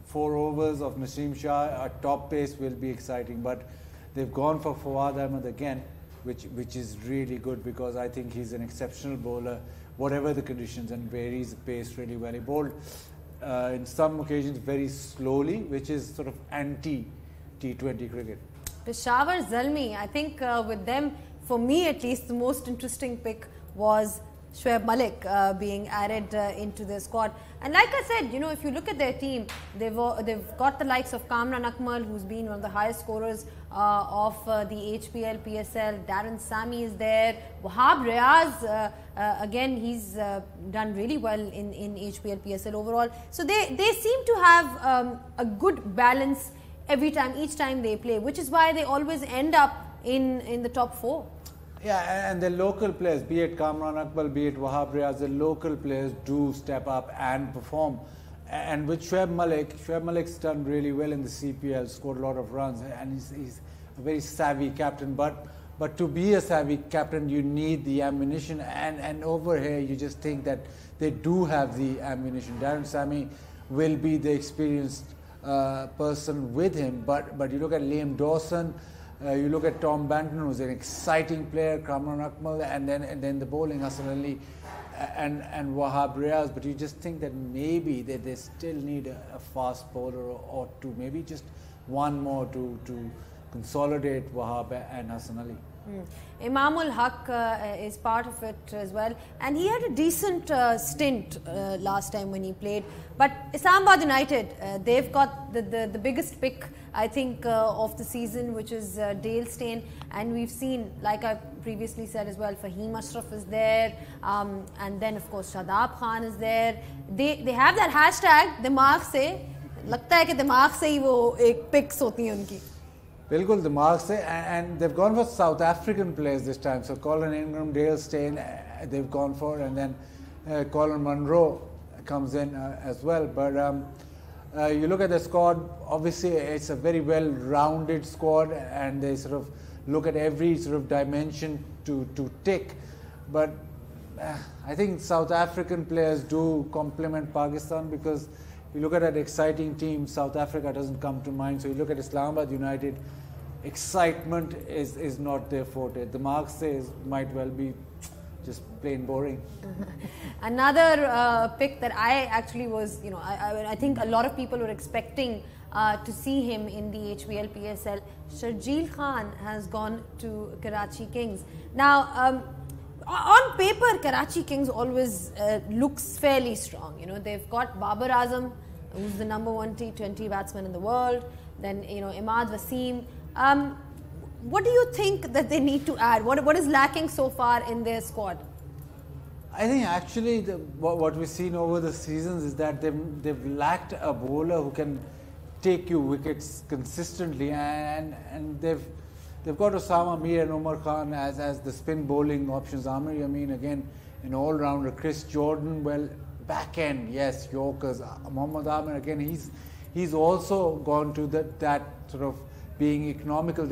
4 overs of Naseem Shah at top pace will be exciting, but they've gone for Fawad Ahmed again, which is really good because I think he's an exceptional bowler, whatever the conditions, and varies the pace really well. He bowled in some occasions very slowly, which is sort of anti-T20 cricket. Bashara Zalmi, I think with them, for me at least, the most interesting pick was Shoaib Malik being added into their squad. And like I said, you know, if you look at their team, they've got the likes of Kamran Akmal, who's been one of the highest scorers of the HBL PSL. Darren Sami is there. Wahab Riaz, again, he's done really well in HBL PSL overall. So they seem to have a good balance each time they play, which is why they always end up in the top 4. Yeah, and the local players, be it Kamran Akmal, be it Wahab Riaz, the local players do step up and perform. And with Shoaib Malik's done really well in the CPL, scored a lot of runs, and he's a very savvy captain. But to be a savvy captain, you need the ammunition, and over here you just think that they do have the ammunition. Darren Sami will be the experienced person with him, but you look at Liam Dawson. You look at Tom Banton, who's an exciting player, Kamran Akmal, and then the bowling, Hassan Ali and Wahab Riaz. But you just think that maybe they still need a fast bowler or two, maybe just one more to consolidate Wahab and Hassan Ali. Imamul Haq is part of it as well, and he had a decent stint last time when he played. But Islamabad United, they've got the biggest pick, I think, of the season, which is Dale Steyn, and we've seen, like I previously said as well, Fahim Ashraf is there, and then of course Shadab Khan is there. They have that hashtag, दिमाग से, लगता है कि दिमाग से ही वो एक picks होती हैं उनकी. Bilkul, the marks say, and they've gone for South African players this time. So Colin Ingram, Dale Steyn, they've gone for, and then Collin Monroe comes in as well. But you look at the squad, obviously it's a very well-rounded squad, and they sort of look at every sort of dimension to tick. But I think South African players do complement Pakistan, because you look at that exciting team, South Africa doesn't come to mind. So you look at Islamabad United, excitement is not their forte. The marks say might well be just plain boring. Another pick that I actually was, I think a lot of people were expecting to see him in the HBL PSL. Sergey Khan has gone to Karachi Kings. Now, on paper, Karachi Kings always looks fairly strong. They've got Babar Azam, who's the #1 T20 batsman in the world. Then, Imad Wasim. What do you think that they need to add? What is lacking so far in their squad? I think actually what we've seen over the seasons is that they've lacked a bowler who can take you wickets consistently, and they've got Osama Mir and Umar Khan as the spin bowling options. Amir Yamin again an all-rounder. Chris Jordan, well, back end, yes, Yorkers. Mohammad Amir again, he's also gone to that sort of being economical.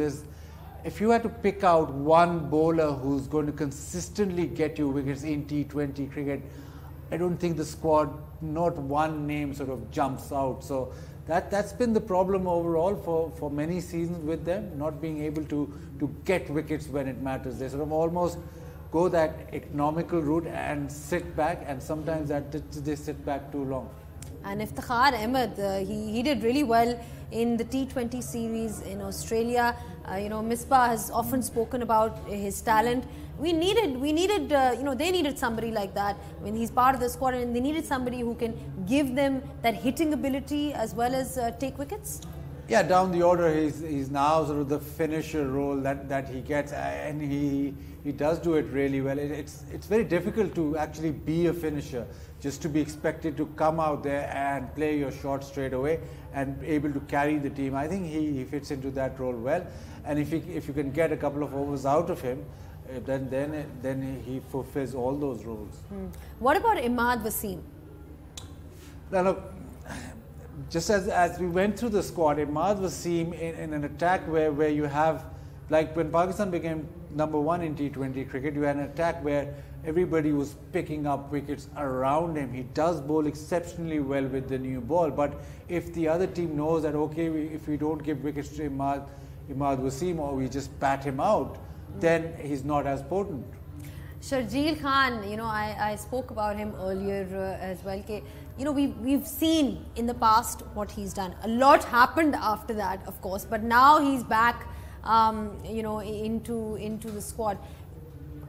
If you had to pick out one bowler who's going to consistently get you wickets in T20 cricket, I don't think the squad, not one name sort of jumps out. So that's been the problem overall for many seasons with them, not being able to get wickets when it matters. They sort of almost go that economical route and sit back, and sometimes they sit back too long. And Iftikhar Ahmed, he did really well in the T20 series in Australia. Misbah has often spoken about his talent. They needed somebody like that. I mean, he's part of the squad, and they needed somebody who can give them that hitting ability as well as take wickets. Yeah, down the order, he's now sort of the finisher role that he gets, and he does do it really well. It's very difficult to actually be a finisher, just to be expected to come out there and play your shot straight away and able to carry the team. I think he fits into that role well, and if you can get a couple of overs out of him, then he fulfills all those roles. What about Imad Wasim? Now look, just as we went through the squad, Imad Wasim in an attack where you have, like when Pakistan became #1 in T20 cricket, you had an attack where everybody was picking up wickets around him. He does bowl exceptionally well with the new ball, but if the other team knows that, okay, if we don't give wickets to Imad Wasim, or we just bat him out, then he's not as potent. Sergey Khan, I spoke about him earlier as well. We've seen in the past what he's done. A lot happened after that, of course, but now he's back, into the squad.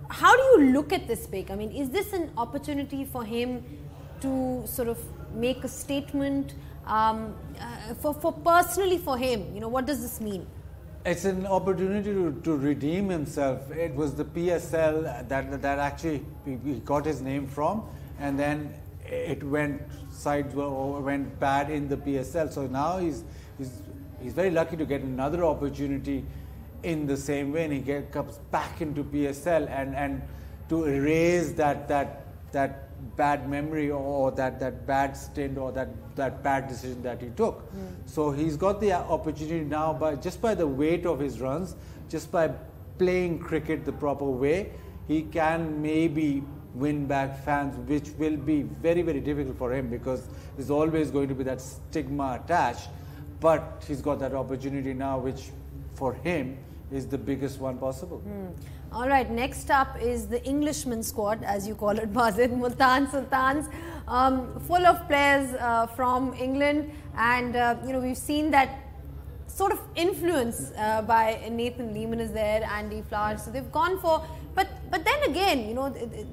How do you look at this pick? I mean, is this an opportunity for him to sort of make a statement for personally for him? What does this mean? It's an opportunity to redeem himself. It was the PSL that actually he got his name from, and then it went went bad in the PSL. So now he's very lucky to get another opportunity in the same way, and he comes back into PSL and to erase that bad memory or that bad stint or that bad decision that he took. So he's got the opportunity now, just by the weight of his runs, just by playing cricket the proper way, he can maybe win back fans, which will be very, very difficult for him, because there's always going to be that stigma attached. But he's got that opportunity now, which for him is the biggest one possible. All right, next up is the Englishman Squad, as you call it, Bazid. Multan Sultans, full of players from England, and we've seen that sort of influence by Nathan Lehman is there, Andy Flower. So they've gone for, but then again,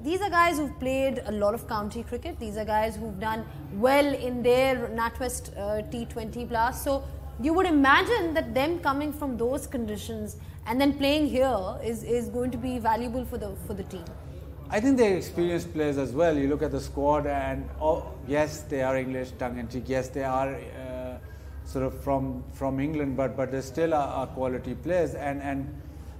these are guys who've played a lot of county cricket. These are guys who've done well in their NatWest T20 blast. So you would imagine that them coming from those conditions and then playing here is going to be valuable for the team. I think they're experienced players as well. You look at the squad, and yes, they are English, tongue-in-cheek. Yes, they are sort of from England, but they still are quality players, and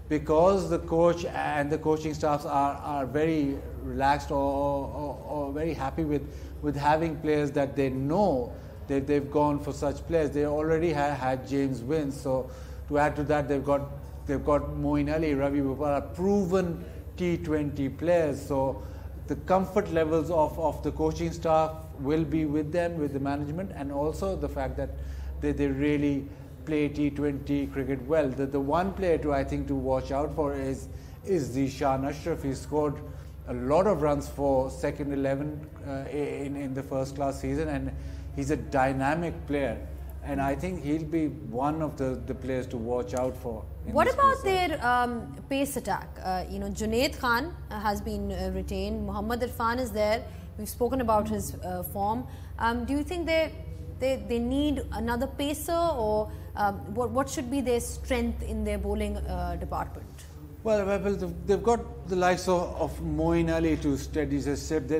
because the coach and the coaching staffs are very relaxed or very happy with having players that they know they've gone for such players. They already had James Wynn, so to add to that, they've got Moeen Ali, Ravi Bopara, proven T20 players. So the comfort levels of the coaching staff will be with them, with the management, and also the fact that they really play T20 cricket well. The one player I think to watch out for is Zishan Ashraf. He scored a lot of runs for second 11 in the first class season, and he's a dynamic player, and I think he'll be one of the players to watch out for. What about their pace attack? Junaid Khan has been retained. Mohammad Irfan is there. We've spoken about his form. Do you think they need another pacer, or what should be their strength in their bowling department? Well, they've got the likes of Moeen Ali to steady the ship.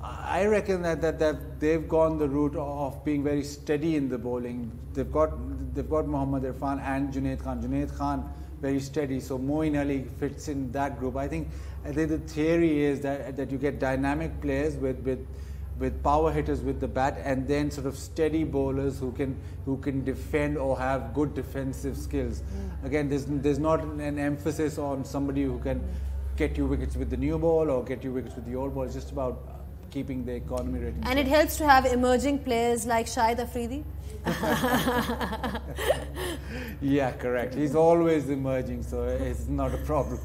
I reckon that they've gone the route of being very steady in the bowling. They've got Mohammad Irfan and Junaid Khan. Junaid Khan very steady, so Moeen Ali fits in that group. I think the theory is that you get dynamic players with power hitters with the bat, and then sort of steady bowlers who can defend or have good defensive skills. Again, there's not an emphasis on somebody who can get you wickets with the new ball or get you wickets with the old ball. It's just about keeping the economy rating. And it helps to have emerging players like Shahenshah Afridi. Yeah, correct. He's always emerging, so it's not a problem.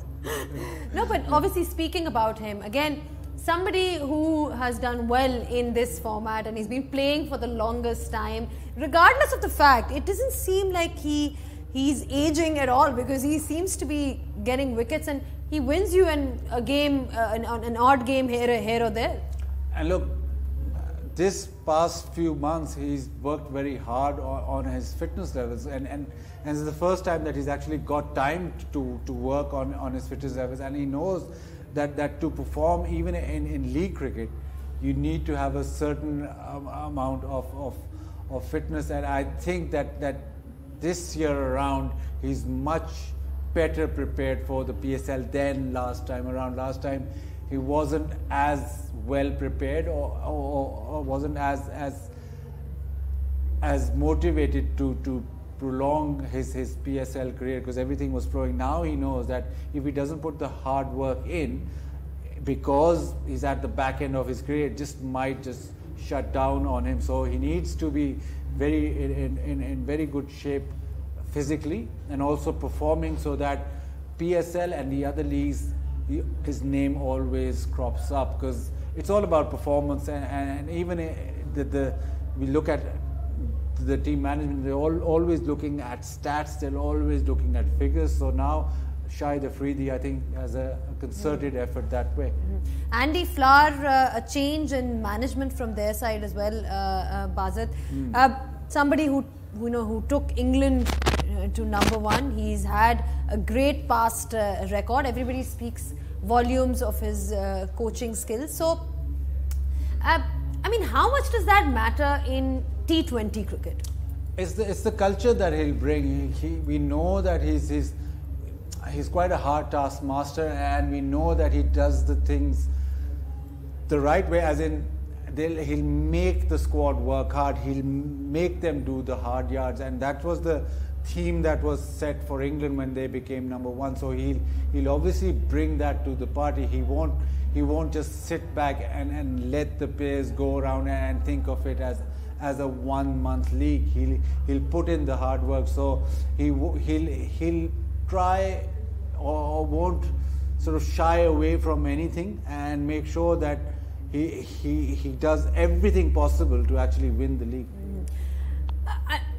No, but obviously speaking about him, again, somebody who has done well in this format and he's been playing for the longest time, regardless of the fact, it doesn't seem like he's aging at all, because he seems to be getting wickets and he wins you a game, an odd game here or there. And look, this past few months he's worked very hard on his fitness levels, and it's the first time that he's actually got time to work on his fitness levels, and he knows that to perform even in league cricket, you need to have a certain amount of fitness, and I think that this year around he's much better prepared for the PSL than last time around. Last time he wasn't as well prepared or wasn't as motivated to prolong his PSL career, because everything was flowing. Now he knows that if he doesn't put the hard work in, because he's at the back end of his career, it just might shut down on him. So he needs to be in very good shape physically and also performing, so that PSL and the other leagues, his name always crops up, because it's all about performance. And even we look at the team management, they're always looking at stats, they're always looking at figures. So now Shahenshah Afridi, I think, has a concerted effort that way. Andy Flower, a change in management from their side as well, Bazat. Somebody who took England to #1. He's had a great past record. Everybody speaks volumes of his coaching skills. So, I mean, how much does that matter in T20 cricket? It's the culture that he'll bring. We know that he's quite a hard taskmaster, and we know that he does the things the right way, as in he'll make the squad work hard, he'll make them do the hard yards, and that was the theme that was set for England when they became #1. So he'll obviously bring that to the party. He won't just sit back and let the players go around and think of it as a 1-month league. He'll put in the hard work. So he'll try or won't sort of shy away from anything and make sure that he does everything possible to actually win the league.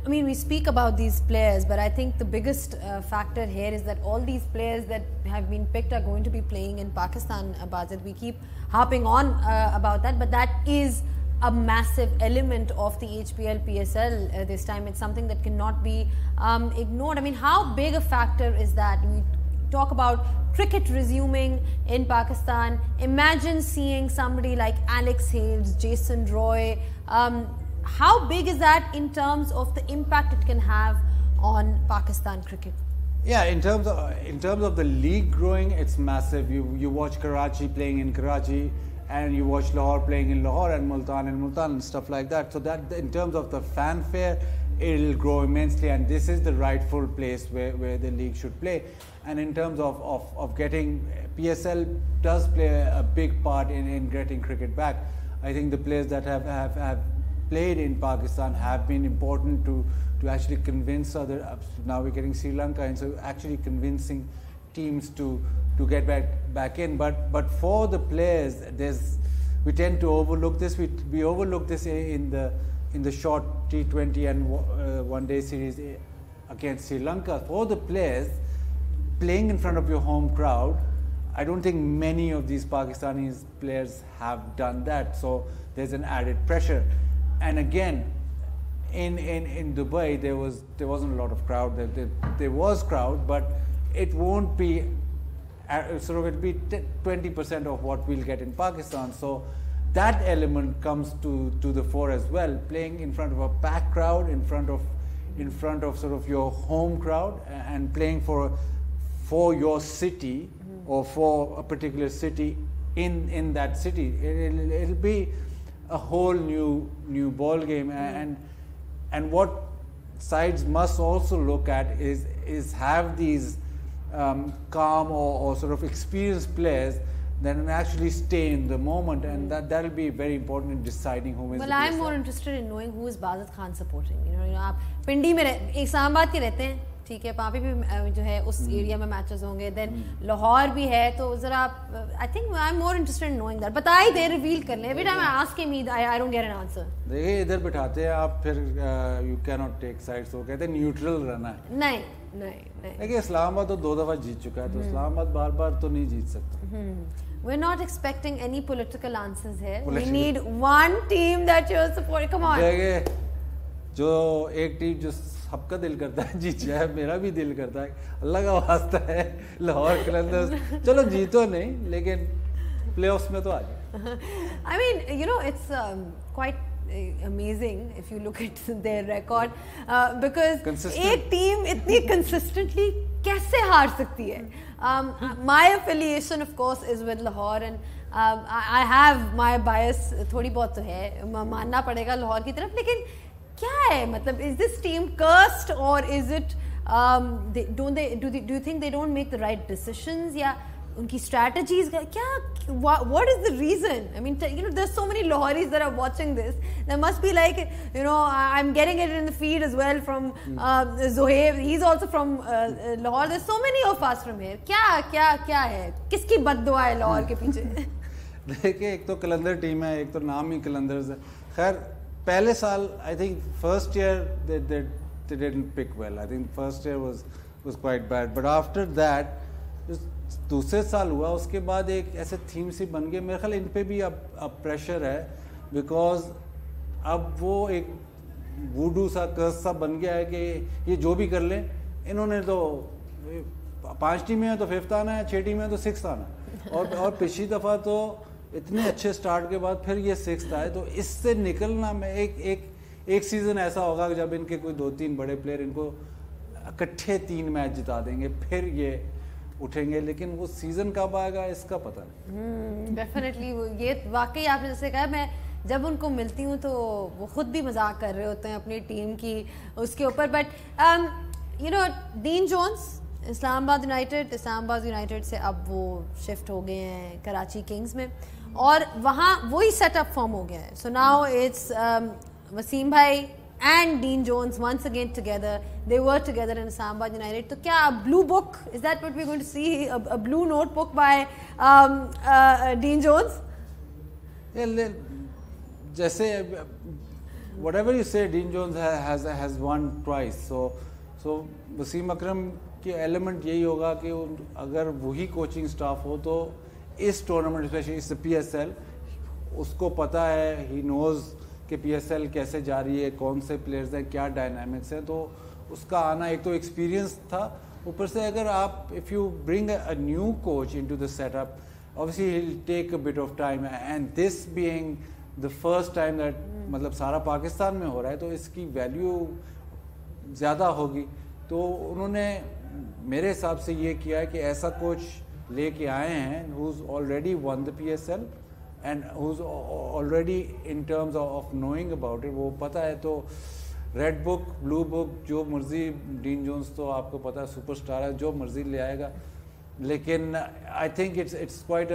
I mean, we speak about these players, but I think the biggest factor here is that all these players that have been picked are going to be playing in Pakistan. We keep harping on about that, but that is a massive element of the HBL PSL this time. It's something that cannot be ignored. I mean, how big a factor is that? We talk about cricket resuming in Pakistan. Imagine seeing somebody like Alex Hales, Jason Roy, how big is that in terms of the impact it can have on Pakistan cricket? Yeah, in terms of the league growing, it's massive. You watch Karachi playing in Karachi, and you watch Lahore playing in Lahore, and Multan and stuff like that. So that in terms of the fanfare, it'll grow immensely, and this is the rightful place where the league should play. And in terms of getting, PSL does play a big part in getting cricket back. I think the players that have played in Pakistan have been important to actually convince other. Now we're getting Sri Lanka, and so actually convincing teams to get back in. But for the players, we tend to overlook this. We overlook this in the short T20 and one-day series against Sri Lanka. For the players, playing in front of your home crowd, I don't think many of these Pakistani players have done that. So there's an added pressure. And again, in Dubai, there wasn't a lot of crowd. There was crowd, but it won't be it'll be 20% of what we'll get in Pakistan. So that element comes to the fore as well. Playing in front of a packed crowd, in front of sort of your home crowd, and playing for your city or for a particular city in that city, it'll be a whole new ball game. And what sides must also look at is have these calm or sort of experienced players that can actually stay in the moment, and that'll be very important in deciding who wins. Well, I'm more interested in knowing who is Bazat Khan supporting. You know, आप पिंडी में इस्लामाबाद के रहते हैं, ठीक है, वहाँ पे भी जो है उस एरिया में मैचेस होंगे. Then लाहौर भी है, तो जरा I think I'm more interested in knowing that. बता ही दे, reveal कर ले. Every time I ask him, I don't get an answer. देखिए इधर बिठाते हैं आप, फिर you cannot take sides. वो कहते हैं neutral रहना है. नहीं. देखिए इस्लामाबाद तो 2 दफा जीत चुका है, तो इस्लामाबाद बार-बार तो नहीं जीत सकता. We're not expecting any political answers here. We need one team that you're supporting. Come on. देखिए जो एक टीम जो सबका दिल करता है जीत जाए, मेरा भी दिल करता है, अल्लाह का वास्ता है लाहौर कलंदर्स चलो जीतो नहीं, लेकिन प्लेऑफ्स में तो आ जाए. I mean, you know, it's quite amazing if you look at their record, because एक टीम इतनी consistently कैसे हार सकती है? My affiliation, of course, is with Lahore, and I have my bias. थोड़ी बहुत तो है, मानना पड़ेगा लाहौर की तरफ. लेकिन क्या है, मतलब, is this team cursed, or is it do you think they don't make the right decisions, या उनकी strategies क्या, what is the reason? I mean, you know, there's so many Lahoris that are watching this. There must be, like, you know, I'm getting it in the feed as well from Zohaib. He's also from Lahore. There's so many of us from here. क्या है, किसकी बद्दुआ है लाहौर के पीछे? देखिए एक तो कलंदर team है, एक तो नाम ही कलंदर्स है. खैर पहले साल I think first year they didn't pick well. I think first year was quite bad, but after that दूसरे साल हुआ, उसके बाद एक ऐसे थीम सी बन गई. मेरे ख्याल इन पे भी अब प्रेशर है, बिकॉज अब वो एक वूडू सा कर्स सा बन गया है कि ये जो भी कर लें, इन्होंने तो 5 टीमें हैं तो 5th आना है, 6 टीमें हैं तो 6th आना है. और पिछली दफ़ा तो इतने अच्छे स्टार्ट के बाद फिर ये 6th आए. तो इससे निकलना में एक सीज़न ऐसा होगा कि जब इनके कोई 2-3 बड़े प्लेयर इनको इकट्ठे 3 मैच जिता देंगे, फिर ये उठेंगे. लेकिन वो सीजन कब आएगा इसका पता नहीं. डेफिनेटली ये वाकई आपने जैसे कहा, मैं जब उनको मिलती हूँ तो वो खुद भी मजाक कर रहे होते हैं अपनी टीम की उसके ऊपर. But you know, Dean Jones Islamabad United से अब वो शिफ्ट हो गए हैं कराची किंग्स में, और वहाँ वही सेटअप फॉर्म हो गया है. सो नाउ इट्स वसीम भाई and Dean Jones once again together. They were together in Sambar United. So, kya, a blue book? Is that what we're going to see? A blue notebook by Dean Jones? Yeah, जैसे whatever you say, Dean Jones has won twice. So Wasim अकरम के element यही होगा कि अगर वही coaching staff हो तो इस tournament, especially इस PSL, उसको पता है, he knows कि PSL कैसे जा रही है, कौन से प्लेयर्स हैं, क्या डायनामिक्स हैं. तो उसका आना एक तो एक्सपीरियंस था, ऊपर से अगर आप if you bring a new coach into the setup, obviously he'll take a bit of time, and this being the first time that मतलब सारा पाकिस्तान में हो रहा है, तो इसकी वैल्यू ज़्यादा होगी। तो उन्होंने मेरे हिसाब से ये किया है कि ऐसा कोच लेके आए हैं who's already won the PSL and who's already in terms of knowing about it, वो पता है। तो रेड बुक, ब्लू बुक, जो मर्जी, डीन जोन्स तो आपको पता है सुपरस्टार है, जो मर्जी ले आएगा। लेकिन आई थिंक इट्स क्वाइट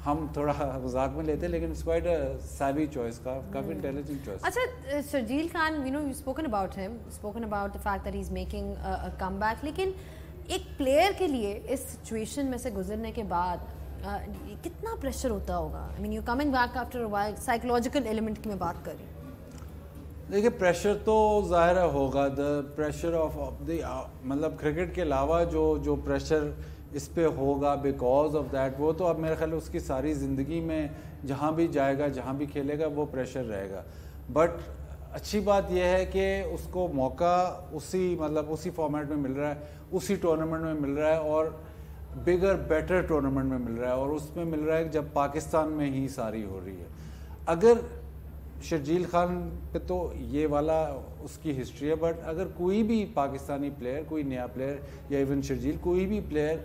हम थोड़ा मजाक में लेते हैं, लेकिन it's quite a savvy choice, काफी इंटेलिजेंट चॉइस। अच्छा, Sharjeel Khan, you know, you've spoken about him, spoken about the fact that he's making a comeback, लेकिन एक प्लेयर के लिए इस सिचुएशन में से गुजरने के बाद कितना प्रेशर होता होगा? I mean, you're coming back after a while, psychological element की मैं बात कर रही हूँ। देखिए, प्रेशर तो ज़ाहिर होगा, द प्रेशर ऑफ द मतलब क्रिकेट के अलावा जो प्रेशर इस पे होगा बिकॉज ऑफ दैट, वो तो अब मेरे ख्याल उसकी सारी ज़िंदगी में जहाँ भी जाएगा, जहाँ भी खेलेगा, वो प्रेशर रहेगा। बट अच्छी बात यह है कि उसको मौका उसी फॉर्मेट में मिल रहा है, उसी टूर्नामेंट में मिल रहा है, और बिगर बेटर टूर्नामेंट में मिल रहा है, और उसमें मिल रहा है जब पाकिस्तान में ही सारी हो रही है। अगर शर्जील खान पे तो ये वाला उसकी हिस्ट्री है, बट अगर कोई भी पाकिस्तानी प्लेयर, कोई नया प्लेयर या इवन शर्जील, कोई भी प्लेयर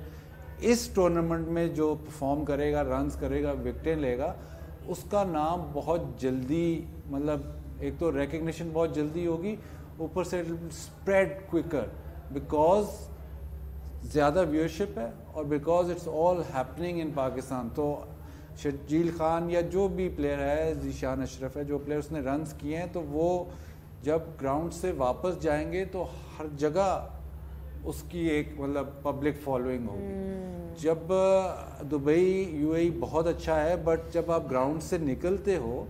इस टूर्नामेंट में जो परफॉर्म करेगा, रन्स करेगा, विकेटें लेगा, उसका नाम बहुत जल्दी, मतलब एक तो रिकग्निशन बहुत जल्दी होगी, ऊपर से स्प्रेड क्विकर, बिकॉज ज़्यादा व्यूअरशिप है और because it's all happening in Pakistan. तो शर्जील खान या जो भी प्लेयर है, ज़ीशान अशरफ है, जो प्लेयर उसने रन्स किए हैं, तो वो जब ग्राउंड से वापस जाएंगे तो हर जगह उसकी एक मतलब पब्लिक फॉलोइंग होगी। जब दुबई यूएई बहुत अच्छा है, बट जब आप ग्राउंड से निकलते हो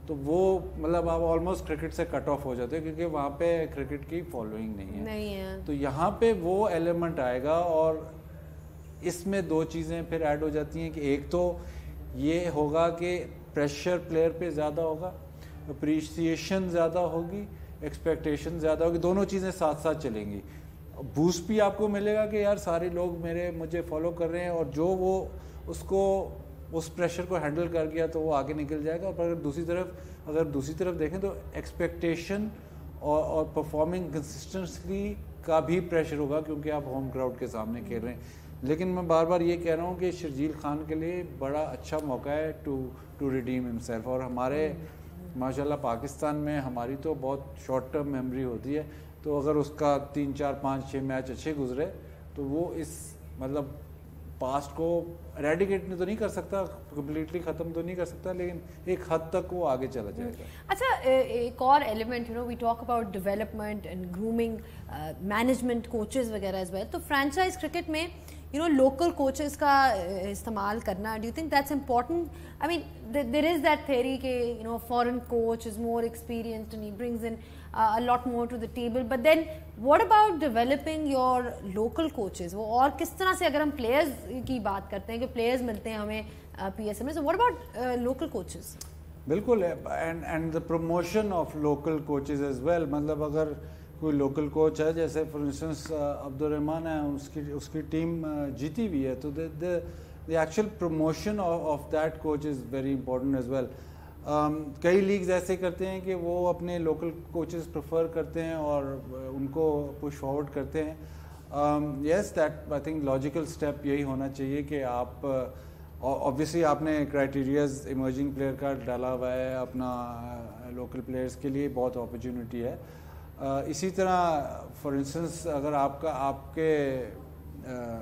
तो वो मतलब आप ऑलमोस्ट क्रिकेट से कट ऑफ हो जाते हो, क्योंकि वहाँ पे क्रिकेट की फॉलोइंग नहीं है। तो यहाँ पे वो एलिमेंट आएगा, और इसमें दो चीज़ें फिर ऐड हो जाती हैं कि एक तो ये होगा कि प्रेशर प्लेयर पे ज़्यादा होगा, अप्रिसिएशन ज़्यादा होगी, एक्सपेक्टेशन ज़्यादा होगी, दोनों चीज़ें साथ साथ चलेंगी। बूस्ट भी आपको मिलेगा कि यार सारे लोग मुझे फॉलो कर रहे हैं, और जो वो उसको उस प्रेशर को हैंडल कर गया तो वो आगे निकल जाएगा। और अगर दूसरी तरफ देखें तो एक्सपेक्टेशन और परफॉर्मिंग कंसिस्टेंटली का भी प्रेशर होगा, क्योंकि आप होम क्राउड के सामने खेल रहे हैं। लेकिन मैं बार बार ये कह रहा हूँ कि शर्जील खान के लिए बड़ा अच्छा मौका है टू रिडीम हिमसेल्फ। और हमारे माशाल्लाह पाकिस्तान में हमारी तो बहुत शॉर्ट टर्म मेमोरी होती है, तो अगर उसका 3, 4, 5, 6 मैच अच्छे गुजरे तो वो इस मतलब पास्ट को रेडिकेट तो नहीं कर सकता, कम्प्लीटली ख़त्म तो नहीं कर सकता, लेकिन एक हद तक वो आगे चला जाएगा। अच्छा, एक और element, we talk about development and grooming, management, coaches वगैरह एज वेल। तो फ्रेंचाइज क्रिकेट में लोकल कोचेस का इस्तेमाल करना, do you think that's important? I mean there is that theory कि foreign coach is more experienced and he brings in a lot more to the table, but then what about developing your local coaches? वो और किस तरह से, अगर हम players की बात करते हैं कि players मिलते हैं हमें PSL में, so what about local coaches? बिल्कुल, and the promotion of local coaches as well। मतलब अगर कोई लोकल कोच है, जैसे फॉर इंस्टेंस अब्दुलरहमान है, उसकी टीम जीती हुई है, तो the actual promotion of that coach is very important as well। कई लीग्स ऐसे करते हैं कि वो अपने लोकल कोचेस प्रेफर करते हैं और उनको पुश फॉरवर्ड करते हैं। Yes, that I think logical step यही होना चाहिए कि आप ऑब्वियसली आपने क्राइटेरियाज इमर्जिंग प्लेयर का डाला हुआ है, अपना लोकल प्लेयर्स के लिए बहुत अपॉर्चुनिटी है। इसी तरह फॉर इंस्टेंस अगर आपके